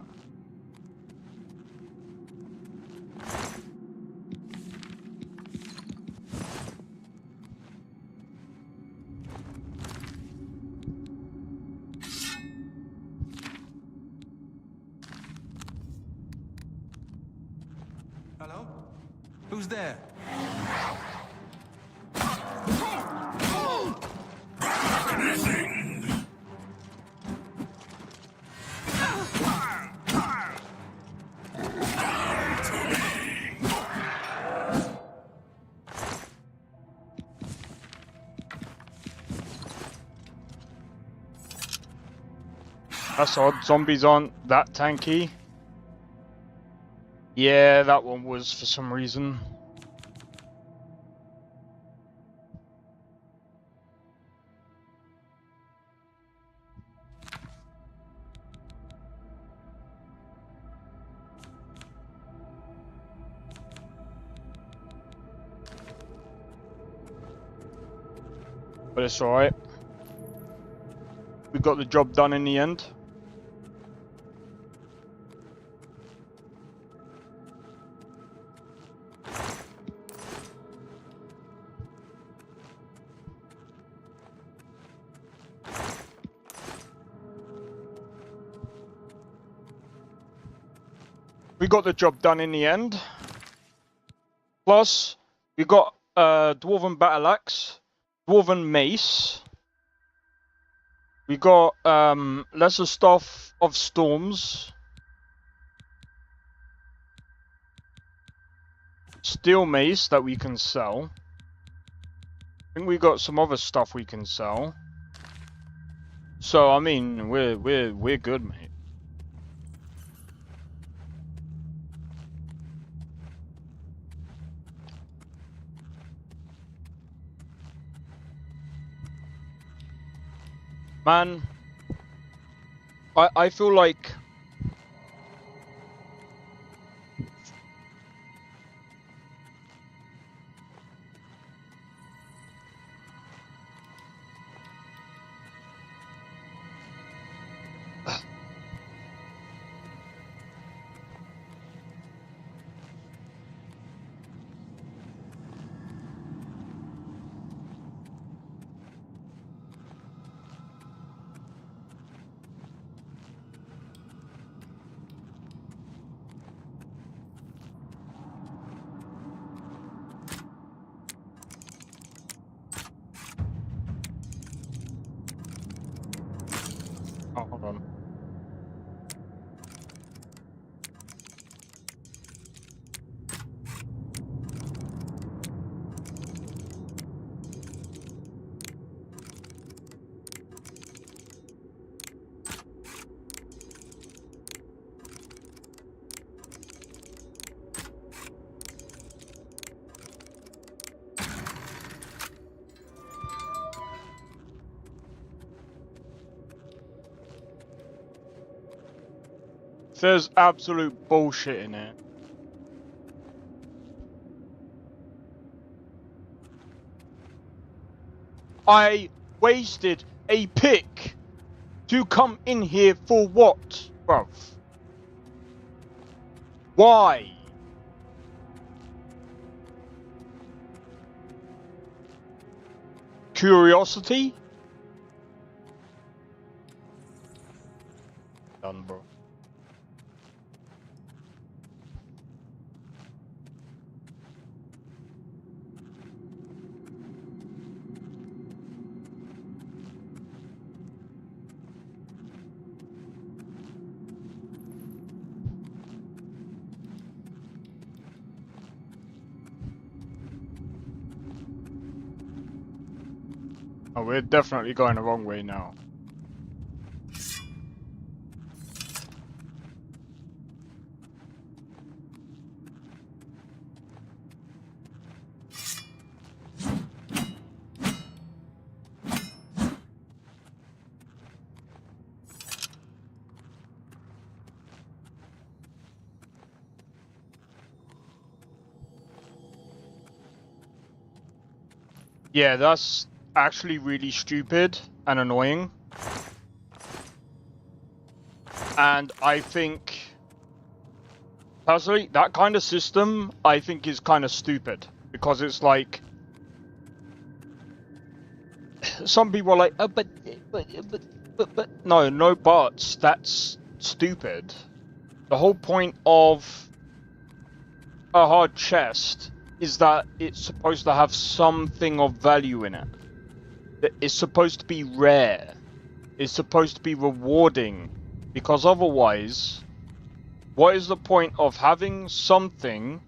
Speaker 12: Hello? Who's there?
Speaker 2: That's odd. Zombies aren't that tanky. Yeah, that one was for some reason. But it's alright. We got the job done in the end. We got the job done in the end. Plus, we got Dwarven Battle Axe, Dwarven Mace. We got Lesser Staff of Storms, Steel Mace that we can sell. I think we got some other stuff we can sell. So I mean, we're good, mate. Man, I feel like oh, hold on. There's absolute bullshit in it. I wasted a pick to come in here for what, bruv? Why? Curiosity? Done, bro. Oh, we're definitely going the wrong way now. Yeah, that's actually really stupid and annoying. And I think, personally, that kind of system, I think is kind of stupid. Because it's like, some people are like, oh, but, no buts, that's stupid. The whole point of a hard chest is that it's supposed to have something of value in it. It's supposed to be rare. It's supposed to be rewarding. Because otherwise, what is the point of having something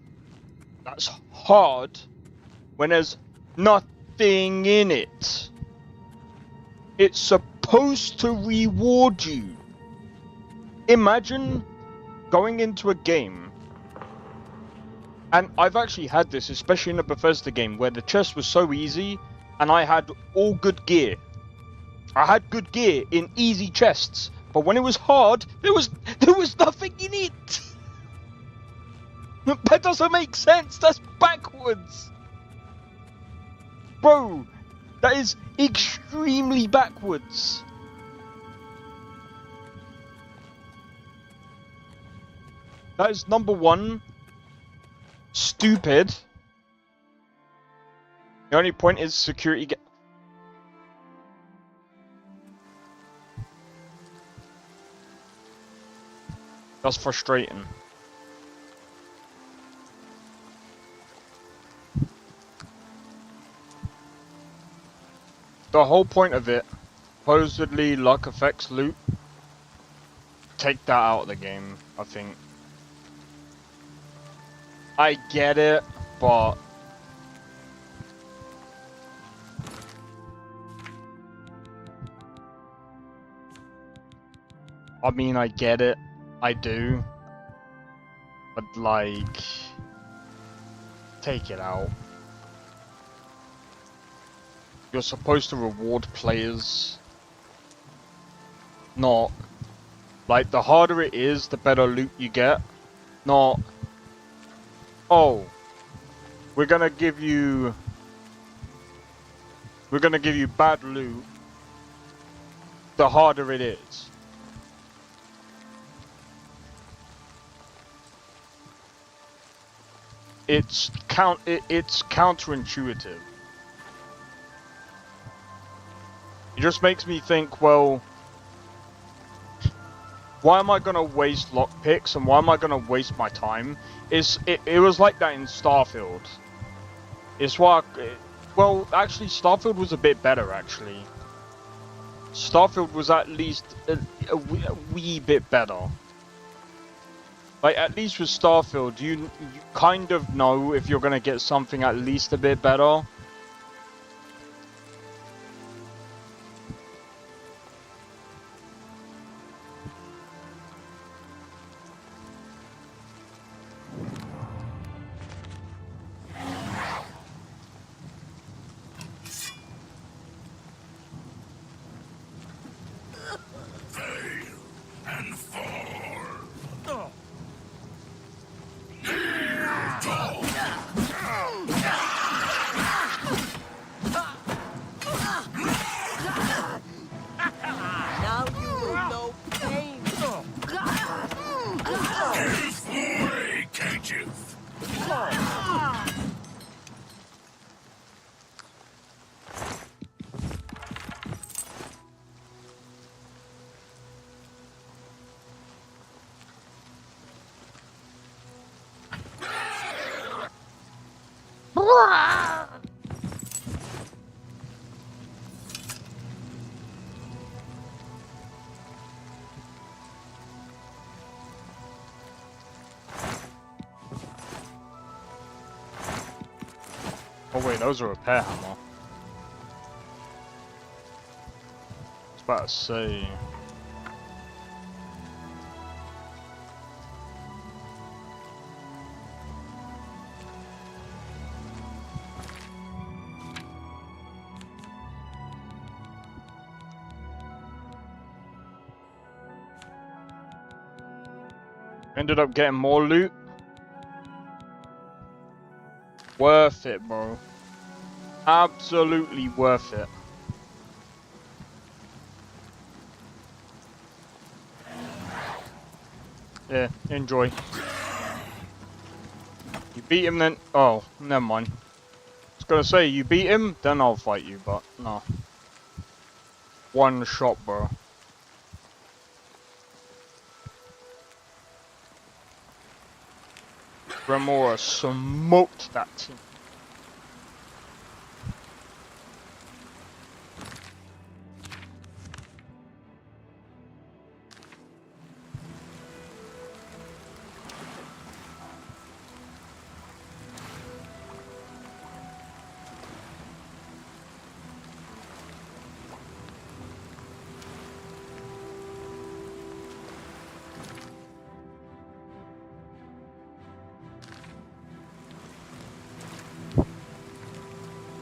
Speaker 2: that's hard when there's nothing in it? It's supposed to reward you. Imagine going into a game, and I've actually had this, especially in a Bethesda game, where the chest was so easy, and I had all good gear. I had good gear in easy chests, but when it was hard, there was nothing in it. That doesn't make sense. That's backwards, bro. That is extremely backwards. That is number one. Stupid. The only point is security. That's frustrating. The whole point of it, supposedly luck affects loot. Take that out of the game, I think. I get it, but I mean, I get it. I do. But like, take it out. You're supposed to reward players. Not like, the harder it is, the better loot you get. Not, oh, we're gonna give you bad loot the harder it is. It's counterintuitive. It just makes me think, well, why am I gonna waste lockpicks and why am I gonna waste my time? It was like that in Starfield. It's why, well, actually Starfield was a bit better, actually. Starfield was at least a wee bit better. Like, at least with Starfield, you kind of know if you're gonna get something at least a bit better. Oh wait, those are a repair hammer. I was about to say. Ended up getting more loot. Worth it, bro. Absolutely worth it. Yeah, enjoy. You beat him then... Oh, never mind. I was gonna say, you beat him, then I'll fight you, but no. One shot, bro. Remora smoked that team.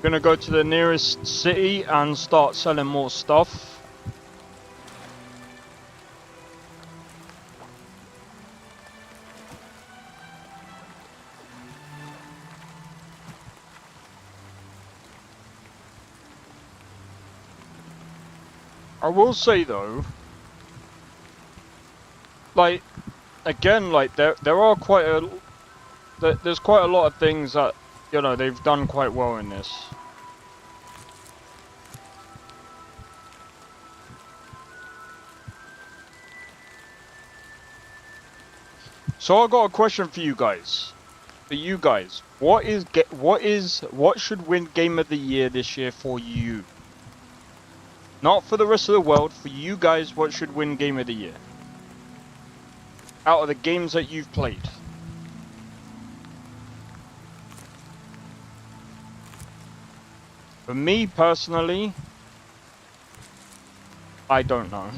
Speaker 2: Gonna go to the nearest city and start selling more stuff. I will say though, like, again, like there are quite a, there's quite a lot of things that, you know, they've done quite well in this. So I got a question for you guys. What should win Game of the Year this year for you? Not for the rest of the world, for you guys, what should win Game of the Year? Out of the games that you've played. For me personally, I don't know.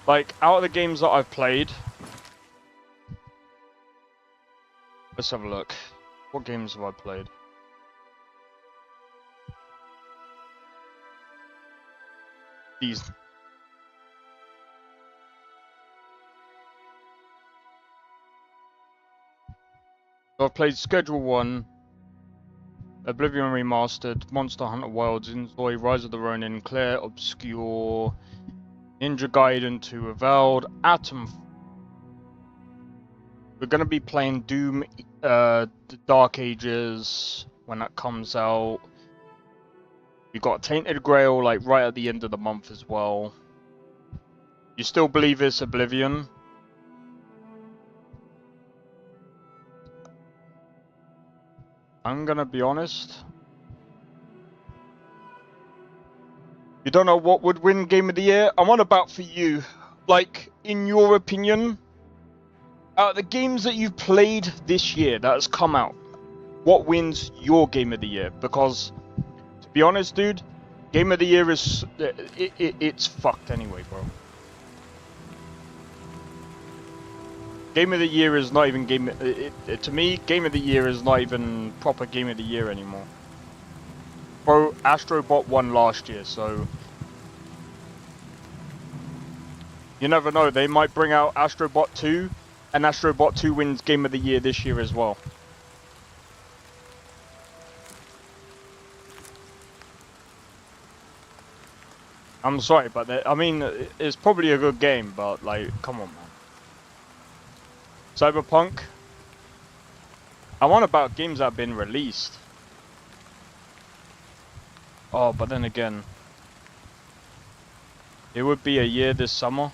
Speaker 2: Like, out of the games that I've played, let's have a look. What games have I played? These. So I've played Schedule 1, Oblivion Remastered, Monster Hunter Wilds, Inzoi, Rise of the Ronin, Claire, Obscure, Ninja Gaiden 2 Avowed, Atom. We're gonna be playing Doom, the Dark Ages when that comes out. We got Tainted Grail like right at the end of the month as well. You still believe it's Oblivion? I'm gonna be honest. You don't know what would win Game of the Year? I'm on about for you. Like, in your opinion, out of the games that you've played this year that has come out, what wins your Game of the Year? Because, to be honest, dude, Game of the Year is... it's fucked anyway, bro. Game of the Year is not even Game... to me, Game of the Year is not even proper Game of the Year anymore. Bro, Astrobot won last year, so... You never know, they might bring out Astrobot 2, and Astrobot 2 wins Game of the Year this year as well. I'm sorry, but I mean, it's probably a good game, but like, come on, man. Cyberpunk? I'm on about games that have been released. Oh, but then again, it would be a year this summer.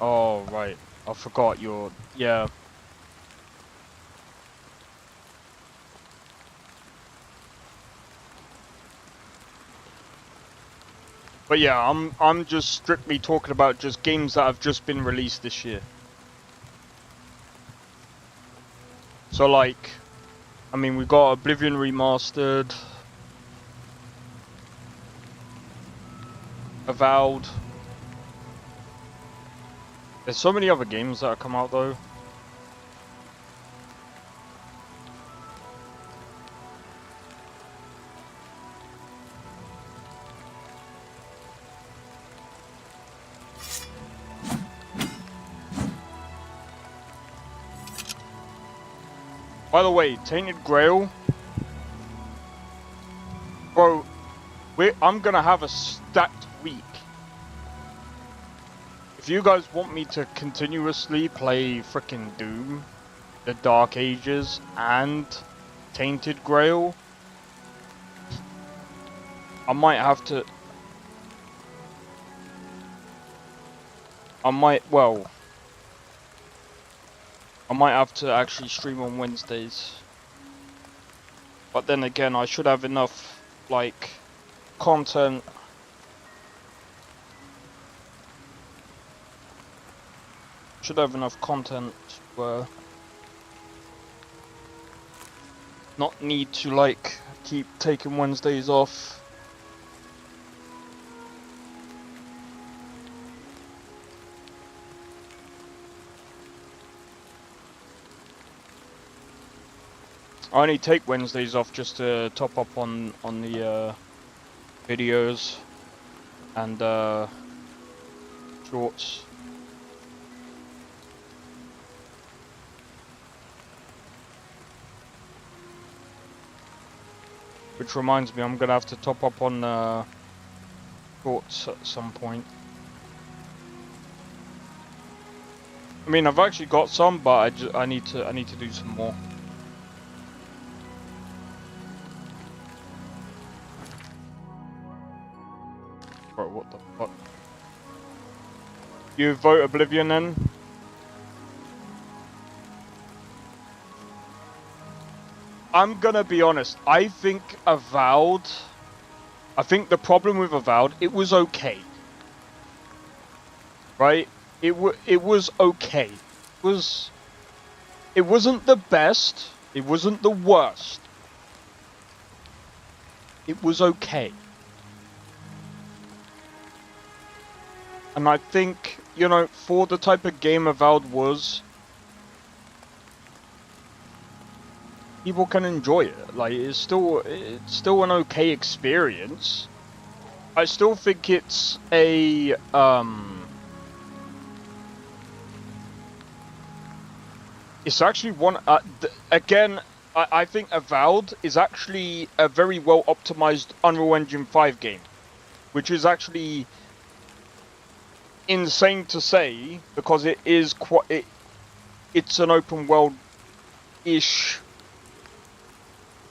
Speaker 2: Oh, right. I forgot your... Yeah. But yeah, I'm just strictly talking about just games that have just been released this year. So like, I mean, we got Oblivion Remastered, Avowed. There's so many other games that have come out though. By the way, Tainted Grail, bro, I'm gonna have a stacked week. If you guys want me to continuously play frickin' Doom, the Dark Ages, and Tainted Grail, I might have to... I might have to actually stream on Wednesdays. But then again, I should have enough, like, content. Should have enough content to not need to, like, keep taking Wednesdays off. I only take Wednesdays off just to top up on the videos and shorts. Which reminds me, I'm gonna have to top up on shorts at some point. I mean, I've actually got some, but I need to do some more. Bro, what the fuck? You vote Oblivion then? I'm gonna be honest, I think the problem with Avowed, it was okay. Right? It was okay. It wasn't the best, it wasn't the worst. It was okay. And I think, you know, for the type of game Avowed was, people can enjoy it. Like, it's still an okay experience. I still think it's a it's actually one again. I think Avowed is actually a very well optimized Unreal Engine 5 game, which is actually insane to say because it is it's an open world-ish.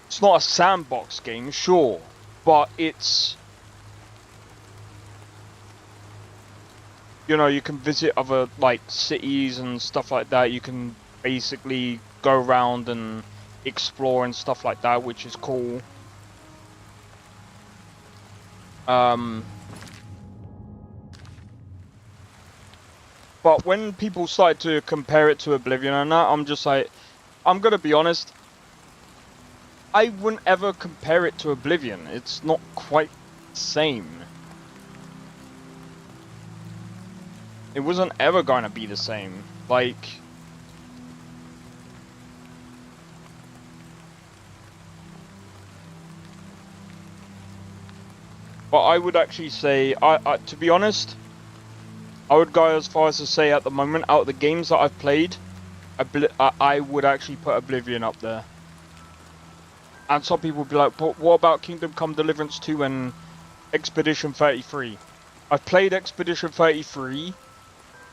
Speaker 2: It's not a sandbox game, sure, but it's, you know, you can visit other like cities and stuff like that. You can basically go around and explore and stuff like that, which is cool. But when people started to compare it to Oblivion and that, I'm just like, I'm gonna be honest, I wouldn't ever compare it to Oblivion. It's not quite the same. It wasn't ever going to be the same. Like, but I would actually say, to be honest, I would go as far as to say at the moment, out of the games that I've played, I would actually put Oblivion up there. And some people would be like, but what about Kingdom Come Deliverance 2 and Expedition 33? I've played Expedition 33,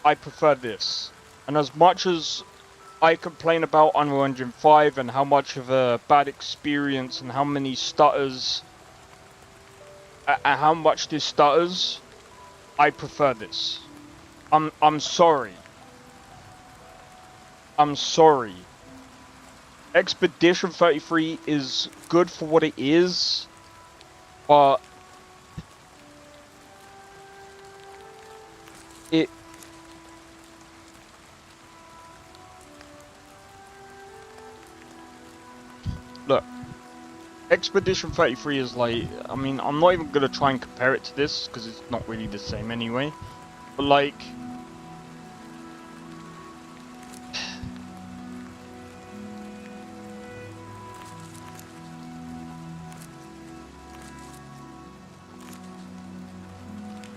Speaker 2: I prefer this. And as much as I complain about Unreal Engine 5 and how much of a bad experience and how many stutters, and how much this stutters, I prefer this. I'm sorry. I'm sorry. Expedition 33 is good for what it is, but look, Expedition 33 is like, I mean, I'm not even gonna try and compare it to this because it's not really the same anyway, but like,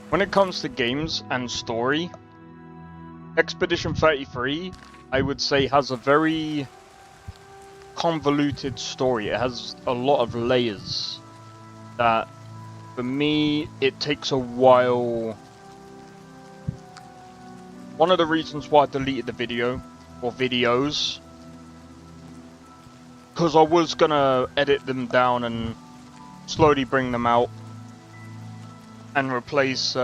Speaker 2: when it comes to games and story, Expedition 33, I would say, has a very convoluted story. It has a lot of layers that, for me, it takes a while. One of the reasons why I deleted the video, or videos, because I was gonna edit them down and slowly bring them out and replace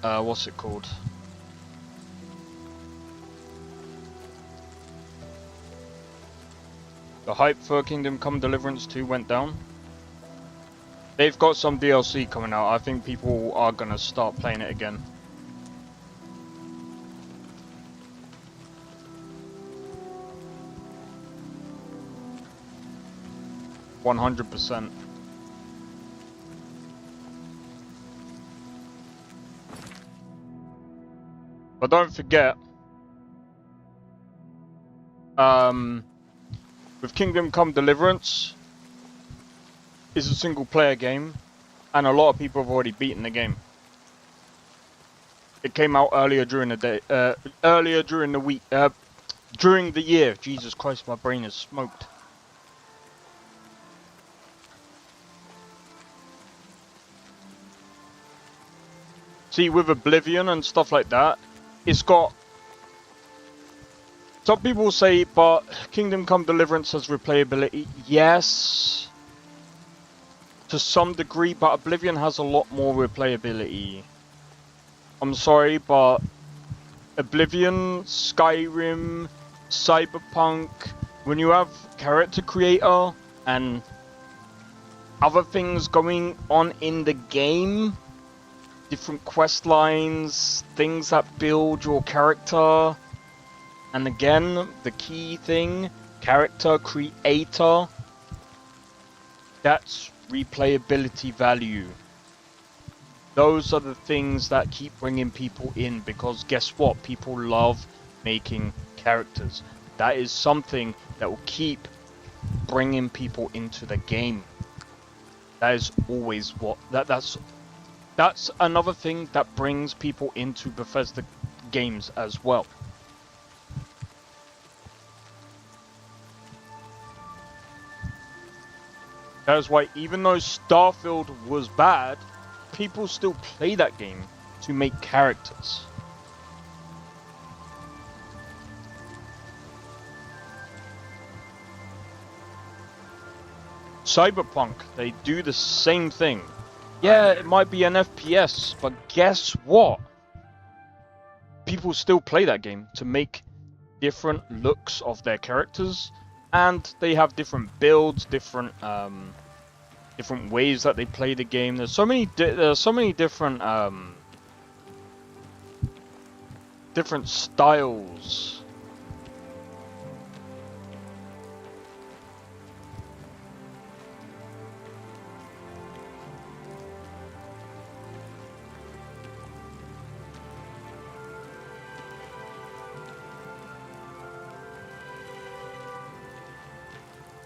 Speaker 2: what's it called? The hype for Kingdom Come Deliverance 2 went down. They've got some DLC coming out. I think people are gonna start playing it again. %100%. But don't forget, with Kingdom Come Deliverance, it's a single player game, and a lot of people have already beaten the game. It came out earlier during the day, earlier during the week, during the year. Jesus Christ, my brain is smoked. See, with Oblivion and stuff like that, it's got... Some people say, but Kingdom Come Deliverance has replayability. Yes, to some degree, but Oblivion has a lot more replayability. I'm sorry, but Oblivion, Skyrim, Cyberpunk, when you have character creator and other things going on in the game, different quest lines, things that build your character, and again, the key thing, character creator, that's replayability value. Those are the things that keep bringing people in, because guess what? People love making characters. That is something that will keep bringing people into the game. That is always what... That's another thing that brings people into Bethesda games as well. That is why, even though Starfield was bad, people still play that game to make characters. Cyberpunk, they do the same thing. Yeah, it might be an FPS, but guess what? People still play that game to make different looks of their characters, and they have different builds, different ways that they play the game. There's so many different different styles.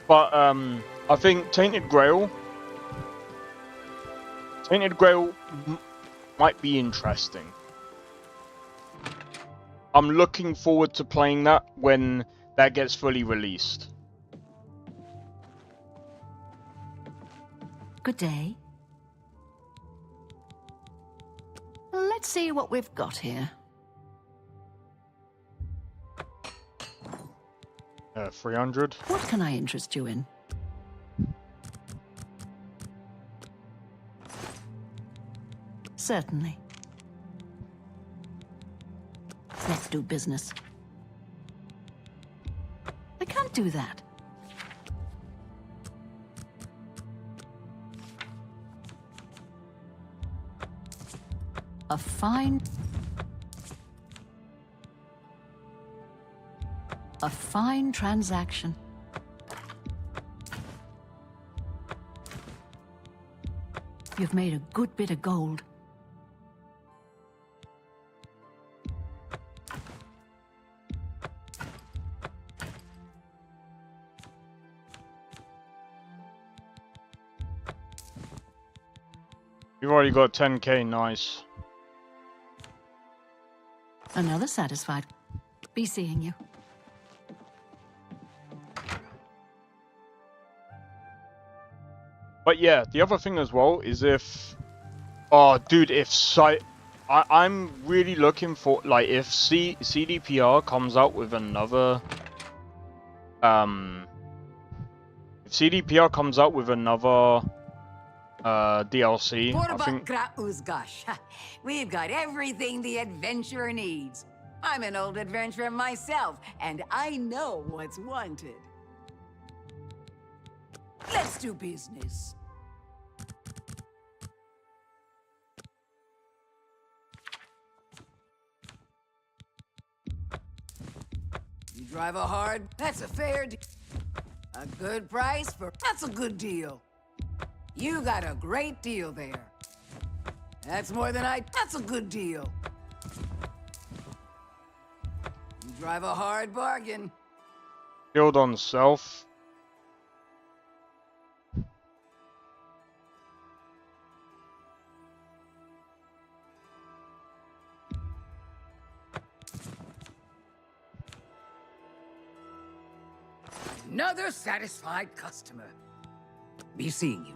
Speaker 2: But I think Tainted Grail might be interesting. I'm looking forward to playing that when that gets fully released.
Speaker 11: Good day. Let's see what we've got here.
Speaker 2: 300.
Speaker 11: What can I interest you in? Certainly. Let's do business. I can't do that. A fine transaction. You've made a good bit of gold.
Speaker 2: You've already got 10k, nice.
Speaker 11: Another satisfied. Be seeing you.
Speaker 2: But yeah, the other thing as well is if... Oh, dude, if I'm really looking for... Like, if CDPR comes out with another... If CDPR comes out with another... DLC, I think...
Speaker 18: We've got everything the adventurer needs. I'm an old adventurer myself, and I know what's wanted. Let's do business. You drive a hard, that's a fair deal. A good price for, that's a good deal. You got a great deal there. That's more than that's a good deal. You drive a hard bargain.
Speaker 2: Build on self.
Speaker 18: Another satisfied customer. Be seeing you.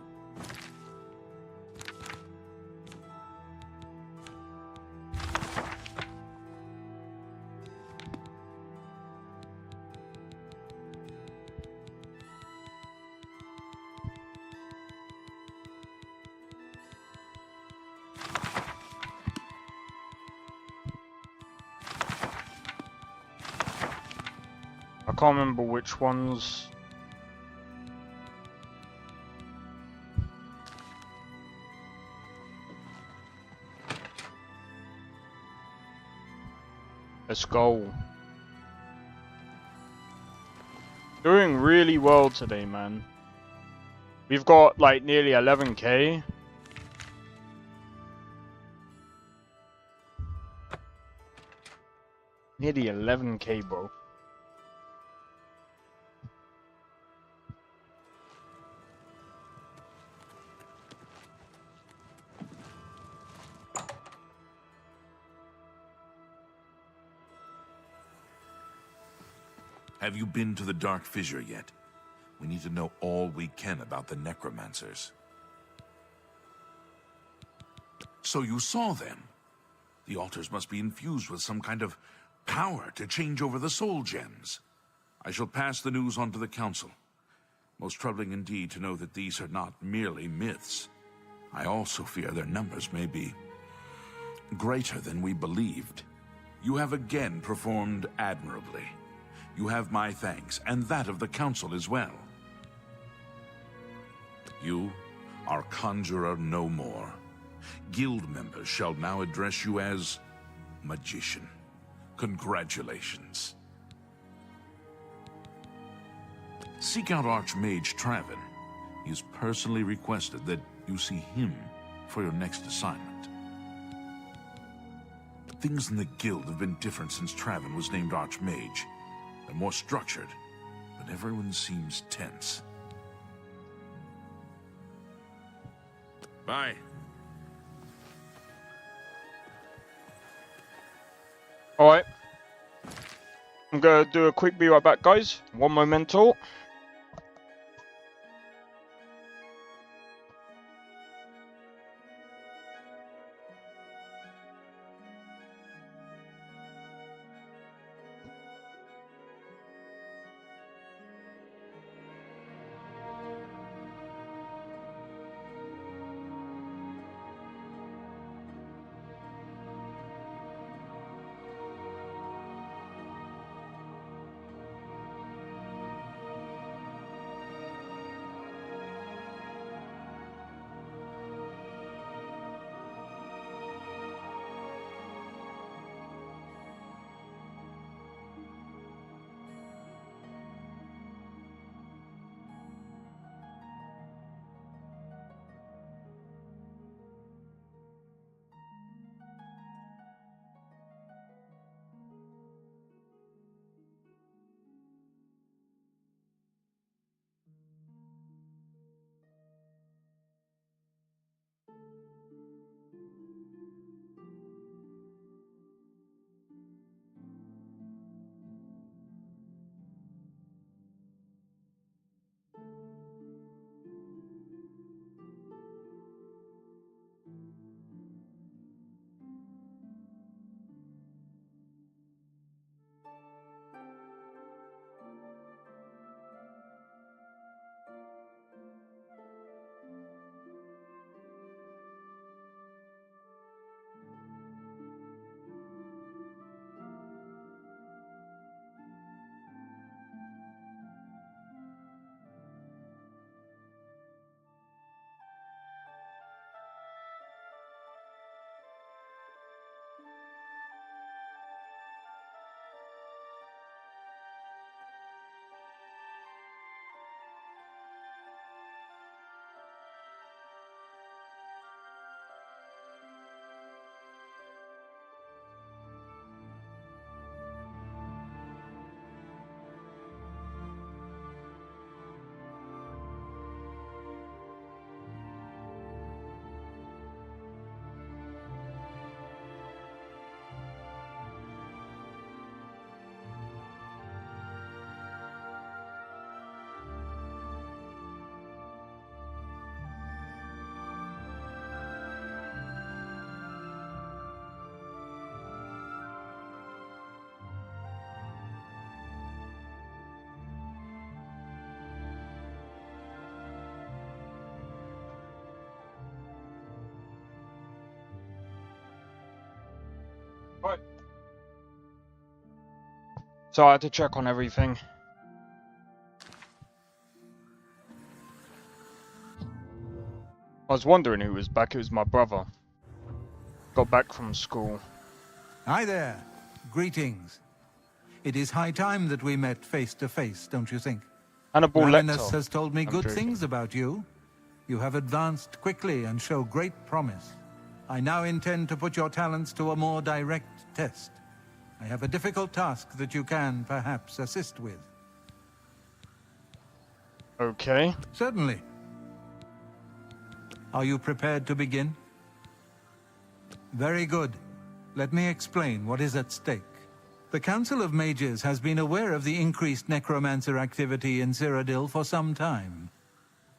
Speaker 2: I can't remember which ones. Let's go. Doing really well today, man. We've got like nearly 11k. Nearly 11k, bro.
Speaker 3: Have you been to the Dark Fissure yet? We need to know all we can about the necromancers. So you saw them? The altars must be infused with some kind of power to change over the soul gems. I shall pass the news on to the council. Most troubling indeed to know that these are not merely myths. I also fear their numbers may be greater than we believed. You have again performed admirably. You have my thanks, and that of the council as well. You are Conjurer no more. Guild members shall now address you as Magician. Congratulations. Seek out Archmage Traven. He has personally requested that you see him for your next assignment. Things in the guild have been different since Traven was named Archmage. They're more structured, but everyone seems tense. Bye.
Speaker 2: Alright. I'm gonna do a quick be right back, guys. One momento. So I had to check on everything. I was wondering who was back. It was my brother. Got back from school.
Speaker 19: Hi there. Greetings. It is high time that we met face to face, don't you think?
Speaker 2: Hannibal
Speaker 19: Ravenous
Speaker 2: Lecter.
Speaker 19: has told me
Speaker 2: I'm
Speaker 19: good
Speaker 2: joking.
Speaker 19: things about you. You have advanced quickly and show great promise. I now intend to put your talents to a more direct test. I have a difficult task that you can, perhaps, assist with.
Speaker 2: Okay.
Speaker 19: Certainly. Are you prepared to begin? Very good. Let me explain what is at stake. The Council of Mages has been aware of the increased necromancer activity in Cyrodiil for some time.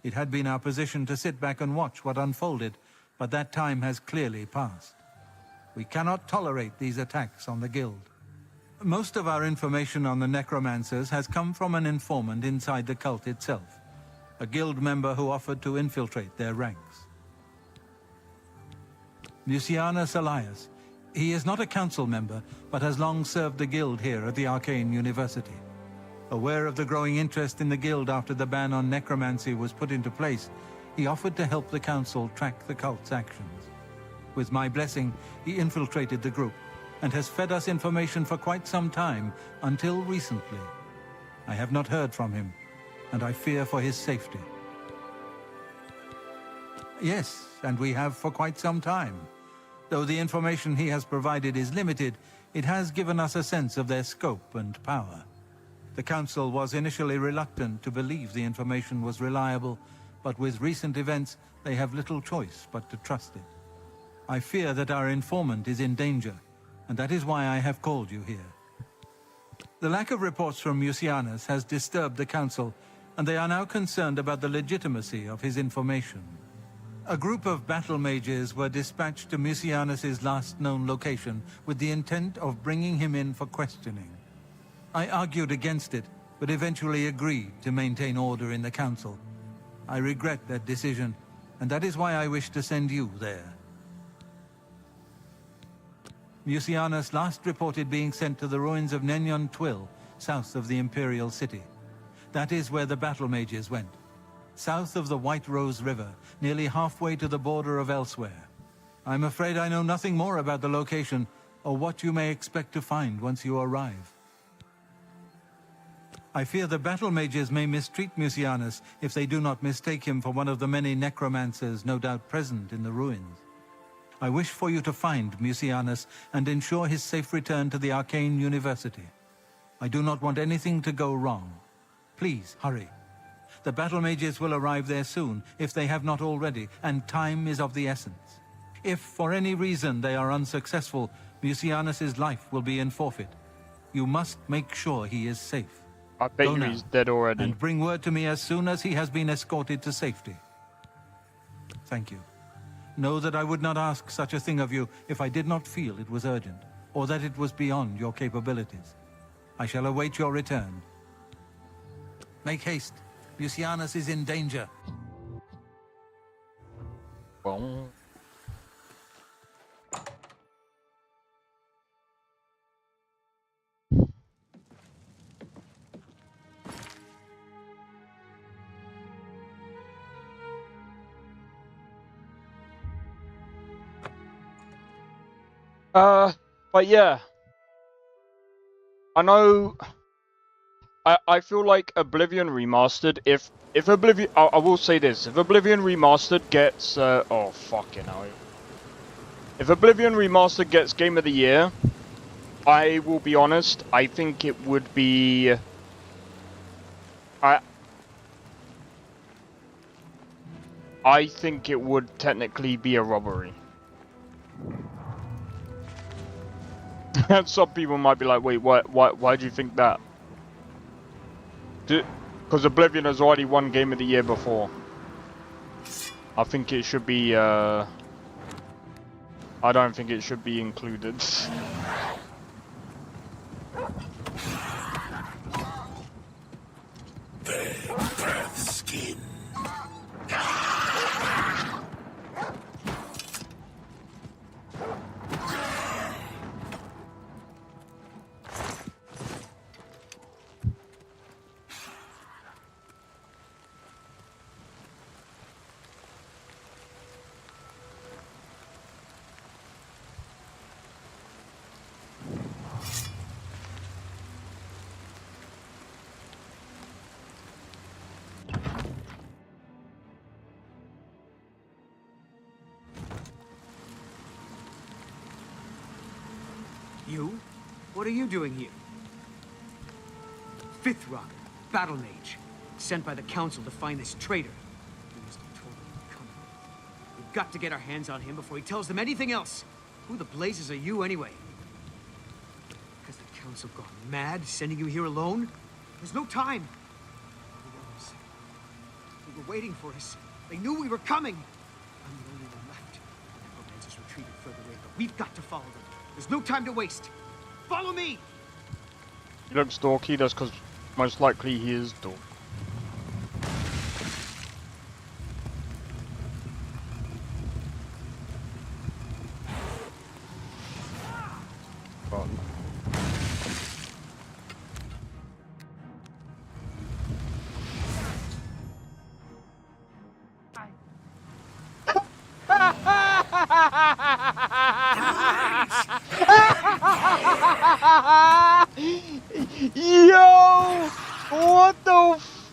Speaker 19: It had been our position to sit back and watch what unfolded, but that time has clearly passed. We cannot tolerate these attacks on the Guild. Most of our information on the necromancers has come from an informant inside the cult itself, a Guild member who offered to infiltrate their ranks. Lucianus Elias. He is not a council member, but has long served the Guild here at the Arcane University. Aware of the growing interest in the Guild after the ban on necromancy was put into place, he offered to help the council track the cult's actions. With my blessing, he infiltrated the group, and has fed us information for quite some time, until recently. I have not heard from him, and I fear for his safety. Yes, and we have for quite some time. Though the information he has provided is limited, it has given us a sense of their scope and power. The Council was initially reluctant to believe the information was reliable, but with recent events, they have little choice but to trust it. I fear that our informant is in danger, and that is why I have called you here. The lack of reports from Mucianus has disturbed the Council, and they are now concerned about the legitimacy of his information. A group of battle mages were dispatched to Mucianus's last known location with the intent of bringing him in for questioning. I argued against it, but eventually agreed to maintain order in the Council. I regret that decision, and that is why I wish to send you there. Mucianus last reported being sent to the ruins of Nenyon Twill, south of the Imperial City. That is where the battle mages went. South of the White Rose River, nearly halfway to the border of elsewhere. I'm afraid I know nothing more about the location, or what you may expect to find once you arrive. I fear the battle mages may mistreat Mucianus if they do not mistake him for one of the many necromancers no doubt present in the ruins. I wish for you to find Mucianus and ensure his safe return to the Arcane University. I do not want anything to go wrong. Please, hurry. The battle mages will arrive there soon, if they have not already, and time is of the essence. If, for any reason, they are unsuccessful, Mucianus's life will be in forfeit. You must make sure he is safe.
Speaker 2: I bet
Speaker 19: Go
Speaker 2: you
Speaker 19: now,
Speaker 2: he's dead already.
Speaker 19: and bring word to me as soon as he has been escorted to safety. Thank you. Know that I would not ask such a thing of you if I did not feel it was urgent, or that it was beyond your capabilities. I shall await your return. Make haste. Mucianus is in danger.
Speaker 2: Well. But yeah. I know... I feel like Oblivion Remastered, if Oblivion... I will say this, if Oblivion Remastered gets... oh, fucking hell. If Oblivion Remastered gets Game of the Year, I will be honest, I think it would be... I think it would technically be a robbery. And some people might be like, wait, why do you think that? Because Oblivion has already won Game of the Year before. I think it should be, I don't think it should be included.
Speaker 15: Breath skin.
Speaker 20: You? What are you doing here? Fifth Rock, battle mage, sent by the Council to find this traitor. We must have told him we're coming. We've got to get our hands on him before he tells them anything else. Who the blazes are you, anyway? Has the Council gone mad, sending you here alone? There's no time. The others, they were waiting for us. They knew we were coming. I'm the only one left. The necromancers retreated further away, but we've got to follow them. There's no time to waste. Follow me!
Speaker 2: He looks dorky, that's because most likely he is dorky. Yo! What the f-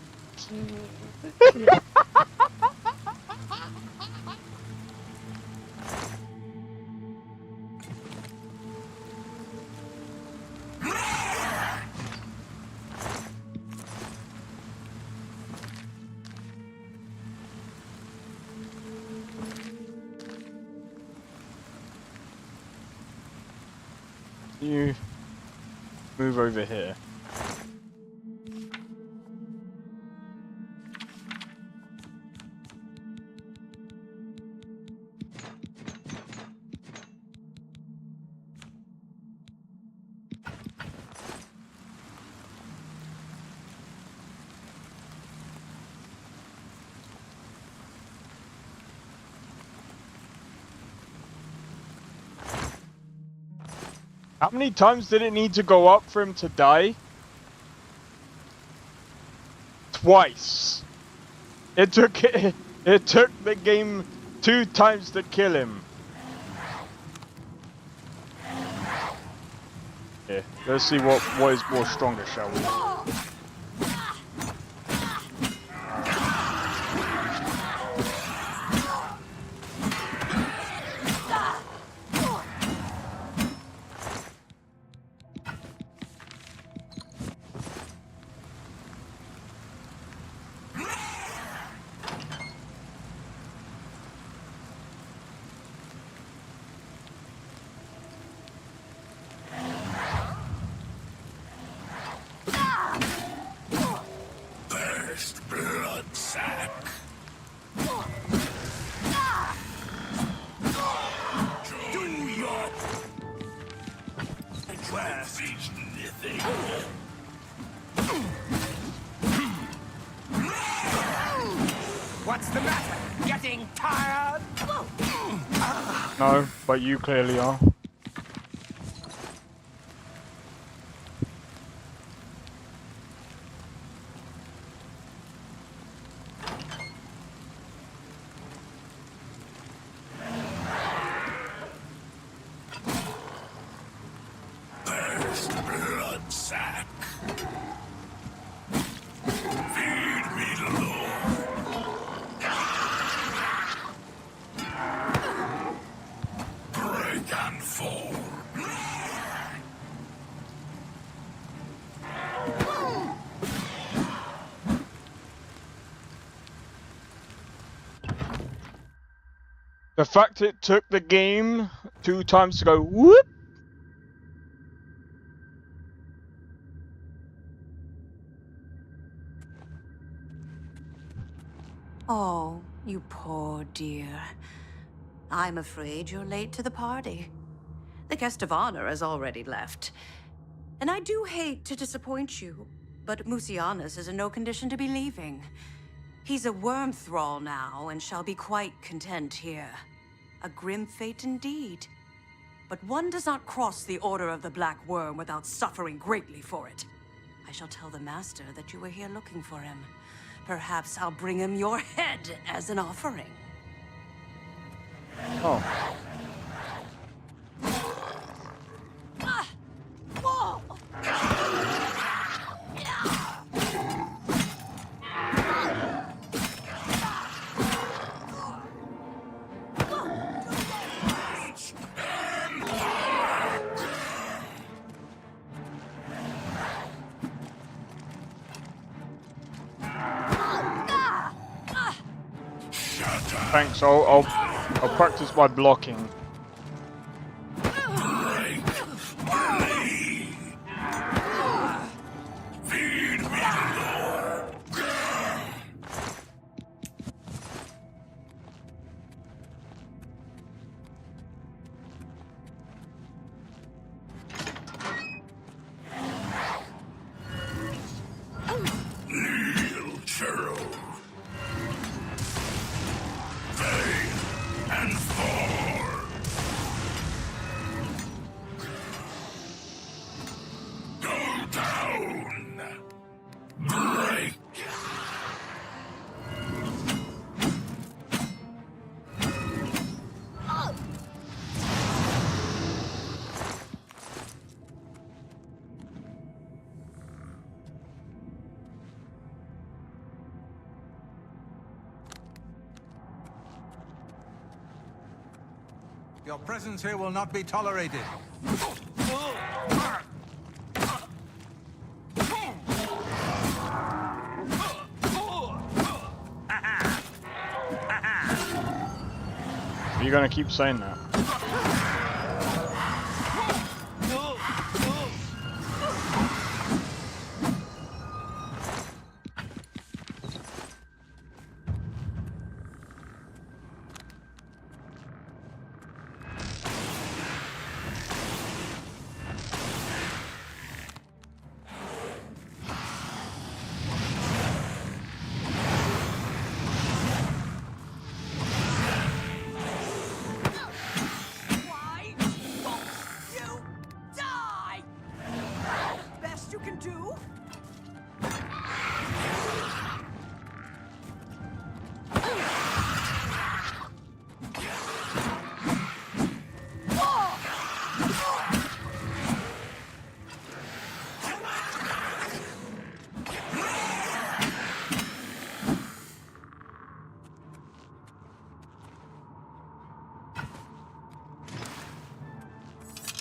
Speaker 2: You move over here. How many times did it need to go up for him to die? Twice. It took the game 2 times to kill him. Yeah, let's see what is more stronger, shall we?
Speaker 20: What's the matter? Getting tired?
Speaker 2: No, but you clearly are. The fact it took the game 2 times to go whoop.
Speaker 21: Oh, you poor dear. I'm afraid you're late to the party. The guest of honor has already left. And I do hate to disappoint you, but Musianus is in no condition to be leaving. He's a worm thrall now, and shall be quite content here. A grim fate indeed. But one does not cross the Order of the Black Worm without suffering greatly for it. I shall tell the Master that you were here looking for him. Perhaps I'll bring him your head as an offering.
Speaker 2: Oh.
Speaker 21: Whoa!
Speaker 2: Thanks. I'll practice my blocking.
Speaker 19: Your presence here will not be tolerated.
Speaker 2: Are you gonna keep saying that?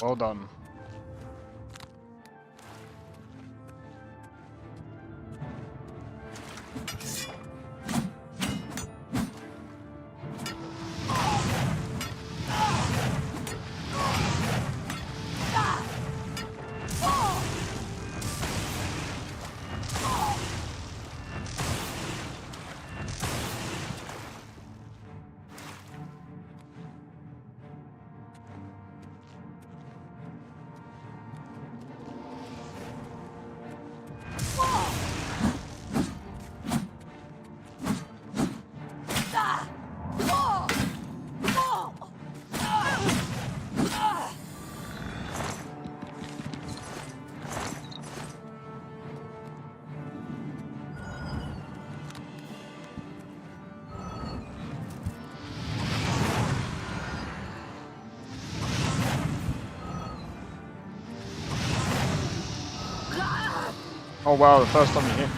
Speaker 2: Well done. Oh wow, the first time you hit me.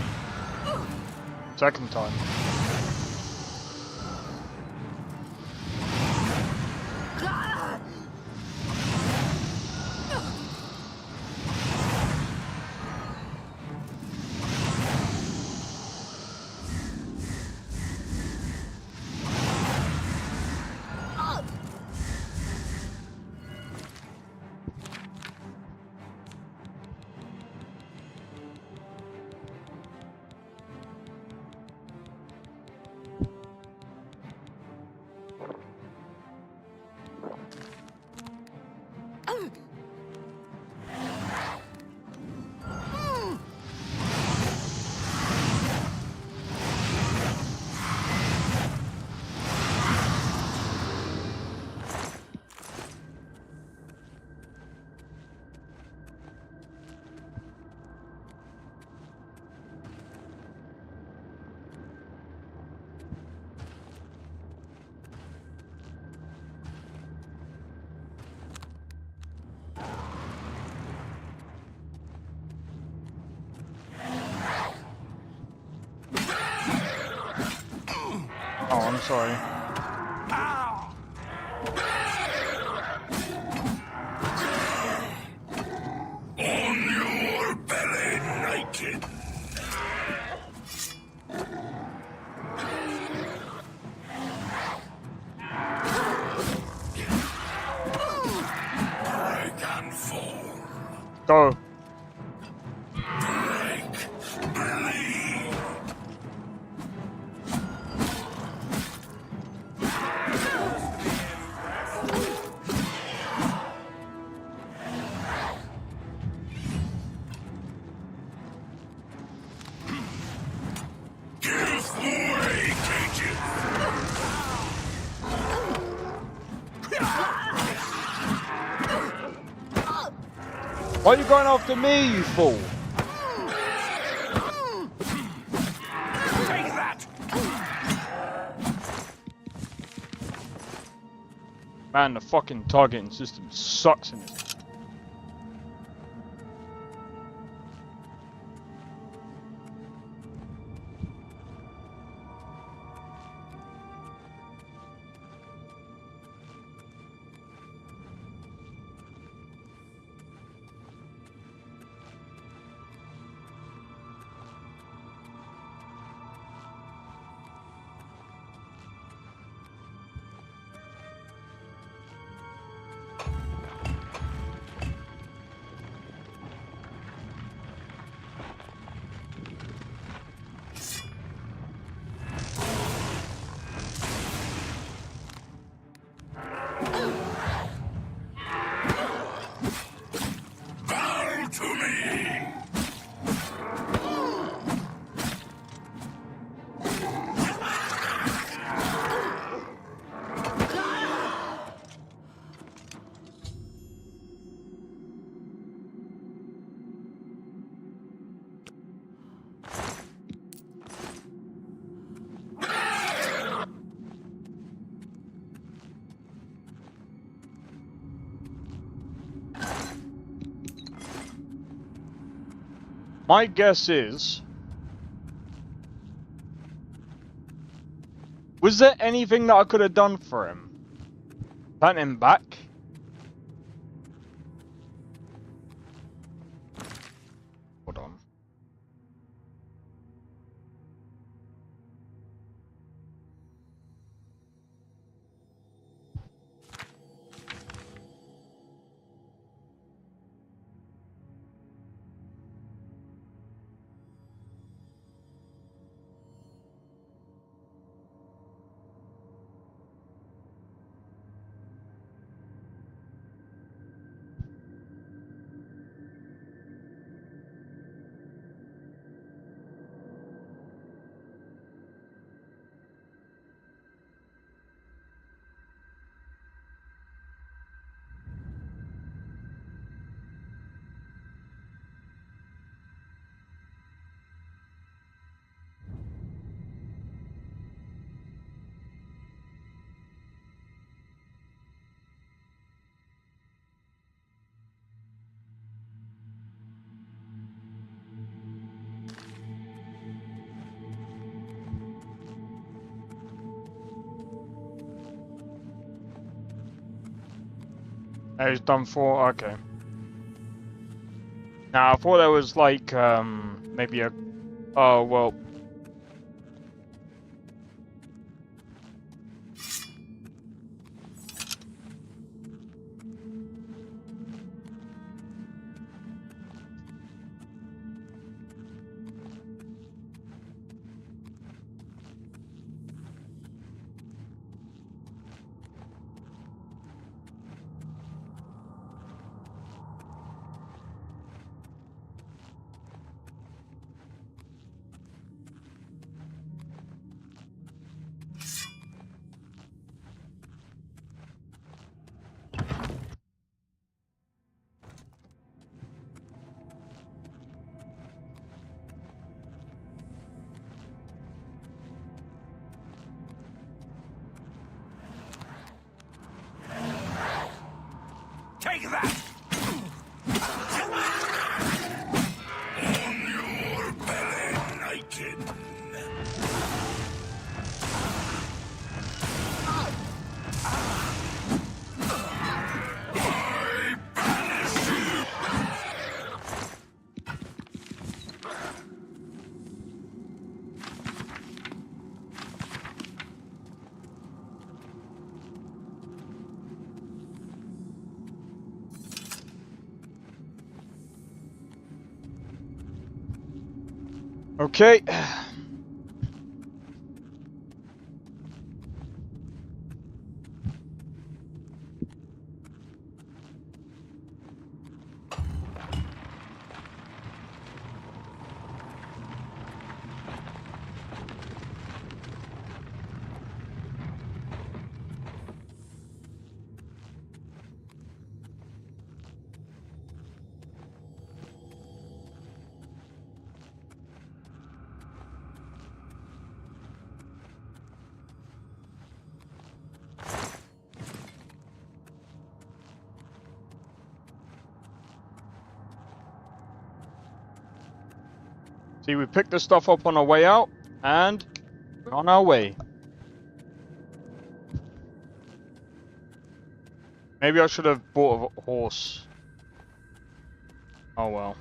Speaker 2: Second time. Oh, I'm sorry.
Speaker 15: On your belly, naked.
Speaker 2: Go. Why are you going after me, you fool?
Speaker 3: Take that!
Speaker 2: Man, the fucking targeting system sucks in this. My guess is... Was there anything that I could have done for him? Plant him back? Hold on. He's done 4, okay. Now, I thought there was like, maybe a... Oh, well...
Speaker 3: Take that! On your belly, Nightin. I banish you!
Speaker 2: Okay. See, we picked the stuff up on our way out, and we're on our way. Maybe I should have bought a horse. Oh well.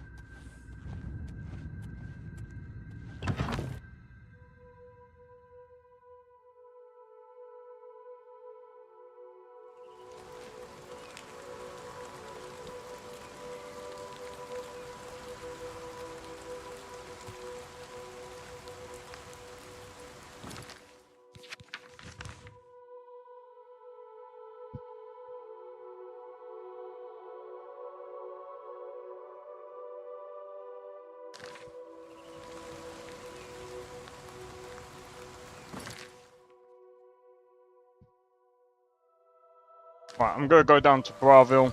Speaker 2: Right, I'm gonna go down to Braville.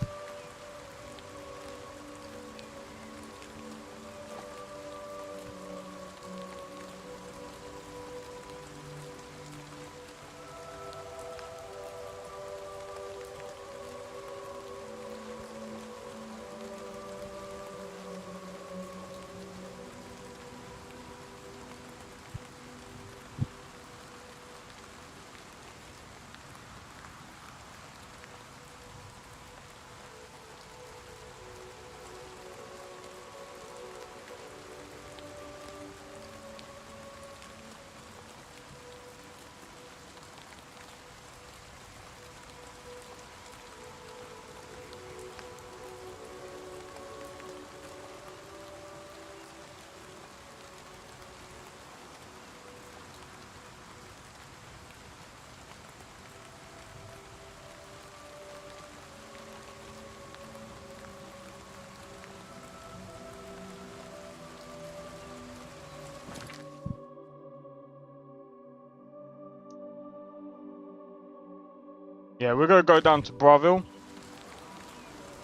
Speaker 2: Yeah, we're gonna go down to Braville.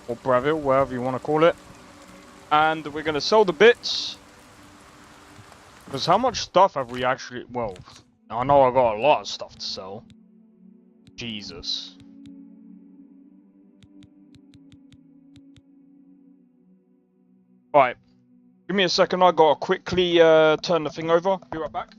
Speaker 2: Or Braville, wherever you want to call it. And we're gonna sell the bits. Because how much stuff have we actually... Well, I know I got a lot of stuff to sell. Jesus. Alright. Give me a second, I gotta quickly turn the thing over. Be right back.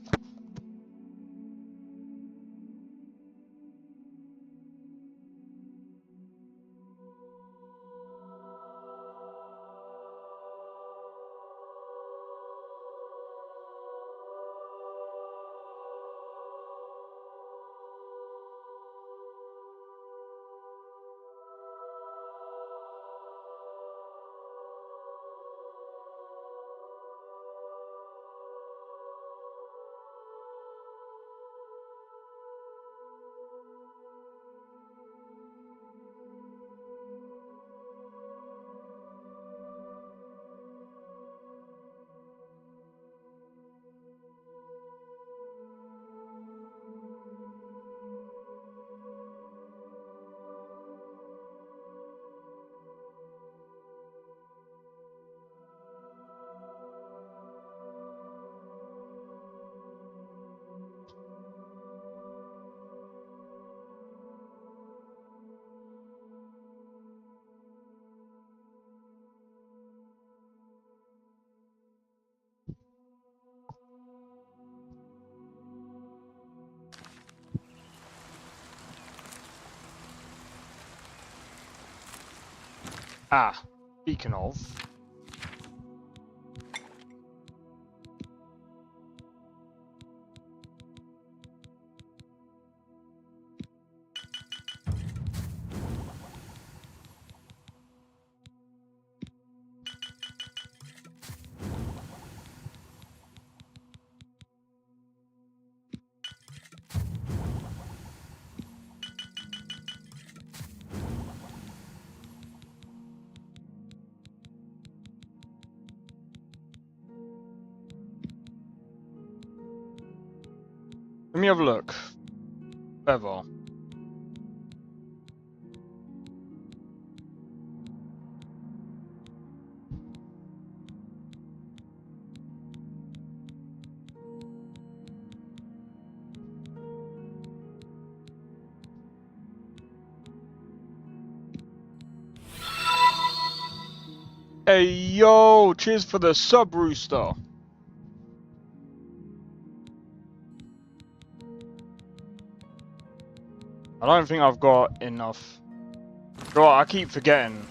Speaker 2: Ah, speaking of... Let me have a look. Ever. Hey yo, cheers for the sub, Rooster. I don't think I've got enough. Bro, I keep forgetting.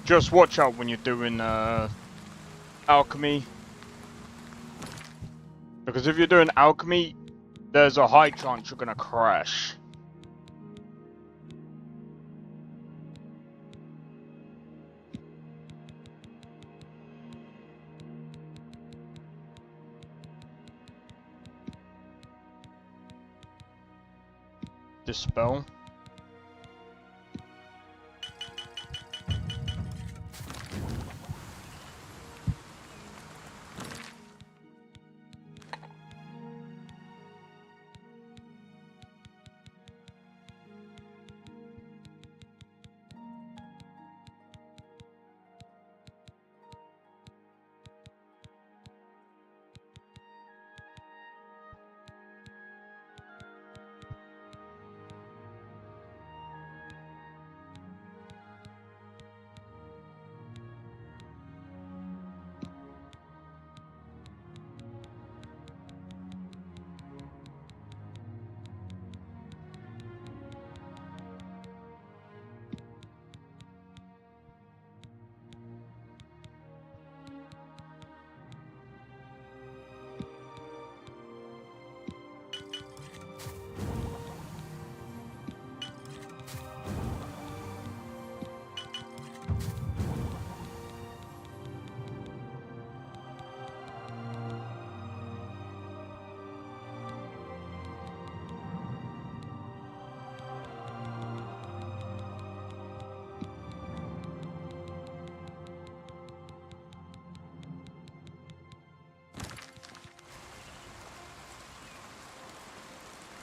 Speaker 2: Just watch out when you're doing alchemy. Because if you're doing alchemy, there's a high chance you're gonna crash. Dispel.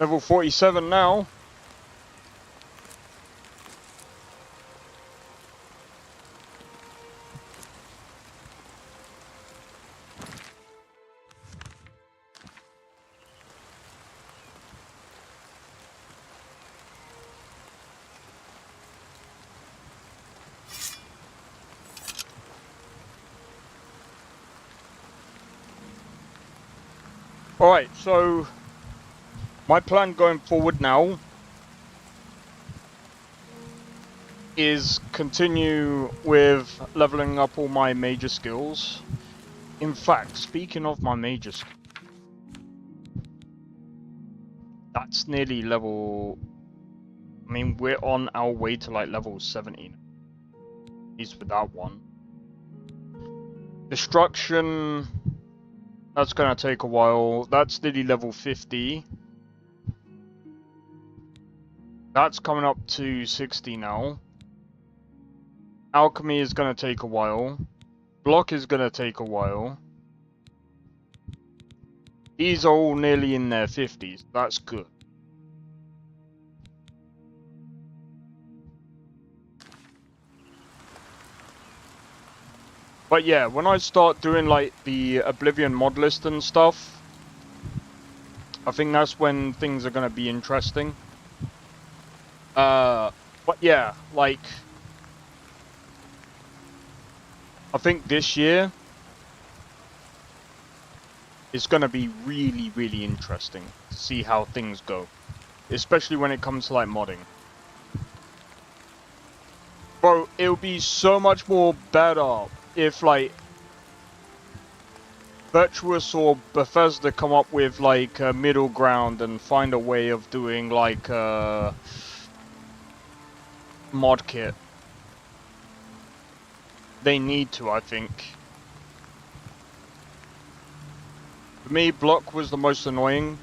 Speaker 2: Level 47 now. Alright, so my plan going forward now is continue with leveling up all my major skills. In fact, speaking of my major skills, that's nearly level... I mean, we're on our way to like level 17. At least with that one. Destruction... That's gonna take a while. That's nearly level 50. That's coming up to 60 now. Alchemy is gonna take a while. Block is gonna take a while. These are all nearly in their 50s. That's good. But yeah, when I start doing like the Oblivion mod list and stuff, I think that's when things are gonna be interesting. But yeah, like, I think this year is gonna be really, really interesting to see how things go, especially when it comes to like modding. Bro, it'll be so much more better if like Virtuous or Bethesda come up with like a middle ground and find a way of doing like a mod kit. They need to, I think. For me, block was the most annoying.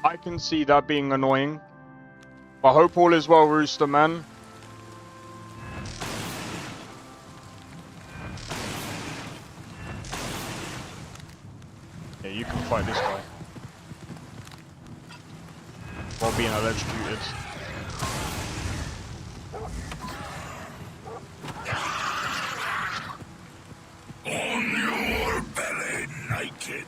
Speaker 2: I can see that being annoying. I hope all is well, Rooster Man. Yeah, you can fight this guy. While being electrocuted.
Speaker 3: On your belly, Niken.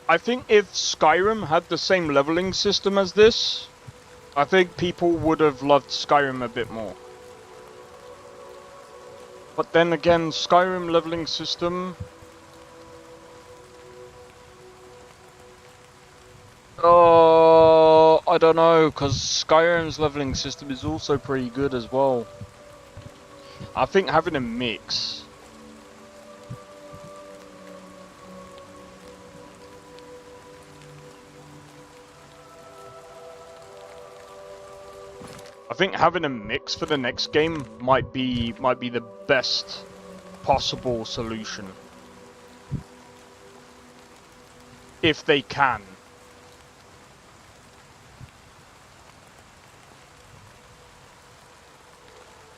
Speaker 2: I think if Skyrim had the same leveling system as this, I think people would have loved Skyrim a bit more. But then again, Skyrim leveling system... Oh, I don't know, because Skyrim's leveling system is also pretty good as well. I think having a mix... I think having a mix for the next game might be the best possible solution. If they can.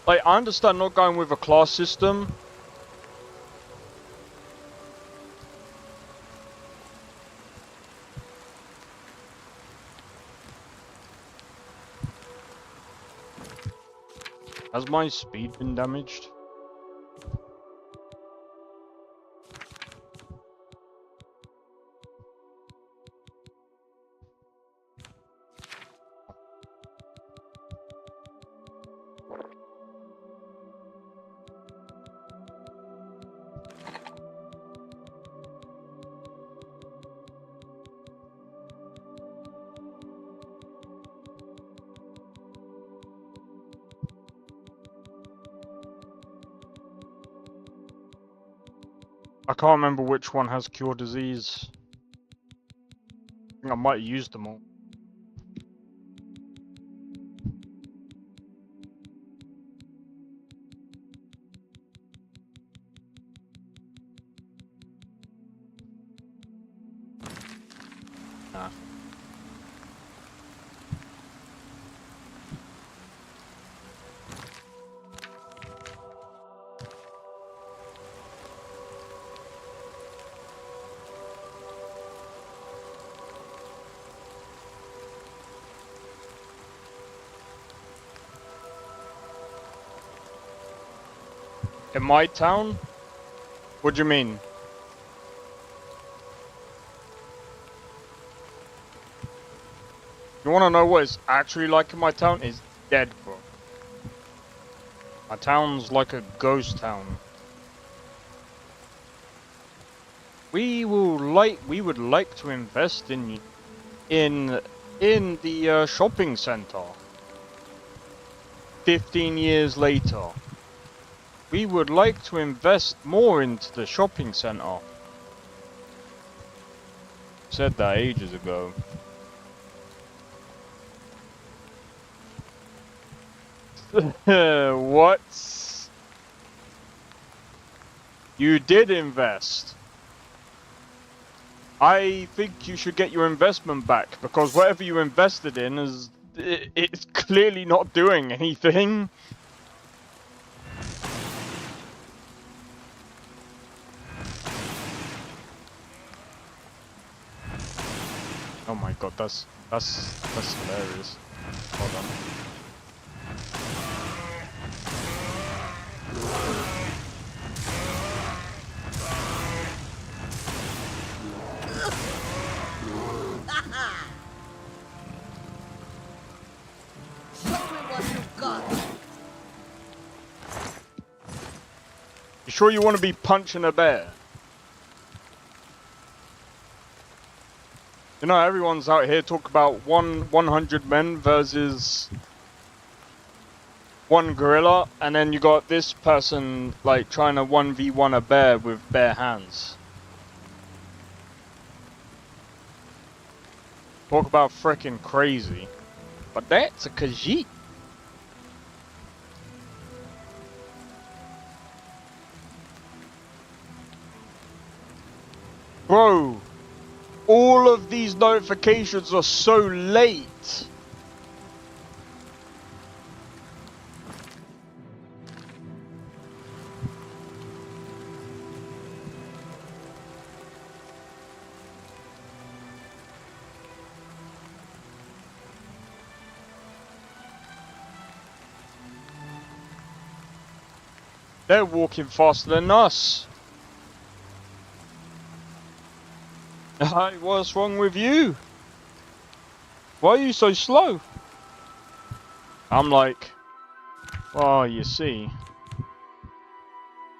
Speaker 2: Like, I understand not going with a class system. Has my speed been damaged? I can't remember which one has cure disease. I think I might have used them all. Nah. In my town? What do you mean? You wanna know what it's actually like in my town? It's dead, bro. My town's like a ghost town. We would like to invest in the shopping center. 15 years later. We would like to invest more into the shopping center. Said that ages ago. What? You did invest. I think you should get your investment back, because whatever you invested in it's clearly not doing anything. Oh my god, that's hilarious. Hold on.
Speaker 9: Show me what you've got.
Speaker 2: You sure you want to be punching a bear? You know, everyone's out here talking about 100 men versus one gorilla, and then you got this person like trying to 1v1 a bear with bare hands. Talk about freaking crazy. But that's a Khajiit. Bro. All of these notifications are so late. They're walking faster than us. What's wrong with you? Why are you so slow? I'm like, well, you see.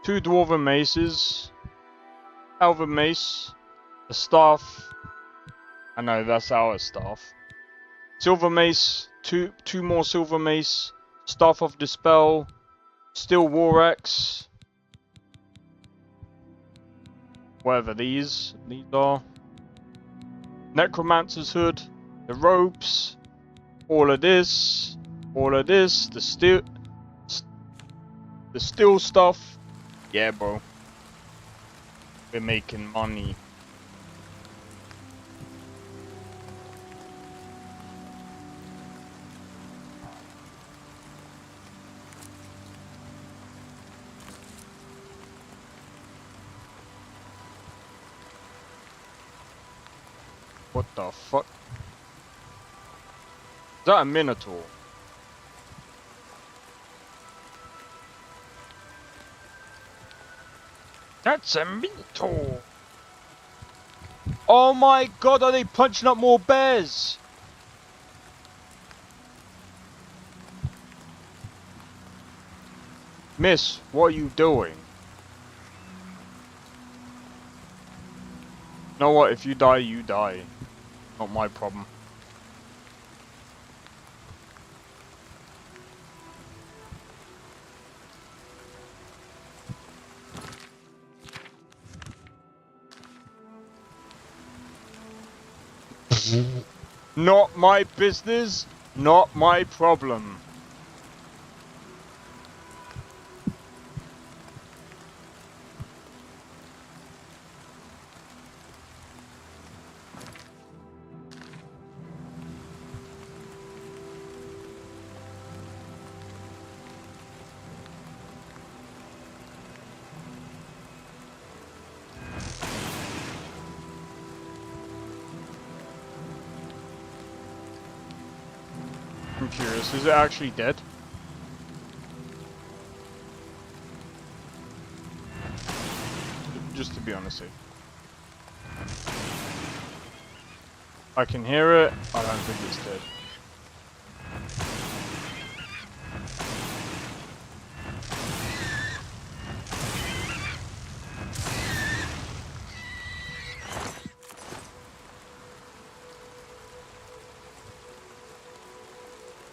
Speaker 2: 2 dwarven maces, elven mace, the staff. I know that's our staff. Silver mace, two more silver mace, staff of dispel, steel war axe. Whatever these are. Necromancer's hood, the ropes, all of this, the steel stuff. Yeah, bro. We're making money. What the fuck? Is that a minotaur? That's a minotaur! Oh my god, are they punching up more bears? Miss, what are you doing? You know what, if you die, you die. Not my problem. Not my business, not my problem. I'm curious, is it actually dead? Just to be honest. I can hear it, I don't think it's dead.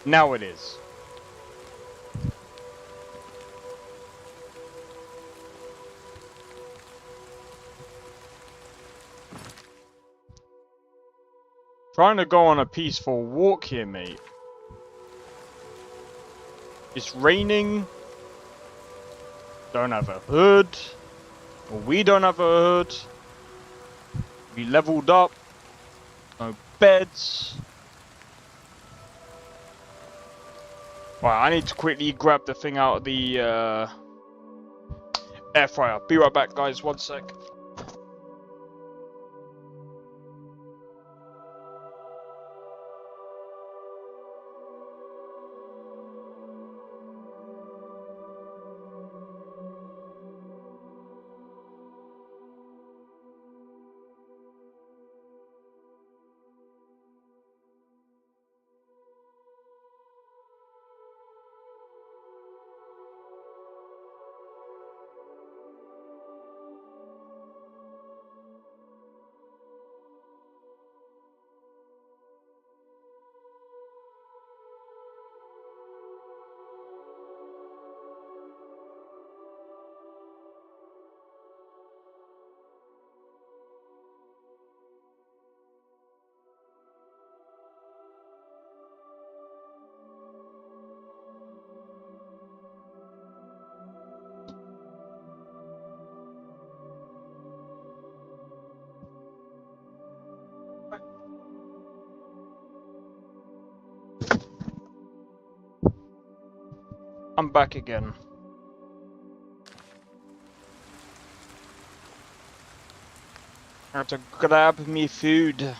Speaker 2: Now it is. Trying to go on a peaceful walk here, mate. It's raining. Don't have a hood. Or we don't have a hood. We leveled up. No beds. Right, I need to quickly grab the thing out of the air fryer. Be right back, guys. 1 sec. I'm back again. I have to grab me food.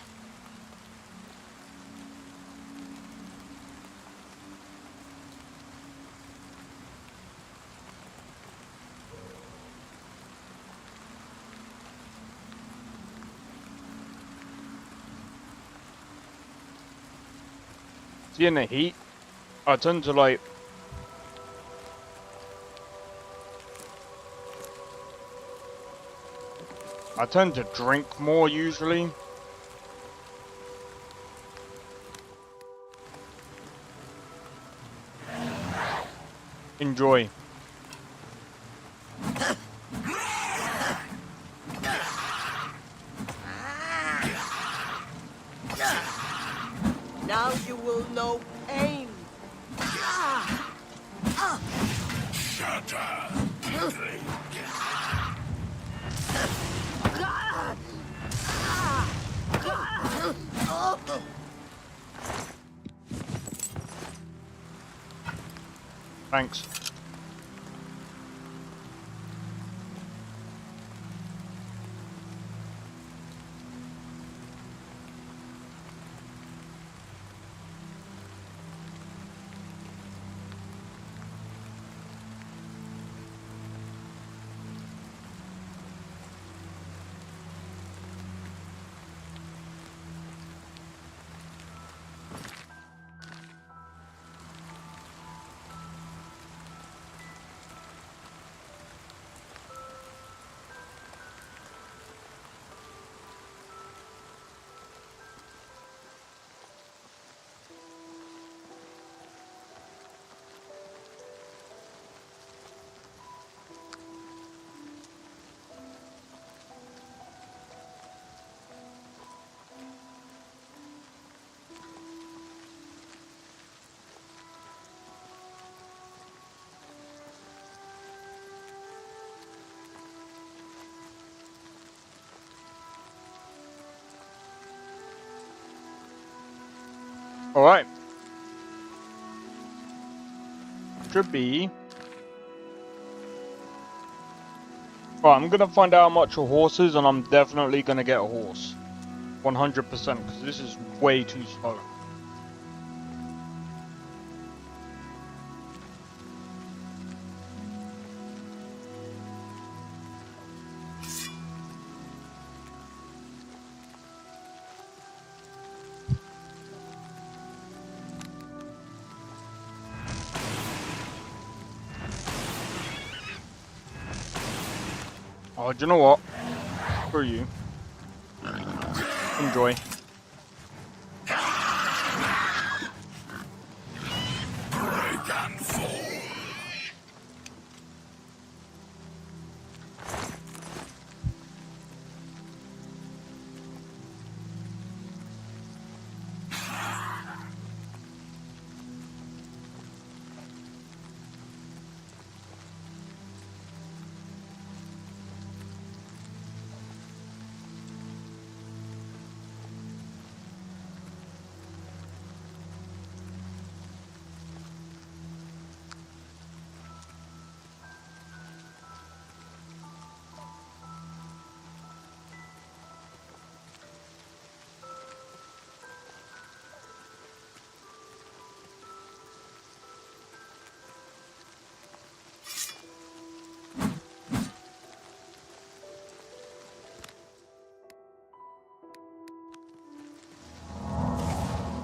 Speaker 2: See, in the heat, I tend to like drink more usually. Enjoy.
Speaker 18: Now you will know pain.
Speaker 3: Shut up.
Speaker 2: Thanks. Alright. Should be. Well, I'm gonna find out how much a horse is, and I'm definitely gonna get a horse. 100%, because this is way too slow. Oh, do you know what? For you. Enjoy.
Speaker 3: Break and fall.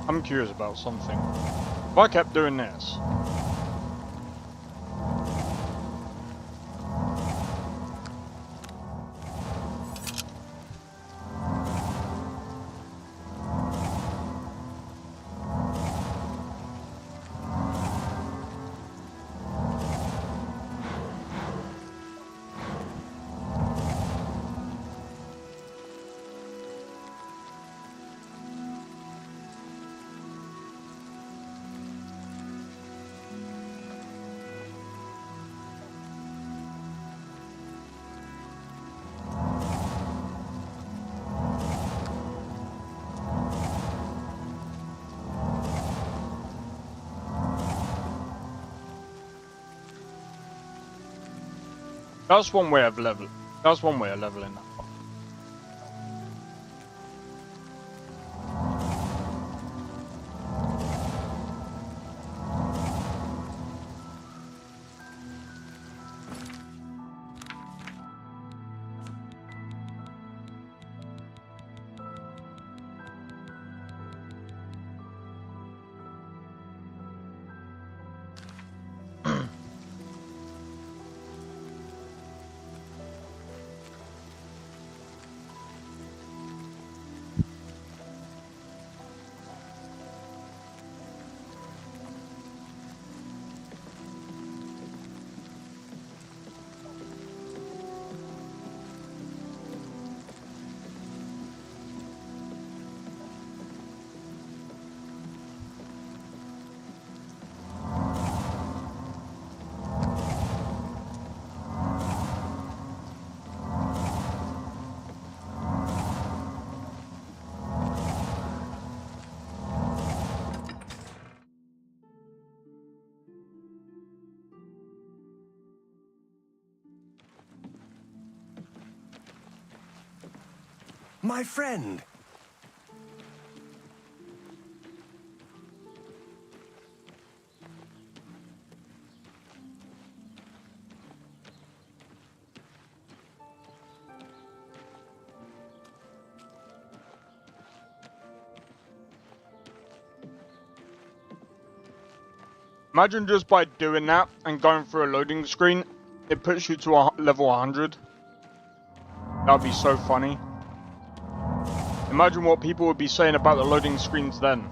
Speaker 2: I'm curious about something. If I kept doing this, That's one way of leveling. That's one way of leveling that.
Speaker 12: My friend!
Speaker 2: Imagine just by doing that and going through a loading screen, it puts you to a level 100. That'd be so funny. Imagine what people would be saying about the loading screens then.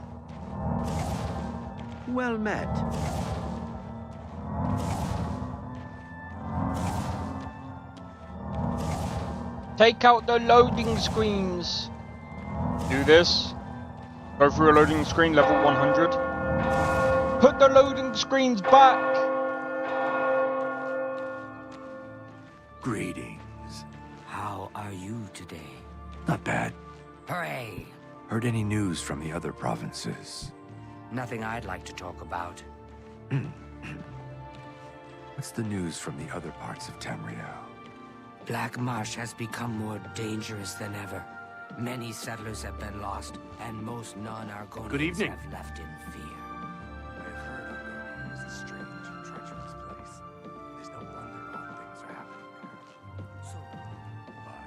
Speaker 20: Well met.
Speaker 2: Take out the loading screens. Do this. Go through a loading screen, level 100. Put the loading screens back.
Speaker 1: Greetings.
Speaker 7: How are you today?
Speaker 1: Not bad.
Speaker 7: Hooray!
Speaker 1: Heard any news from the other provinces?
Speaker 7: Nothing I'd like to talk about.
Speaker 1: What's the news from the other parts of Tamriel?
Speaker 7: Black Marsh has become more dangerous than ever. Many settlers have been lost, and most non-Argonians
Speaker 20: Good evening.
Speaker 7: have left in fear.
Speaker 1: I have heard Argonia is a strange and treacherous place. There's no wonder odd things are happening there. So, bye.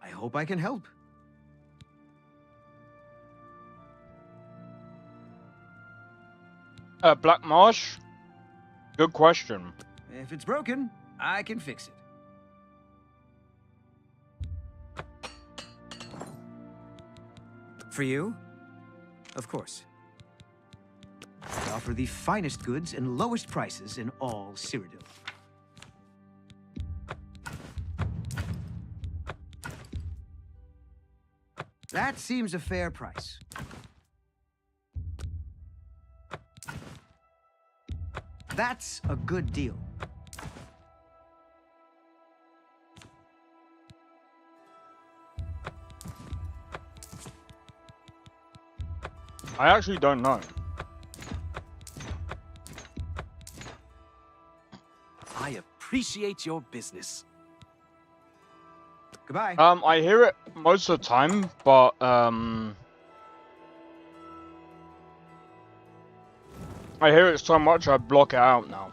Speaker 20: I hope I can help.
Speaker 2: Black Marsh? Good question.
Speaker 20: If it's broken, I can fix it. For you? Of course. I offer the finest goods and lowest prices in all Cyrodiil. That seems a fair price. That's a good deal.
Speaker 2: I actually don't know.
Speaker 22: I appreciate your business.
Speaker 20: Goodbye.
Speaker 2: I hear it most of the time, but I hear it so much I block it out now.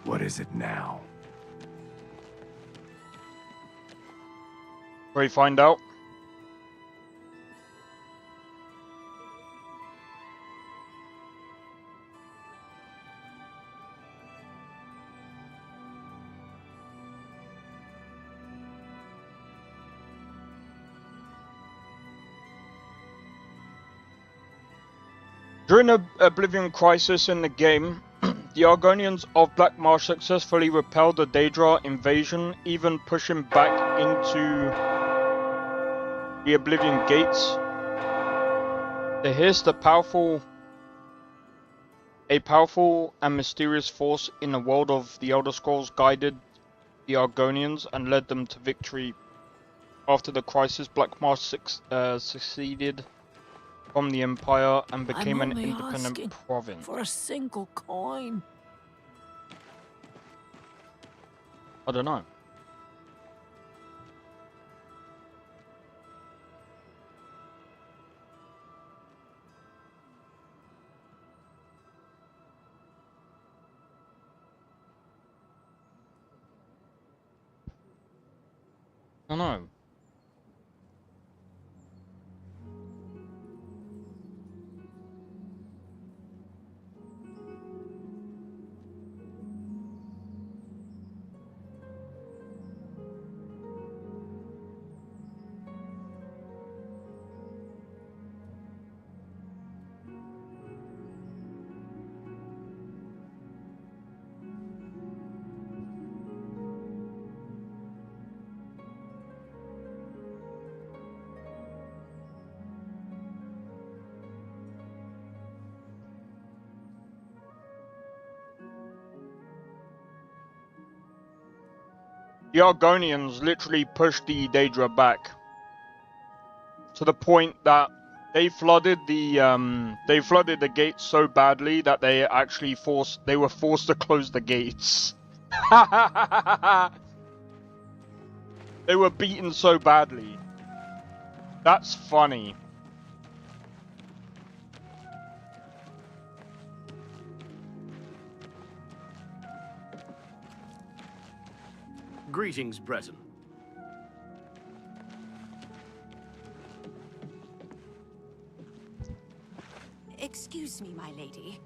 Speaker 1: What is it now?
Speaker 2: We find out. During the Oblivion crisis in the game, the Argonians of Black Marsh successfully repelled the Daedra invasion, even pushing back into the Oblivion gates. They hissed a powerful and mysterious force in the world of the Elder Scrolls guided the Argonians and led them to victory. After the crisis, Black Marsh seceded from the Empire and became an independent province.
Speaker 18: For a single coin.
Speaker 2: I don't know. I don't know. The Argonians literally pushed the Daedra back to the point that they flooded the gates so badly that they were forced to close the gates. They were beaten so badly. That's funny.
Speaker 8: Greetings, Breton.
Speaker 21: Excuse me, my lady.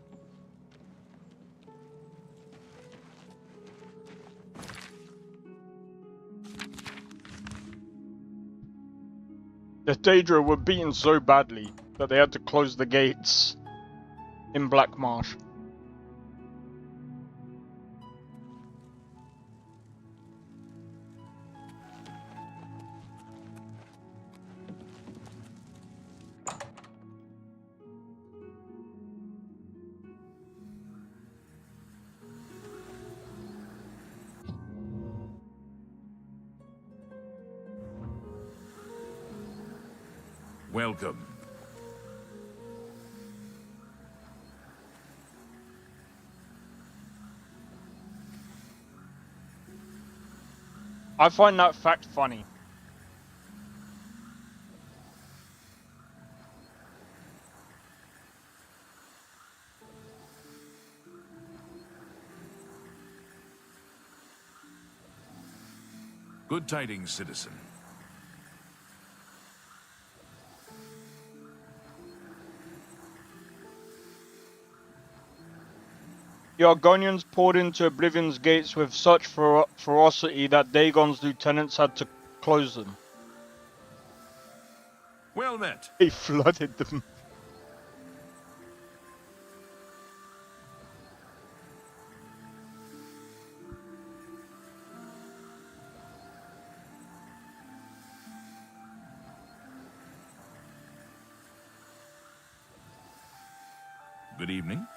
Speaker 2: The Daedra were beaten so badly that they had to close the gates in Black Marsh.
Speaker 3: Welcome.
Speaker 2: I find that fact funny.
Speaker 3: Good tidings, citizen.
Speaker 2: The Argonians poured into Oblivion's gates with such ferocity that Dagon's lieutenants had to close them.
Speaker 3: Well met.
Speaker 2: They flooded them.
Speaker 3: Good evening.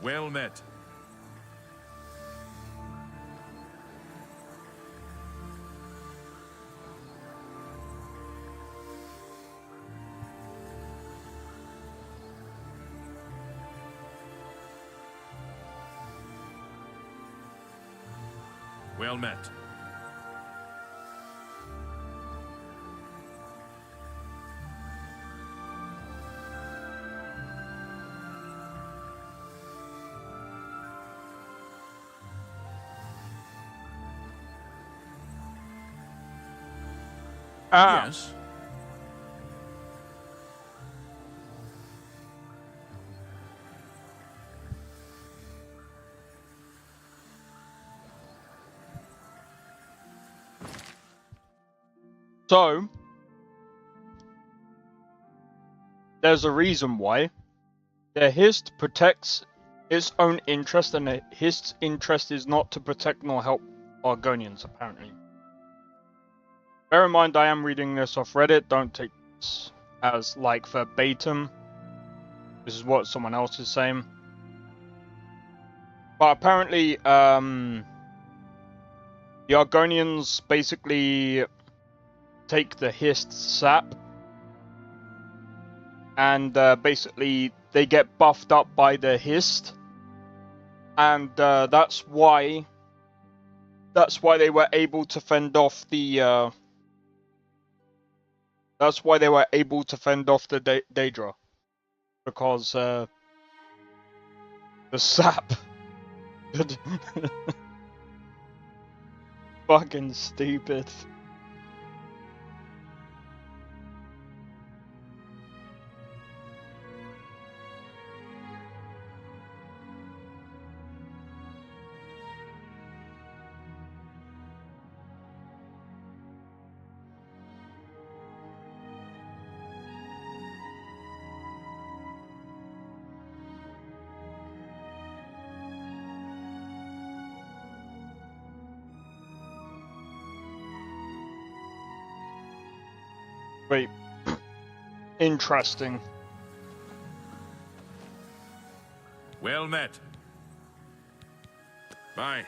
Speaker 3: Well met. Well met. Yes.
Speaker 2: So, there's a reason why. The Hist protects its own interest, and the Hist's interest is not to protect nor help Argonians, apparently. Bear in mind, I am reading this off Reddit. Don't take this as, like, verbatim. This is what someone else is saying. But apparently, the Argonians basically take the Hist sap, and basically they get buffed up by the Hist, and that's why they were able to fend off the Daedra, because the sap. Fucking stupid. Wait. Interesting.
Speaker 3: Well met. Bye.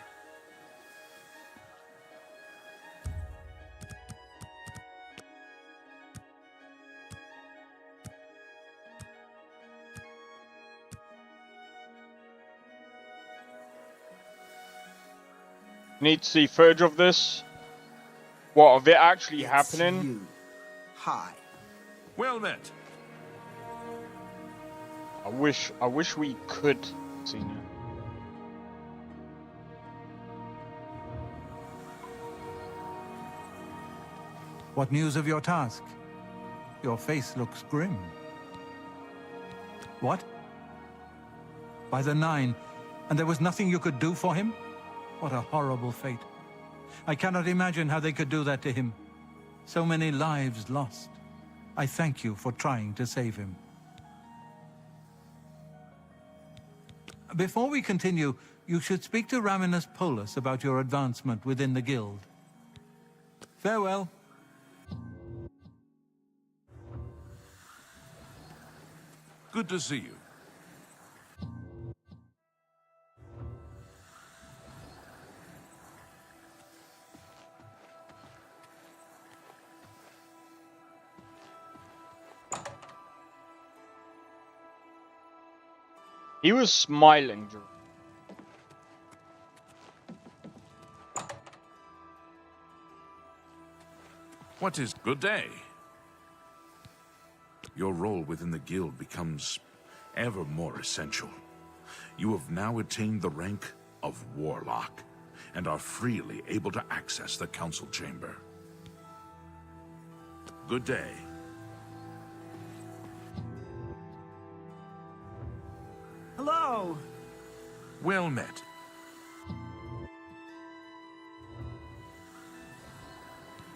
Speaker 2: Need to see footage of this. What, of it actually happening?
Speaker 12: You. Hi.
Speaker 3: Well met.
Speaker 2: I wish we could see it.
Speaker 19: What news of your task? Your face looks grim. What? By the Nine, and there was nothing you could do for him? What a horrible fate. I cannot imagine how they could do that to him. So many lives lost. I thank you for trying to save him. Before we continue, you should speak to Raminus Polus about your advancement within the guild. Farewell.
Speaker 3: Good to see you.
Speaker 2: He was smiling.
Speaker 3: What is good day? Your role within the guild becomes ever more essential. You have now attained the rank of Warlock, and are freely able to access the council chamber. Good day.
Speaker 13: Hello.
Speaker 3: Well met.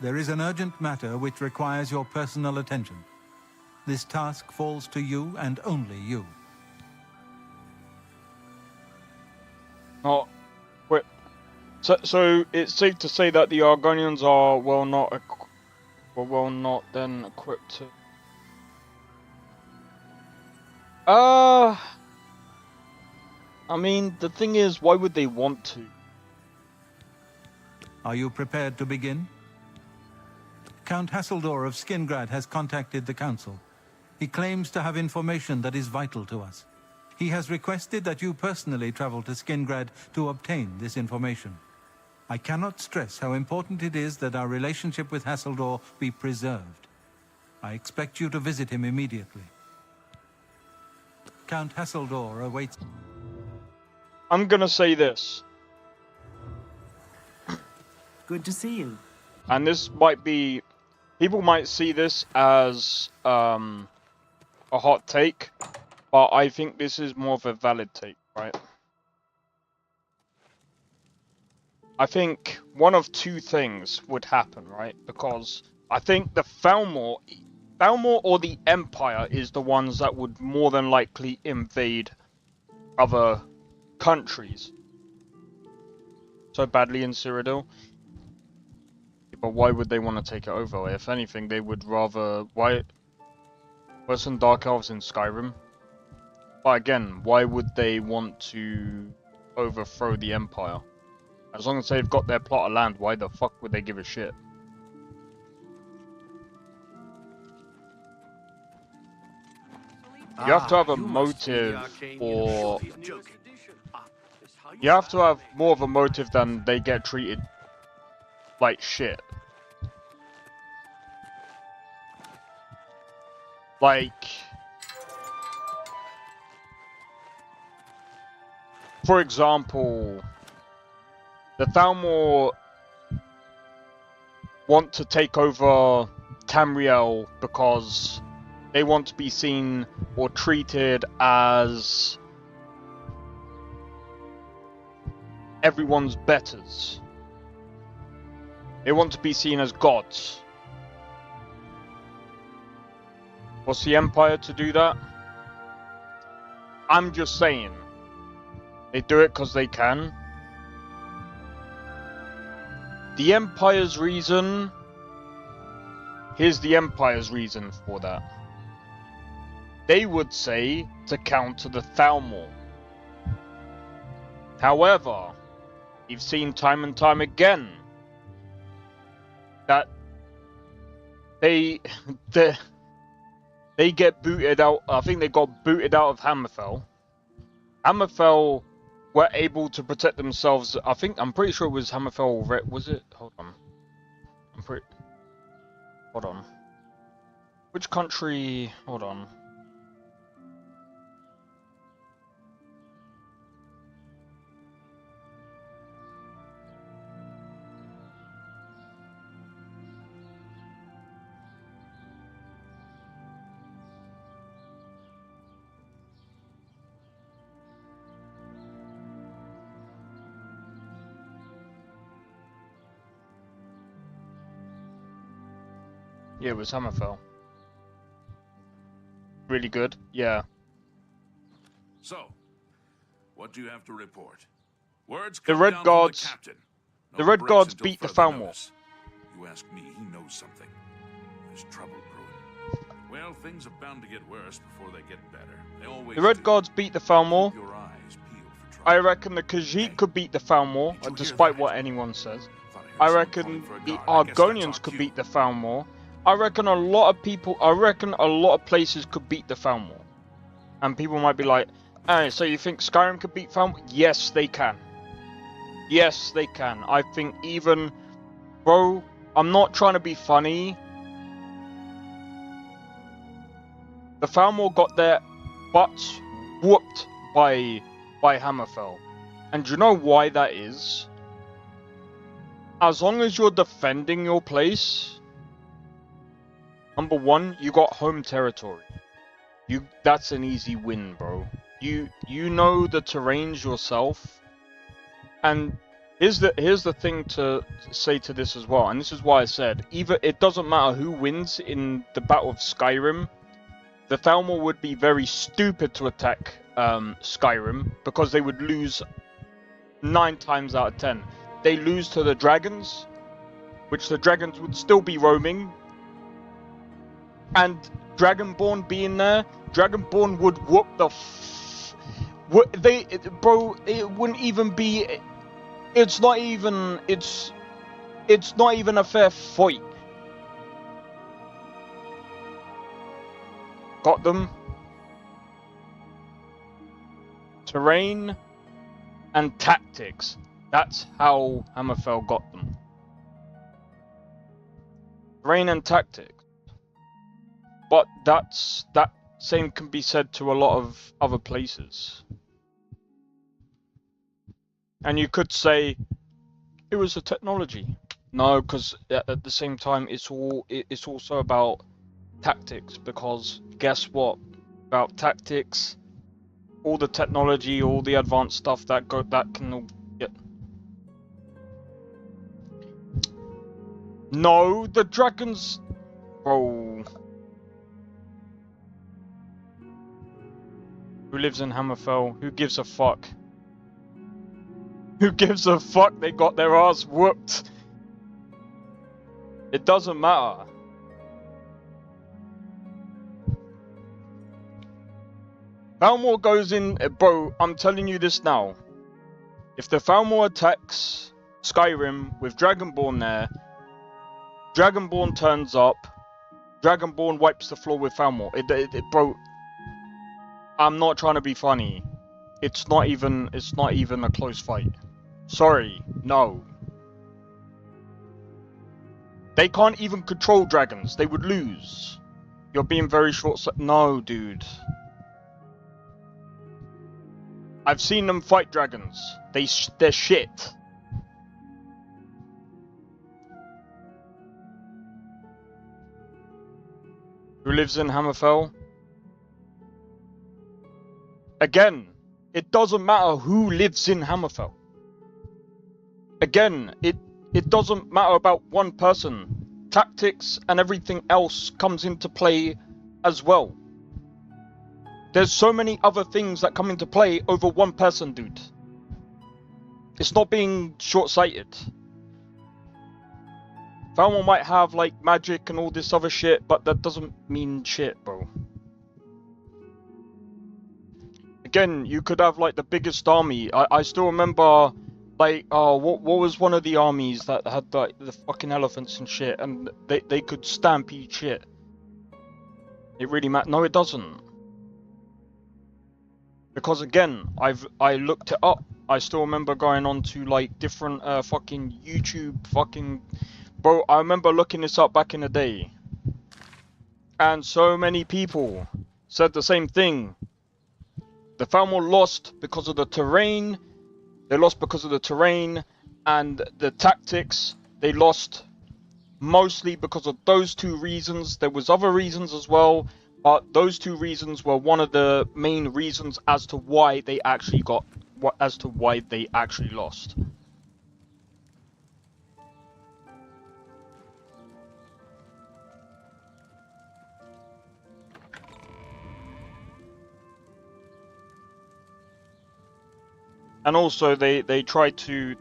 Speaker 19: There is an urgent matter which requires your personal attention. This task falls to you and only you.
Speaker 2: Oh, wait. So it's safe to say that the Argonians are not then equipped to. I mean, the thing is, why would they want to?
Speaker 19: Are you prepared to begin? Count Hasseldor of Skingrad has contacted the Council. He claims to have information that is vital to us. He has requested that you personally travel to Skingrad to obtain this information. I cannot stress how important it is that our relationship with Hasseldor be preserved. I expect you to visit him immediately. Count Hasseldor awaits.
Speaker 2: I'm gonna say this.
Speaker 13: Good to see you.
Speaker 2: And this might be... People might see this as a hot take, but I think this is more of a valid take, right? I think one of two things would happen, right? Because I think the Thalmor or the Empire is the ones that would more than likely invade other countries. So badly in Cyrodiil. But why would they want to take it over? If anything, they would rather... Why... Worse than Dark Elves in Skyrim? But again, why would they want to overthrow the Empire? As long as they've got their plot of land, why the fuck would they give a shit? You have to have a motive for... You have to have more of a motive than they get treated like shit. Like... For example, the Thalmor want to take over Tamriel because they want to be seen or treated as everyone's betters. They want to be seen as gods. What's the Empire to do that? I'm just saying. They do it because they can. The Empire's reason... Here's the Empire's reason for that. They would say to counter the Thalmor. However, you've seen time and time again that they get booted out. I think they got booted out of Hammerfell. Hammerfell were able to protect themselves. I'm pretty sure it was Hammerfell. Was it? Hold on. Hold on. Which country? Hold on. Yeah, it was Hammerfell. Really good, yeah.
Speaker 3: So, what do you have to report? Words
Speaker 2: The
Speaker 3: come
Speaker 2: Red
Speaker 3: down from
Speaker 2: Guards.
Speaker 3: the captain.
Speaker 2: The
Speaker 3: No
Speaker 2: Red
Speaker 3: breaks
Speaker 2: Guards
Speaker 3: until
Speaker 2: beat the
Speaker 3: further
Speaker 2: Thalmor.
Speaker 3: notice. You ask me, he knows something. There's trouble brewing. Well, things are bound to get worse before they get better. They always
Speaker 2: The Red
Speaker 3: do.
Speaker 2: Guards beat the Thalmor.
Speaker 3: Keep your eyes peeled for trouble.
Speaker 2: I reckon the Khajiit could beat the Thalmor, despite what anyone says. I reckon the Argonians could beat the Thalmor. I reckon a lot of places could beat the Thalmor. And people might be like, hey, so you think Skyrim could beat Thalmor? Yes, they can. Yes, they can. I think even... Bro, I'm not trying to be funny. The Thalmor got their butts whooped by Hammerfell. And do you know why that is? As long as you're defending your place... Number one, you got home territory. That's an easy win, bro. You know the terrains yourself. And here's the thing to say to this as well, and this is why I said, it doesn't matter who wins in the Battle of Skyrim. The Thalmor would be very stupid to attack Skyrim, because they would lose 9 times out of 10. They lose to the dragons, which the dragons would still be roaming. And Dragonborn being there, Dragonborn would whoop the bro, it wouldn't even be... It's not even a fair fight. Got them. Terrain and tactics. That's how Hammerfell got them. Terrain and tactics. But that same can be said to a lot of other places. And you could say it was the technology. No, because at the same time it's also about tactics, because guess what? About tactics, all the technology, all the advanced stuff that can all get. No, the dragons... Bro. Who lives in Hammerfell? Who gives a fuck? Who gives a fuck? They got their ass whooped. It doesn't matter. Falmor goes in... Bro, I'm telling you this now. If the Falmor attacks Skyrim with Dragonborn there, Dragonborn turns up, Dragonborn wipes the floor with Falmor. Bro, I'm not trying to be funny. It's not even a close fight. Sorry, no. They can't even control dragons. They would lose. You're being very short-sighted. No, dude. I've seen them fight dragons. They're shit. Who lives in Hammerfell? Again, it doesn't matter who lives in Hammerfell. Again, it doesn't matter about one person. Tactics and everything else comes into play as well. There's so many other things that come into play over one person, dude. It's not being short-sighted. Falmor might have, like, magic and all this other shit, but that doesn't mean shit, bro. Again, you could have, like, the biggest army. I still remember, like, what was one of the armies that had, like, the fucking elephants and shit, and they could stampede shit. It really matters. No, it doesn't. Because again, I looked it up. I still remember going on to like different fucking YouTube fucking... Bro, I remember looking this up back in the day. And so many people said the same thing. The Falmor lost because of the terrain. They lost because of the terrain and the tactics. They lost mostly because of those two reasons. There was other reasons as well. But those two reasons were one of the main reasons as to why they actually lost. And also they tried to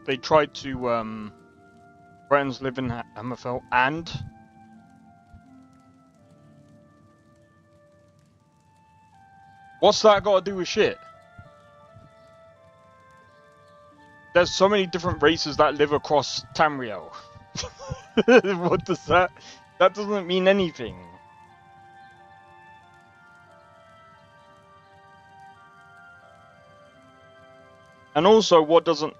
Speaker 2: friends live in Hammerfell and what's that got to do with shit? There's so many different races that live across Tamriel. What does that... That doesn't mean anything. And also, the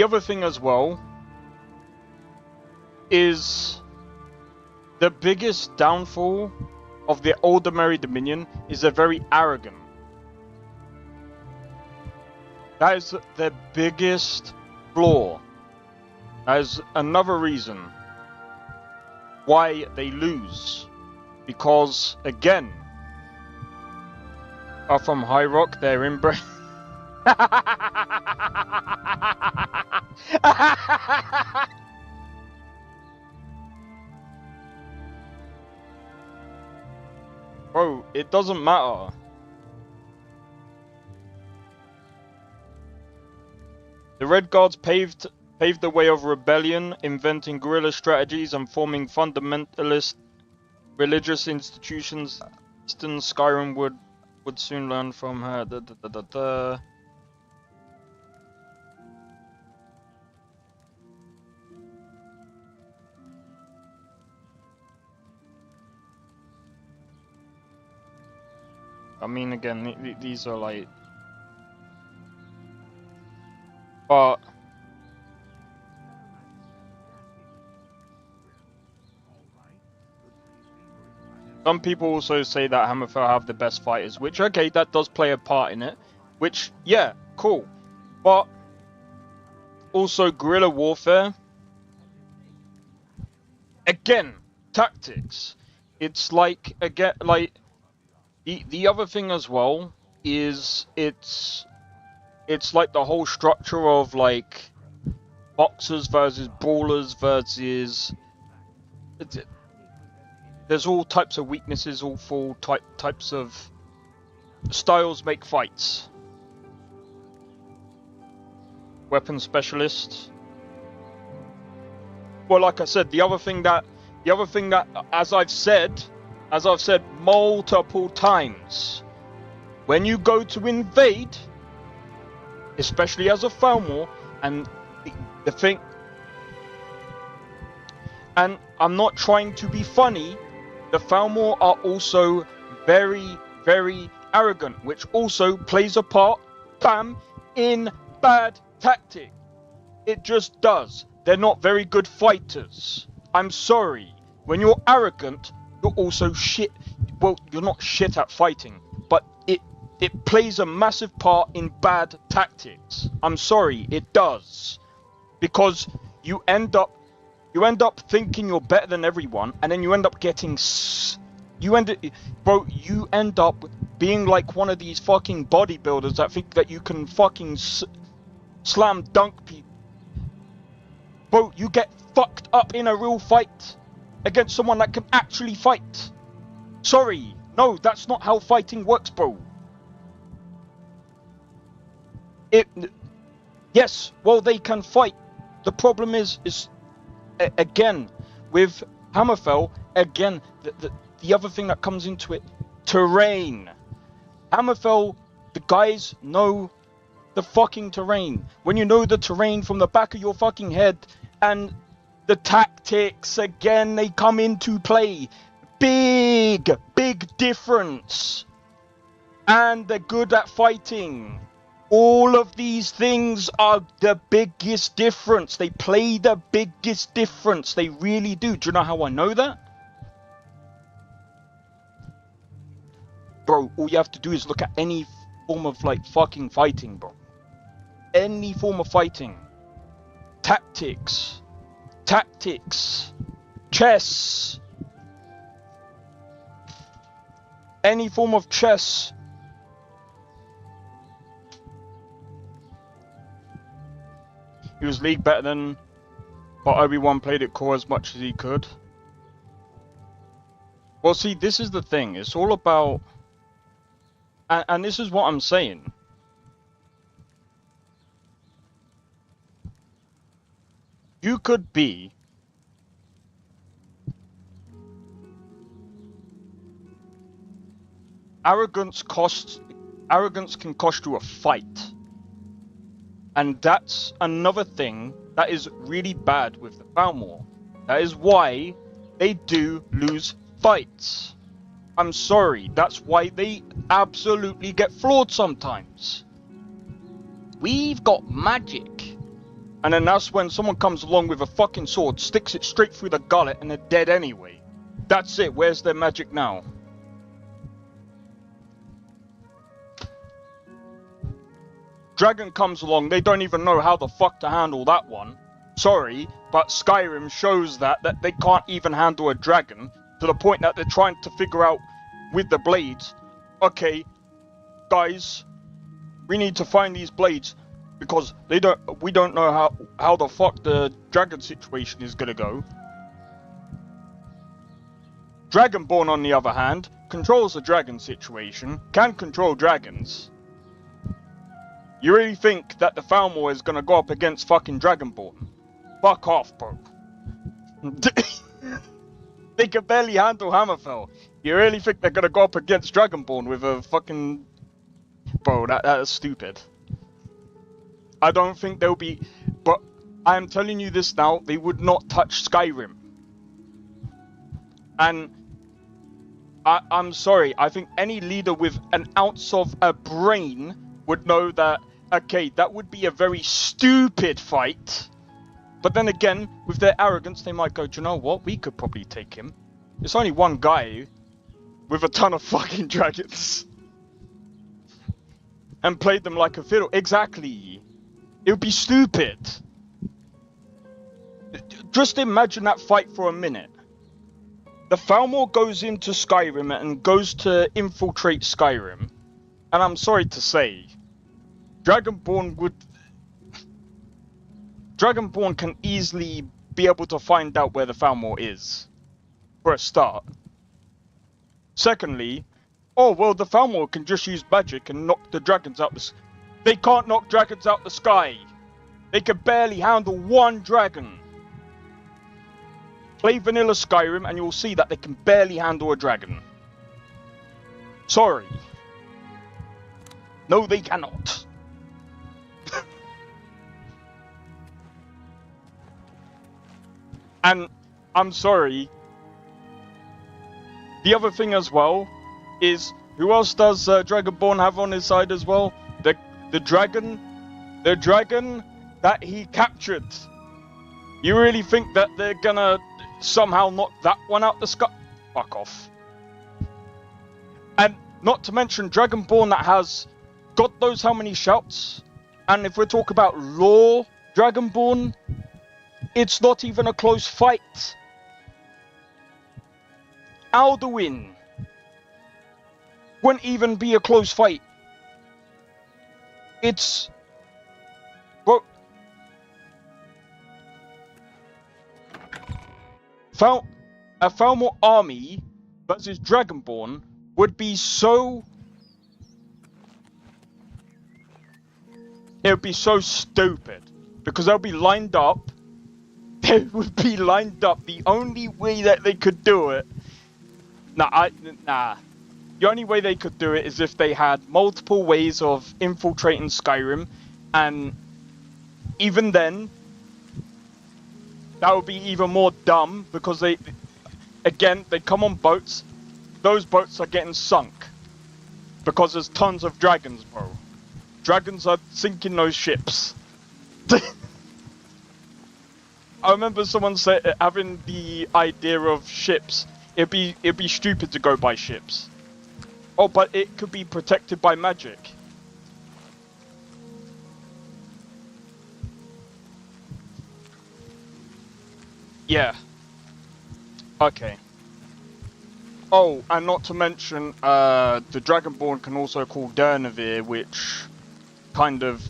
Speaker 2: other thing as well is the biggest downfall of the older Merry Dominion is they're very arrogant. That is their biggest flaw. That is another reason why they lose. Because, again, are from High Rock, they're inbred. Bro, it doesn't matter. The Red Guards paved the way of rebellion, inventing guerrilla strategies and forming fundamentalist religious institutions. Eastern Skyrim would soon learn from her. I mean, again, these are like... But... Some people also say that Hammerfell have the best fighters, which, okay, that does play a part in it. Which, yeah, cool. But... Also, guerrilla warfare. Again, tactics. It's like, again, like... The other thing as well is it's like the whole structure of like boxers versus brawlers versus... There's all types of weaknesses, all four types of styles make fights. Weapon specialist. Well, like I said, the other thing that, as I've said multiple times, when you go to invade, especially as a Thalmor, and the thing, and I'm not trying to be funny, the Thalmor are also very, very arrogant, which also plays a part, bam, in bad tactic. It just does. They're not very good fighters. I'm sorry. When you're arrogant, you're also shit. Well, you're not shit at fighting, but it plays a massive part in bad tactics. I'm sorry, it does. Because you end up thinking you're better than everyone, and then you end up getting you end up being like one of these fucking bodybuilders that think that you can fucking slam dunk people. Bro, you get fucked up in a real fight against someone that can actually fight. Sorry, no, that's not how fighting works, bro. Yes, well, they can fight. The problem is again, with Hammerfell, again, the other thing that comes into it, terrain. Hammerfell, the guys know the fucking terrain. When you know the terrain from the back of your fucking head, and the tactics, again, they come into play. Big difference. And they're good at fighting. All of these things are the biggest difference. They play the biggest difference. They really do. Do you know how I know that? Bro, all you have to do is look at any form of, like, fucking fighting, bro. Any form of fighting. Tactics. Chess. Any form of chess. He was league better than, but Obi-Wan played it core as much as he could. Well, see, this is the thing. It's all about, and this is what I'm saying. You could be arrogance can cost you a fight. And that's another thing that is really bad with the Thalmor. That is why they do lose fights. I'm sorry, that's why they absolutely get floored sometimes. We've got magic. And then that's when someone comes along with a fucking sword, sticks it straight through the gullet, and they're dead anyway. That's it, where's their magic now? Dragon comes along, they don't even know how the fuck to handle that one. Sorry, but Skyrim shows that they can't even handle a dragon, to the point that they're trying to figure out with the blades, okay, guys, we need to find these blades, because we don't know how the fuck the dragon situation is gonna go. Dragonborn, on the other hand, controls the dragon situation, can control dragons. You really think that the Thalmor is gonna go up against fucking Dragonborn? Fuck off, bro. They can barely handle Hammerfell. You really think they're gonna go up against Dragonborn with a fucking... Bro, that is stupid. I don't think they'll be... But I am telling you this now, they would not touch Skyrim. And I'm sorry, I think any leader with an ounce of a brain would know that, okay, that would be a very stupid fight. But then again, with their arrogance, they might go, do you know what? We could probably take him. It's only one guy with a ton of fucking dragons. And played them like a fiddle. Exactly. It would be stupid. Just imagine that fight for a minute. The Thalmor goes into Skyrim and goes to infiltrate Skyrim. And I'm sorry to say, Dragonborn Dragonborn can easily be able to find out where the Falmor is, for a start. Secondly, oh well, the Falmor can just use magic and knock the dragons out the. They can't knock dragons out the sky. They can barely handle one dragon. Play vanilla Skyrim and you'll see that they can barely handle a dragon. Sorry. No, they cannot. And I'm sorry. The other thing as well is, who else does Dragonborn have on his side as well? The dragon that he captured. You really think that they're gonna somehow knock that one out the sky? Fuck off. And not to mention Dragonborn that has God knows how many shouts. And if we're talking about lore Dragonborn, it's not even a close fight. Alduin wouldn't even be a close fight. It's... Well... A Falmor army versus Dragonborn would be so... It would be so stupid. Because they'll be lined up. They would be lined up. The only way that they could do it... Nah. The only way they could do it is if they had multiple ways of infiltrating Skyrim. And even then, that would be even more dumb. Because they come on boats. Those boats are getting sunk. Because there's tons of dragons, bro. Dragons are sinking those ships. I remember someone having the idea of ships. It'd be stupid to go by ships. Oh, but it could be protected by magic. Yeah. Okay. Oh, and not to mention, the Dragonborn can also call Durnevere, which kind of,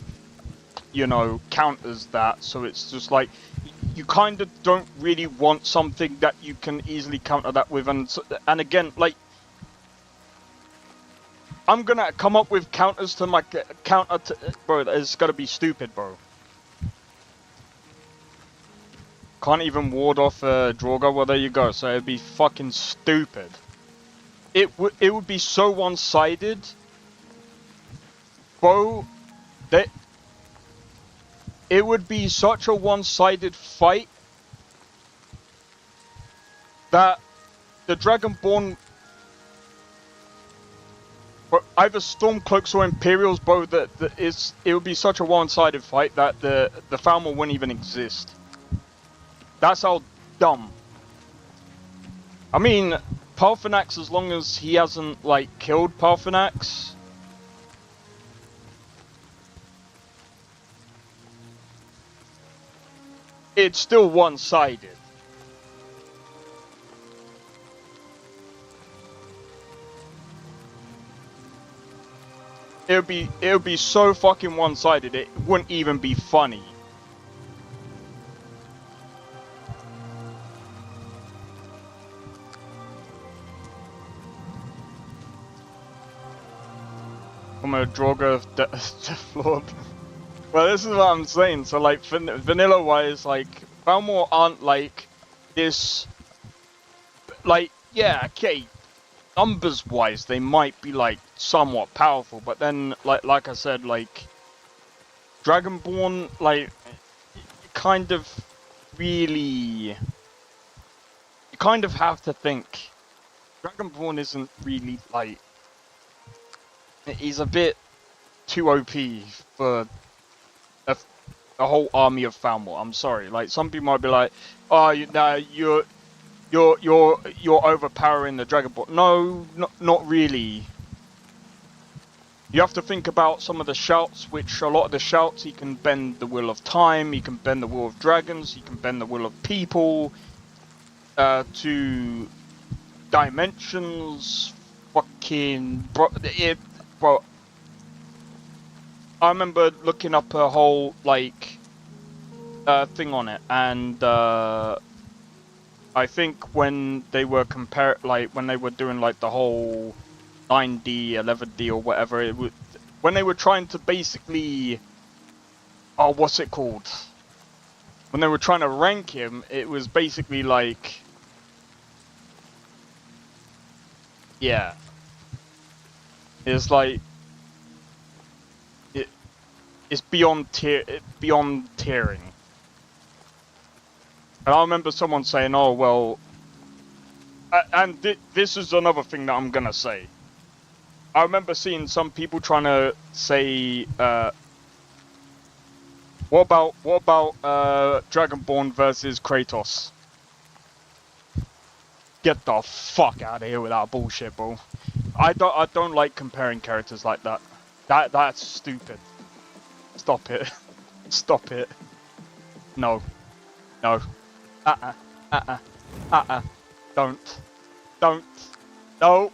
Speaker 2: you know, counters that. So it's just like, you kind of don't really want something that you can easily counter that with. And again, like, I'm gonna come up with counters to my counter to... Bro, it's gotta be stupid, bro. Can't even ward off Draugr. Well, there you go. So it'd be fucking stupid. It would be so one-sided. Bro, it would be such a one-sided fight that the Dragonborn, either Stormcloaks or Imperials, bro, it would be such a one-sided fight that the Falmor wouldn't even exist. That's how dumb. I mean, Paarthurnax, as long as he hasn't, like, killed Paarthurnax, it's still one-sided. It would be so fucking one-sided, it wouldn't even be funny. From a Draugr Lord. Well, this is what I'm saying. So, like, vanilla-wise, like, Falmor aren't like this. Like, yeah, okay, numbers-wise, they might be like somewhat powerful, but then, like I said, like, Dragonborn, like, kind of really, you kind of have to think. Dragonborn isn't really like. He's a bit too OP for a whole army of Falmor. I'm sorry. Like, some people might be like, "Oh, you're overpowering the Dragonborn." No, not really. You have to think about some of the shouts, which a lot of the shouts, he can bend the will of time, he can bend the will of dragons, he can bend the will of people, to dimensions. Fucking bro, I remember looking up a whole, like, thing on it, and I think when they were when they were doing like the whole 9D, 11D or whatever, it would, when they were trying to basically, oh, what's it called? When they were trying to rank him, it was basically like, yeah, it's like it's beyond tiering. And I remember someone saying, "Oh well," and this is another thing that I'm gonna say. I remember seeing some people trying to say, "What about Dragonborn versus Kratos?" Get the fuck out of here with that bullshit, bro. I don't like comparing characters like that. That's stupid. Stop it. Stop it. No. No. Don't. Don't. No.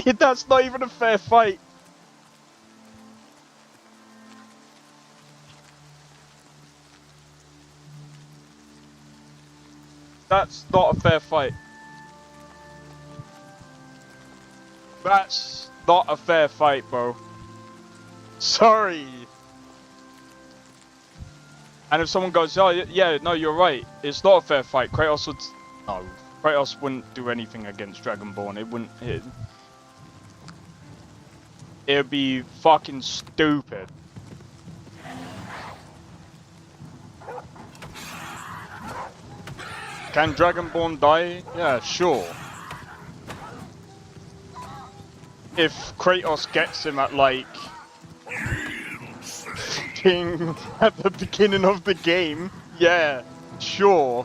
Speaker 2: That's not even a fair fight. That's not a fair fight. That's not a fair fight, bro. Sorry. And if someone goes, oh yeah, no, you're right, it's not a fair fight, Kratos would... No, Kratos wouldn't do anything against Dragonborn. It wouldn't... It'd be fucking stupid. Can Dragonborn die? Yeah, sure. If Kratos gets him at like... at the beginning of the game, yeah, sure.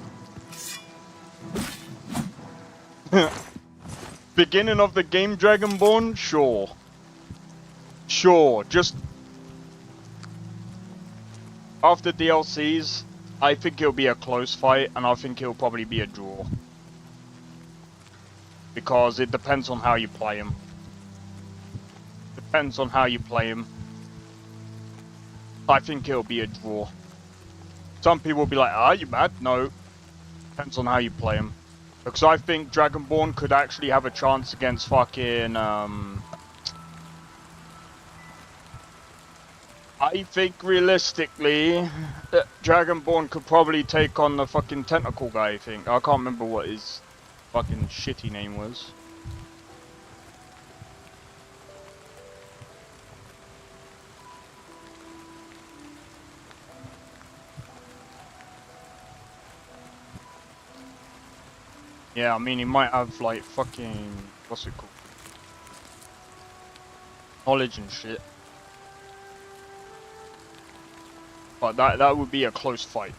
Speaker 2: Beginning of the game, Dragonborn, sure. Sure, just after DLCs, I think it'll be a close fight, and I think it'll probably be a draw. Because it depends on how you play him. Depends on how you play him. I think it'll be a draw. Some people will be like, are you mad? No. Depends on how you play him. Because I think Dragonborn could actually have a chance against fucking, I think realistically, Dragonborn could probably take on the fucking tentacle guy, I think. I can't remember what his fucking shitty name was. Yeah, I mean, he might have, like, fucking... what's it called? Knowledge and shit. But that would be a close fight.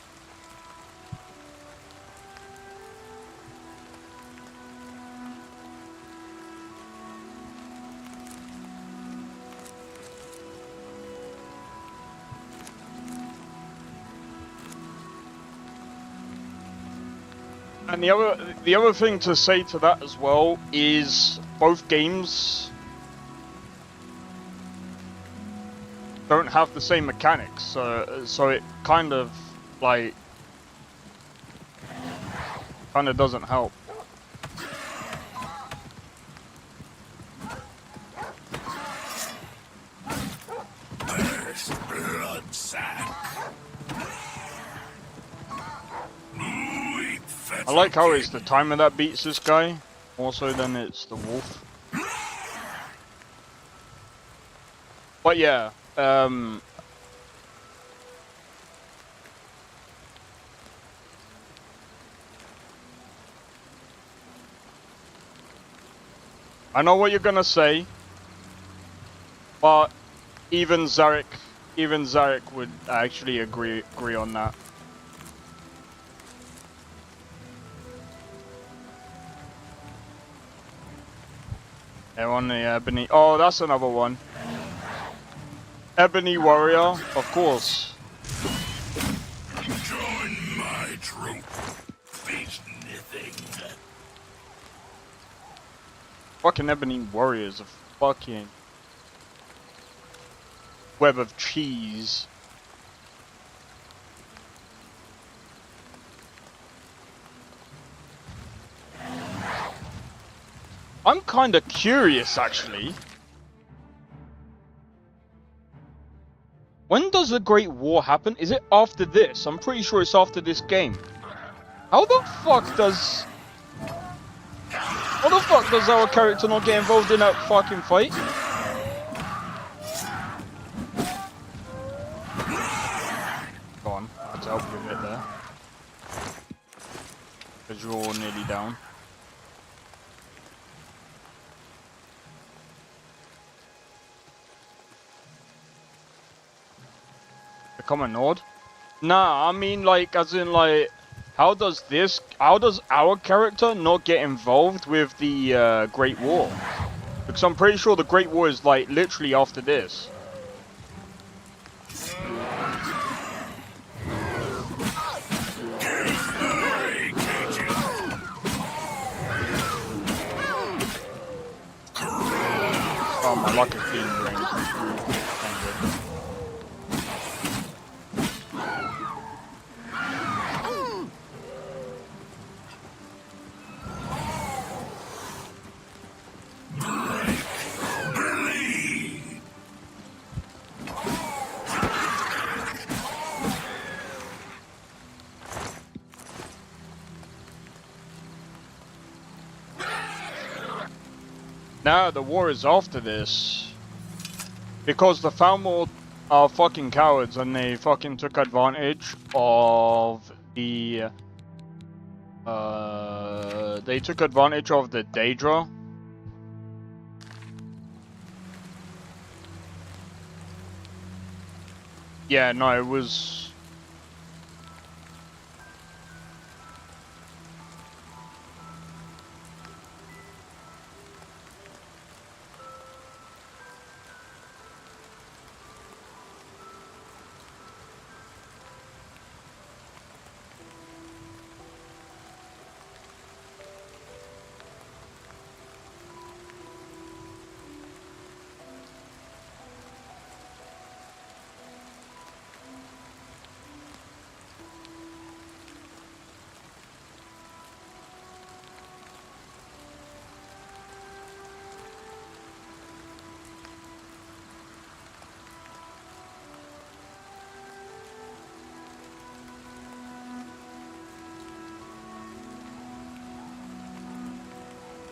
Speaker 2: And the other thing to say to that as well is both games don't have the same mechanics, so it kind of like doesn't help. I like how it's the timer that beats this guy, more so than it's the wolf. But yeah, I know what you're gonna say, but even Zarek would actually agree on that. They're on the Ebony. Oh, that's another one. Ebony Warrior, of course.
Speaker 15: Join my troop. Face nothing.
Speaker 2: Fucking Ebony Warriors of fucking web of cheese. I'm kind of curious, actually. When does the Great War happen? Is it after this? I'm pretty sure it's after this game. How the fuck does our character not get involved in that fucking fight? Go on, let's help you a bit there. Because you're all nearly down. Become a Nord? Nah, I mean like, as in like, how does our character not get involved with the Great War? Because I'm pretty sure the Great War is like literally after this. Oh, my luck is being drained. Now the war is after this. Because the Falmor are fucking cowards and they fucking took advantage of the... they took advantage of the Daedra. Yeah, no, it was...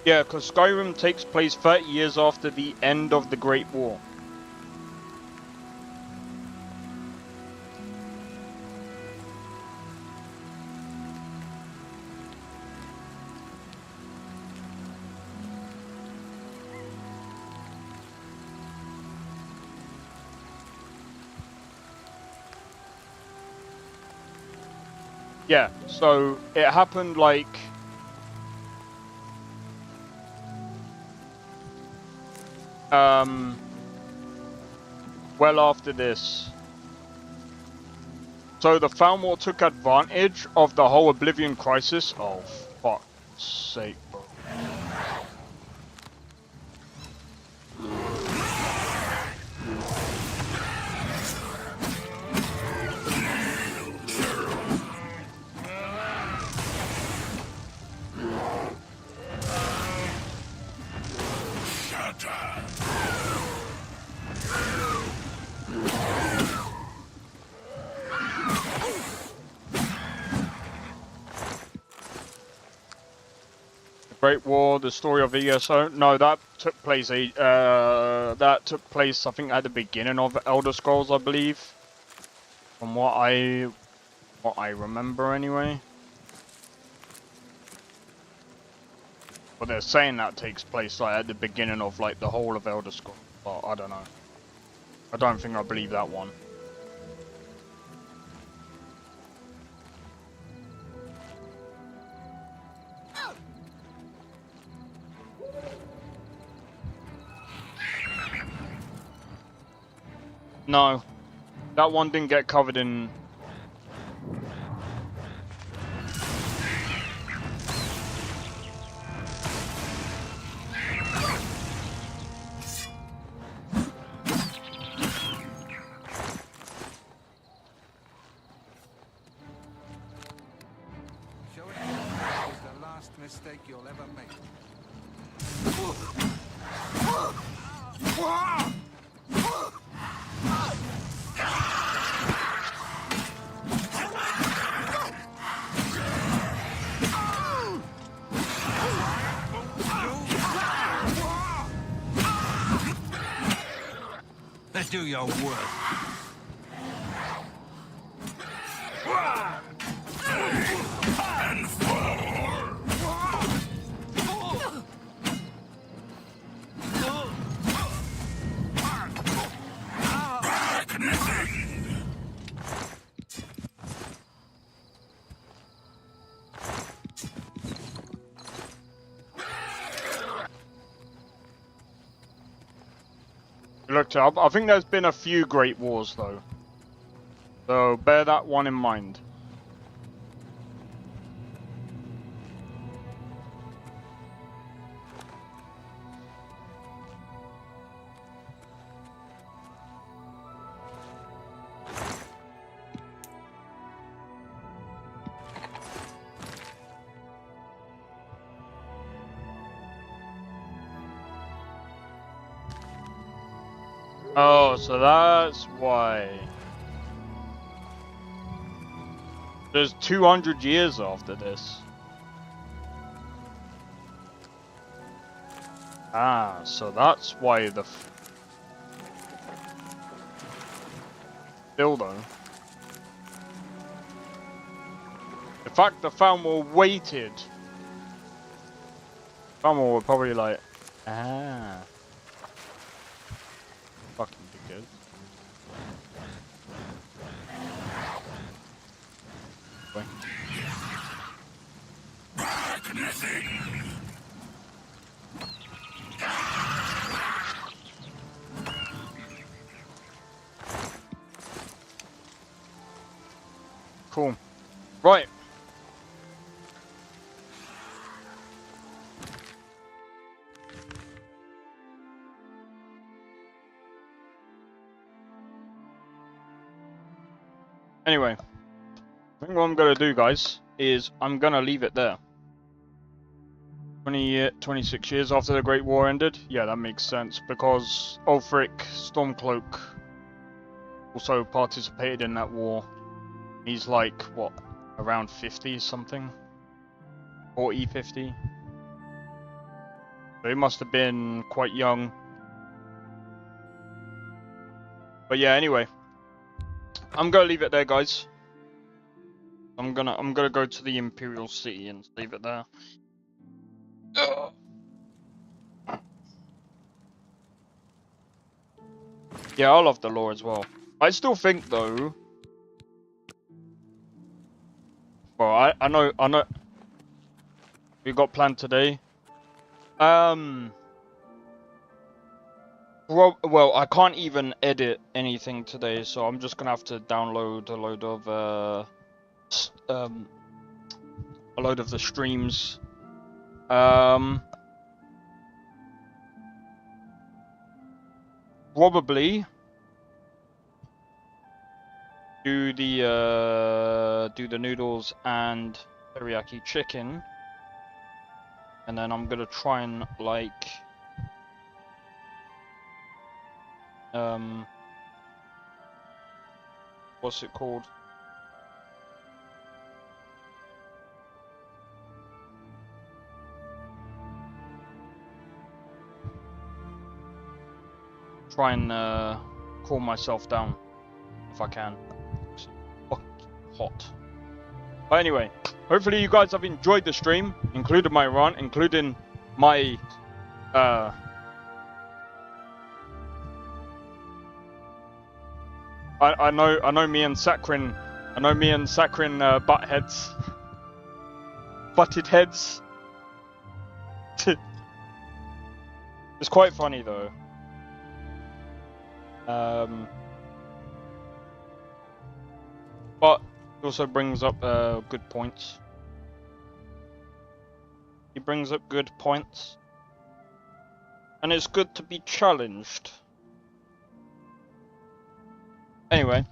Speaker 2: Yeah, because Skyrim takes place 30 years after the end of the Great War. Yeah, so it happened like... well after this. So the Falmor took advantage of the whole Oblivion crisis. Oh, fuck's sake, bro. Great War, the story of ESO. No, that took place I think at the beginning of Elder Scrolls, I believe. From what I remember anyway. But they're saying that takes place like at the beginning of like the whole of Elder Scrolls, but I don't know. I don't think I believe that one. No, that one didn't get covered in...
Speaker 19: Showing is the last mistake you'll ever make. Let's do your work.
Speaker 2: Looked up. I think there's been a few Great Wars though, so bear that one in mind. Oh, so that's why. There's 200 years after this. Ah, so that's why the... Still though. The fact the Falmor waited. Falmor were probably like, ah. Fucking be good. Wait. Cool. Right. Anyway, I think what I'm going to do, guys, is I'm going to leave it there. 26 years after the Great War ended? Yeah, that makes sense, because Ulfric Stormcloak also participated in that war. He's like, what, around 50 something? 40, 50? So he must have been quite young. But yeah, anyway. I'm gonna leave it there, guys. I'm gonna go to the Imperial City and leave it there. Yeah, I love the lore as well. I still think though. Well, I know. We got planned today. Well, I can't even edit anything today, so I'm just gonna have to download a load of the streams. Probably do the noodles and teriyaki chicken, and then I'm gonna try and like what's it called? Try and calm myself down if I can. It's fucking hot. But anyway, hopefully you guys have enjoyed the stream, including my run, including my I know me and Sakrin butted heads. It's quite funny though. But it also brings up good points. He brings up good points. And it's good to be challenged. Anyway,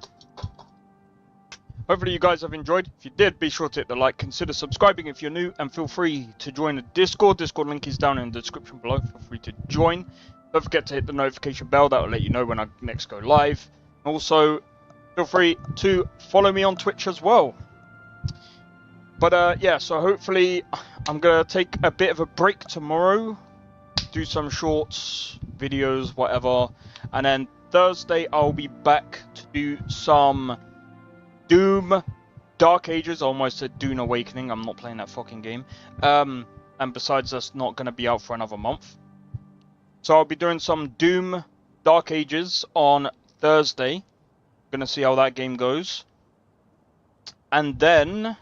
Speaker 2: hopefully you guys have enjoyed. If you did, be sure to hit the like, consider subscribing if you're new, and feel free to join the Discord. Discord link is down in the description below. Feel free to join. Don't forget to hit the notification bell. That will let you know when I next go live. Also, feel free to follow me on Twitch as well. But yeah, so hopefully I'm going to take a bit of a break tomorrow. Do some shorts, videos, whatever. And then Thursday I'll be back to do some Doom Dark Ages. I almost said Dune Awakening. I'm not playing that fucking game. And besides, that's not going to be out for another month. So I'll be doing some Doom Dark Ages on Thursday. Gonna see how that game goes. And then,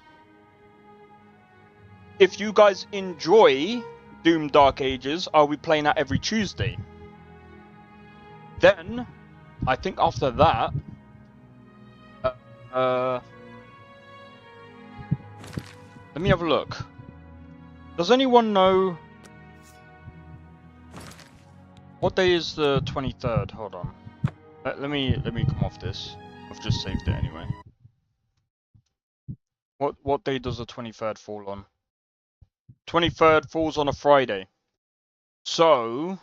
Speaker 2: if you guys enjoy Doom Dark Ages, I'll be playing that every Tuesday. Then, I think after that, let me have a look. Does anyone know what day is the 23rd? Hold on. Let me come off this. I've just saved it anyway. What day does the 23rd fall on? 23rd falls on a Friday. So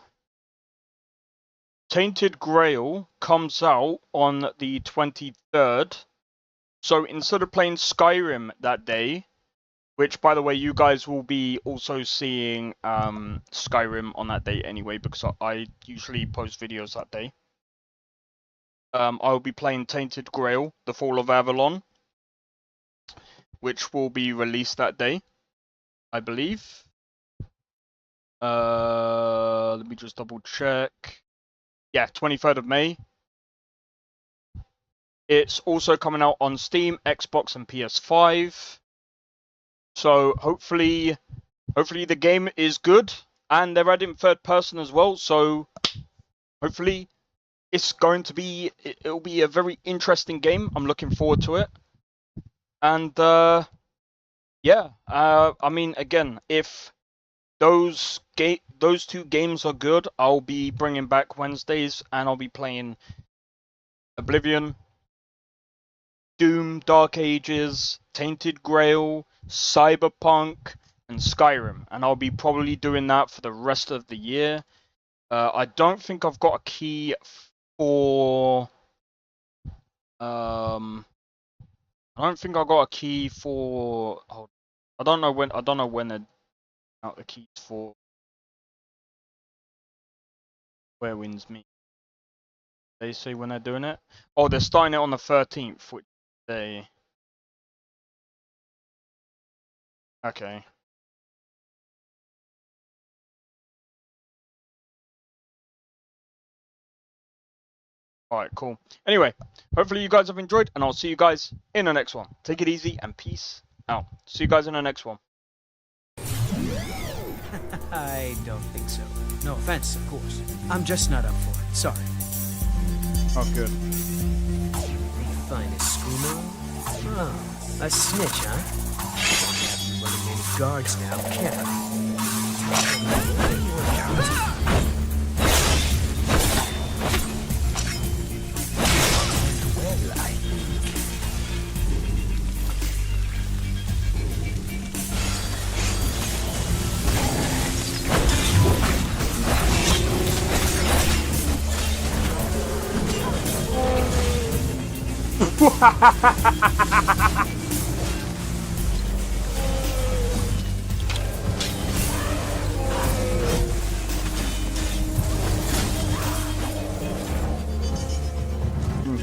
Speaker 2: Tainted Grail comes out on the 23rd. So instead of playing Skyrim that day, which by the way you guys will be also seeing Skyrim on that day anyway, because I usually post videos that day. I'll be playing Tainted Grail, The Fall of Avalon, which will be released that day, I believe. Let me just double check. Yeah, 23rd of May. It's also coming out on Steam, Xbox, and PS5. So hopefully the game is good, and they're adding third person as well. So hopefully it's going to be, it'll be a very interesting game. I'm looking forward to it. And yeah, I mean, again, if those two games are good, I'll be bringing back Wednesdays, and I'll be playing Oblivion, Doom, Dark Ages, Tainted Grail, Cyberpunk, and Skyrim. And I'll be probably doing that for the rest of the year. I don't think I've got a key for I don't think I got a key for. Oh, I don't know when they're out the keys for Where Winds Meet. They say when they're doing it. Oh, they're starting it on the 13th, which day? Okay. Alright, cool. Anyway, hopefully you guys have enjoyed, and I'll see you guys in the next one. Take it easy, and peace out. See you guys in the next one.
Speaker 20: I don't think so. No offense, of course. I'm just not up for it. Sorry.
Speaker 2: Oh, good.
Speaker 20: Finest screamer. Oh, a snitch, huh? Don't have you running any guards now, can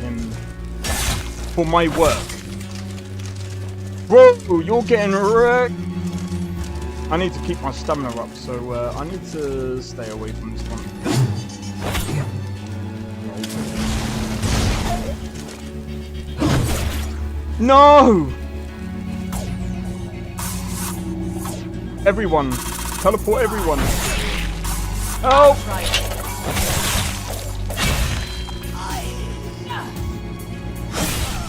Speaker 2: him for my work. Bro, you're getting wrecked. I need to keep my stamina up, so I need to stay away from this one. No! Everyone! Teleport everyone! Help!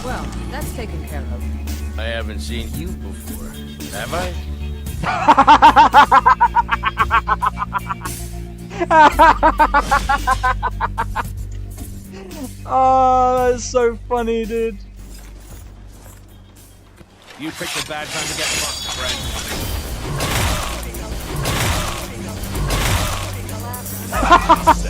Speaker 18: Well, that's taken care of.
Speaker 15: I haven't seen you before, have I?
Speaker 2: Oh, that's so funny, dude.
Speaker 22: You picked a bad time to get fucked, friend.